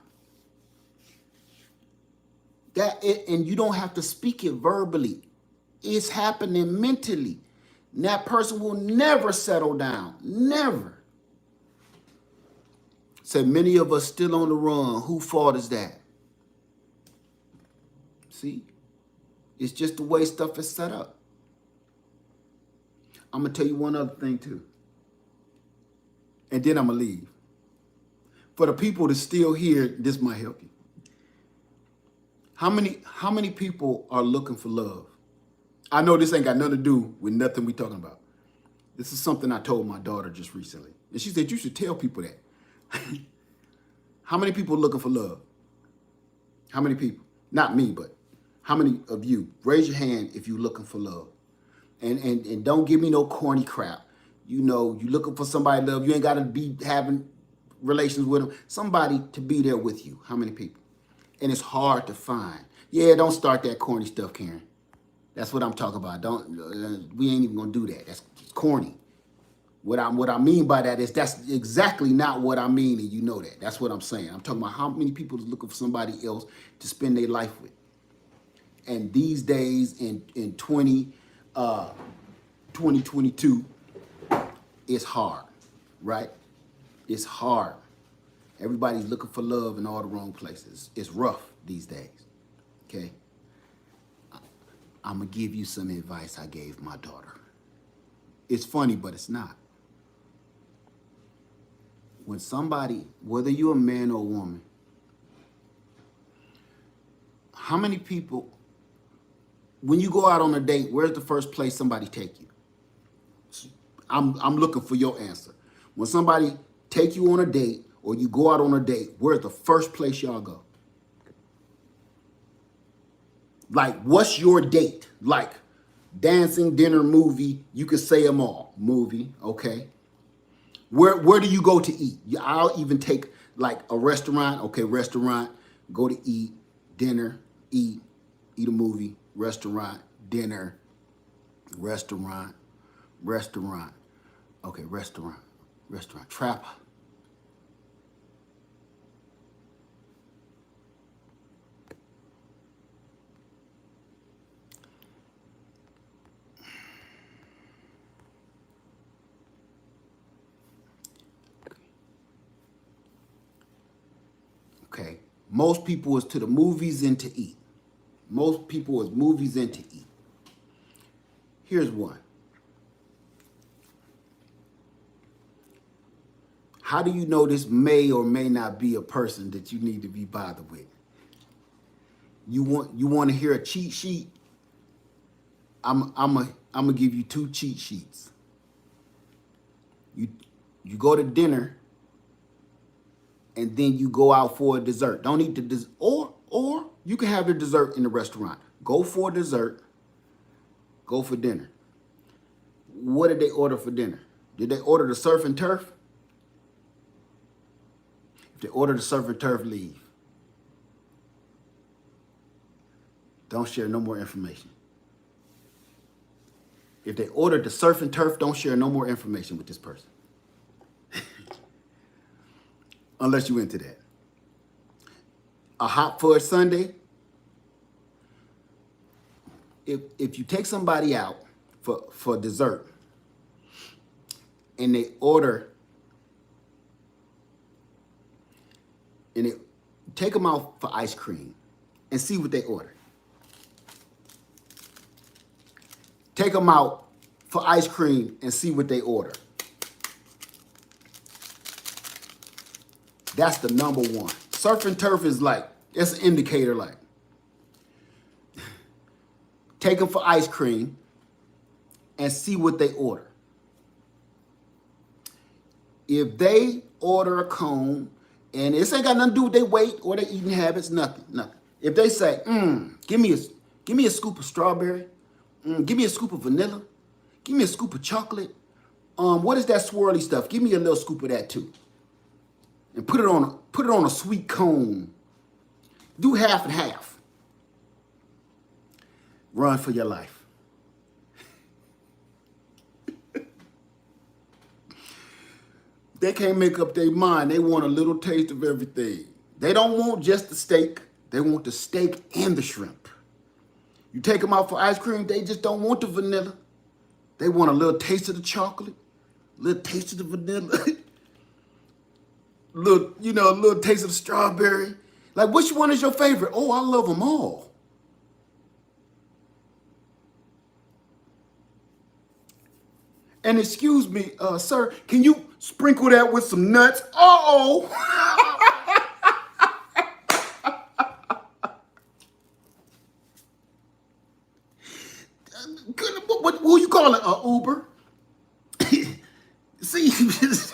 And you don't have to speak it verbally. It's happening mentally. And that person will never settle down. Never. Said many of us still on the run. Whose fault is that? See? It's just the way stuff is set up. I'm going to tell you one other thing too. And then I'm going to leave. For the people that's still here, this might help you. How many people are looking for love? I know this ain't got nothing to do with nothing we talking about. This is something I told my daughter just recently. And she said, you should tell people that. How many people are looking for love? How many people? Not me, but how many of you? Raise your hand if you're looking for love. And don't give me no corny crap. You know, you looking for somebody to love. You ain't got to be having relations with them. Somebody to be there with you. How many people? And it's hard to find. Yeah, don't start that corny stuff, Karen. That's what I'm talking about. We ain't even gonna do that. That's corny. What I mean by that is that's exactly not what I mean, and you know that. That's what I'm saying. I'm talking about how many people is looking for somebody else to spend their life with. And these days in 2022, it's hard, right? It's hard. Everybody's looking for love in all the wrong places. It's rough these days, okay? I'm going to give you some advice I gave my daughter. It's funny, but it's not. When somebody, whether you're a man or a woman, how many people, when you go out on a date, where's the first place somebody take you? I'm looking for your answer. When somebody take you on a date or you go out on a date, where's the first place y'all go? Like, what's your date? Like, dancing, dinner, movie. You could say them all. Movie, okay. Where do you go to eat? I'll even take like a restaurant. Okay, restaurant. Go to eat, dinner, eat a movie, restaurant, dinner, restaurant, restaurant. Okay, restaurant, restaurant. Trap. Okay. Most people is to the movies and to eat. Most people is movies and to eat. Here's one. How do you know this may or may not be a person that you need to be bothered with? You want to hear a cheat sheet? I'm gonna give you 2 cheat sheets. You go to dinner and then you go out for a dessert. Don't eat the dessert, or you can have the dessert in the restaurant. Go for dessert. Go for dinner. What did they order for dinner? Did they order the surf and turf? If they order the surf and turf, leave. Don't share no more information. If they ordered the surf and turf, don't share no more information with this person. Unless you into that. A hot fudge sundae. If you take somebody out for dessert and they order and it take them out for ice cream and see what they order. Take them out for ice cream and see what they order. That's the number one. Surf and turf is like, it's an indicator like. Take them for ice cream and see what they order. If they order a cone, and this ain't got nothing to do with their weight or their eating habits, nothing. If they say, give me a scoop of strawberry, give me a scoop of vanilla, give me a scoop of chocolate. What is that swirly stuff? Give me a little scoop of that too. And put it on a sweet cone. Do half and half. Run for your life. They can't make up their mind. They want a little taste of everything. They don't want just the steak. They want the steak and the shrimp. You take them out for ice cream, they just don't want the vanilla. They want a little taste of the chocolate, a little taste of the vanilla, a little taste of the strawberry. Like, which one is your favorite? Oh, I love them all. And excuse me, sir, can you sprinkle that with some nuts? Uh-oh. What will you call it? Uber? See, you just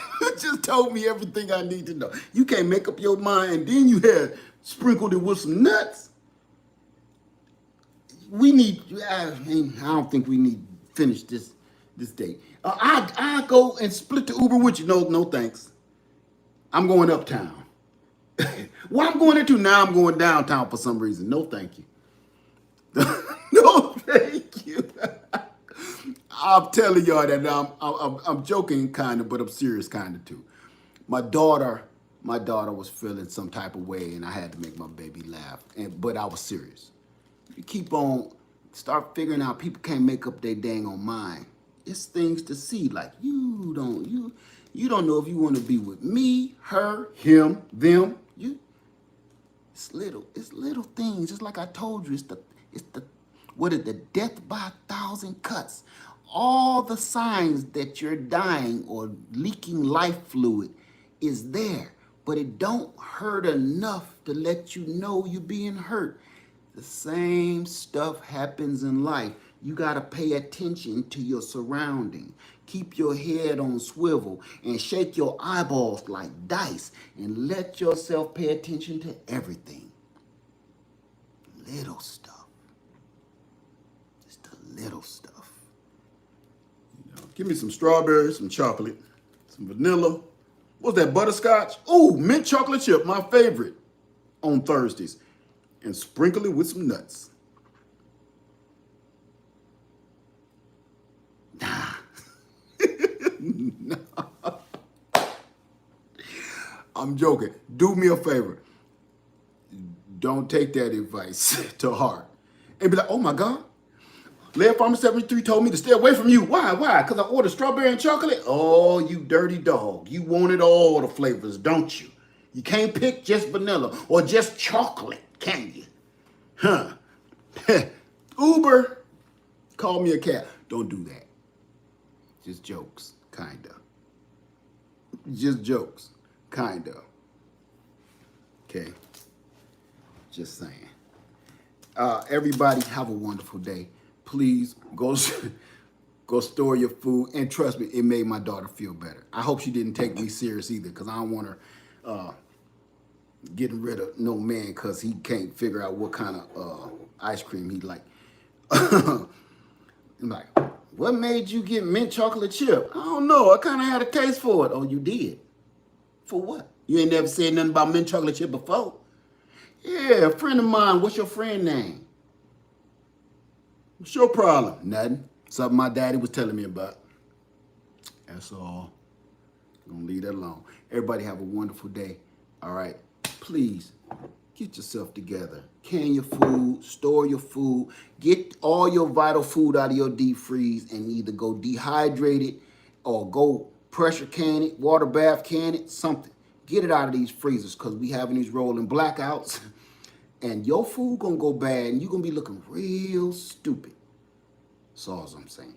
told me everything I need to know. You can't make up your mind, and then you had sprinkled it with some nuts. I don't think we need to finish this date. I go and split the Uber with you. No thanks. I'm going uptown. Well, I'm going into now. I'm going downtown for some reason. No, thank you. No, thank you. I'm telling y'all that I'm joking kind of, but I'm serious kind of too. My daughter was feeling some type of way, and I had to make my baby laugh. But I was serious. You keep on start figuring out people can't make up their dang on mind. It's things to see. Like you don't know if you want to be with me, her, him, them. It's little things. Just like I told you, the death by 1,000 cuts. All the signs that you're dying or leaking life fluid is there, but it don't hurt enough to let you know you're being hurt. The same stuff happens in life. You got to pay attention to your surrounding. Keep your head on swivel and shake your eyeballs like dice and let yourself pay attention to everything. Little stuff. little stuff. Give me some strawberries, some chocolate, some vanilla. What's that, butterscotch? Oh, mint chocolate chip, my favorite, on Thursdays. And sprinkle it with some nuts. I'm joking. Do me a favor. Don't take that advice to heart. And be like, oh my God, Laird Farmer 73 told me to stay away from you. Why? Why? Because I ordered strawberry and chocolate? Oh, you dirty dog. You wanted all the flavors, don't you? You can't pick just vanilla or just chocolate, can you? Huh. Uber, call me a cab. Don't do that. Just jokes, kind of. Just jokes, kind of. Okay. Just saying. Everybody have a wonderful day. Please go store your food. And trust me, it made my daughter feel better. I hope she didn't take me serious either, because I don't want her getting rid of no man because he can't figure out what kind of ice cream he like. I'm like, what made you get mint chocolate chip? I don't know. I kind of had a taste for it. Oh, you did? For what? You ain't never said nothing about mint chocolate chip before? Yeah, a friend of mine. What's your friend name? What's your problem? Nothing. Something my daddy was telling me about. That's all. Gonna leave that alone. Everybody have a wonderful day. All right. Please get yourself together. Can your food, store your food, get all your vital food out of your deep freeze and either go dehydrate it or go pressure can it, water bath can it, something. Get it out of these freezers because we having these rolling blackouts and your food gonna go bad and you're gonna be looking real stupid. That's all I'm saying.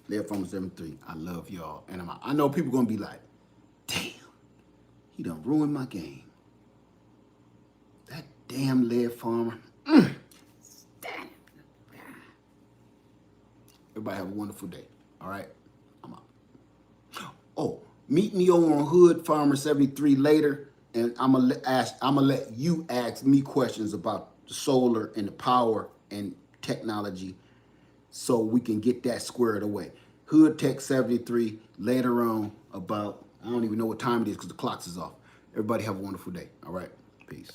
Laird Farmer 73, I love y'all. And I know people gonna be like, damn, he done ruined my game. That damn Laird Farmer. Everybody have a wonderful day. All right? I'm out. Oh, meet me over on Hood Farmer 73 later, and I'm gonna let you ask me questions about the solar and the power and technology so we can get that squared away. Hood Tech 73 later on about, I don't even know what time it is because the clocks is off. Everybody have a wonderful day. All right? Peace.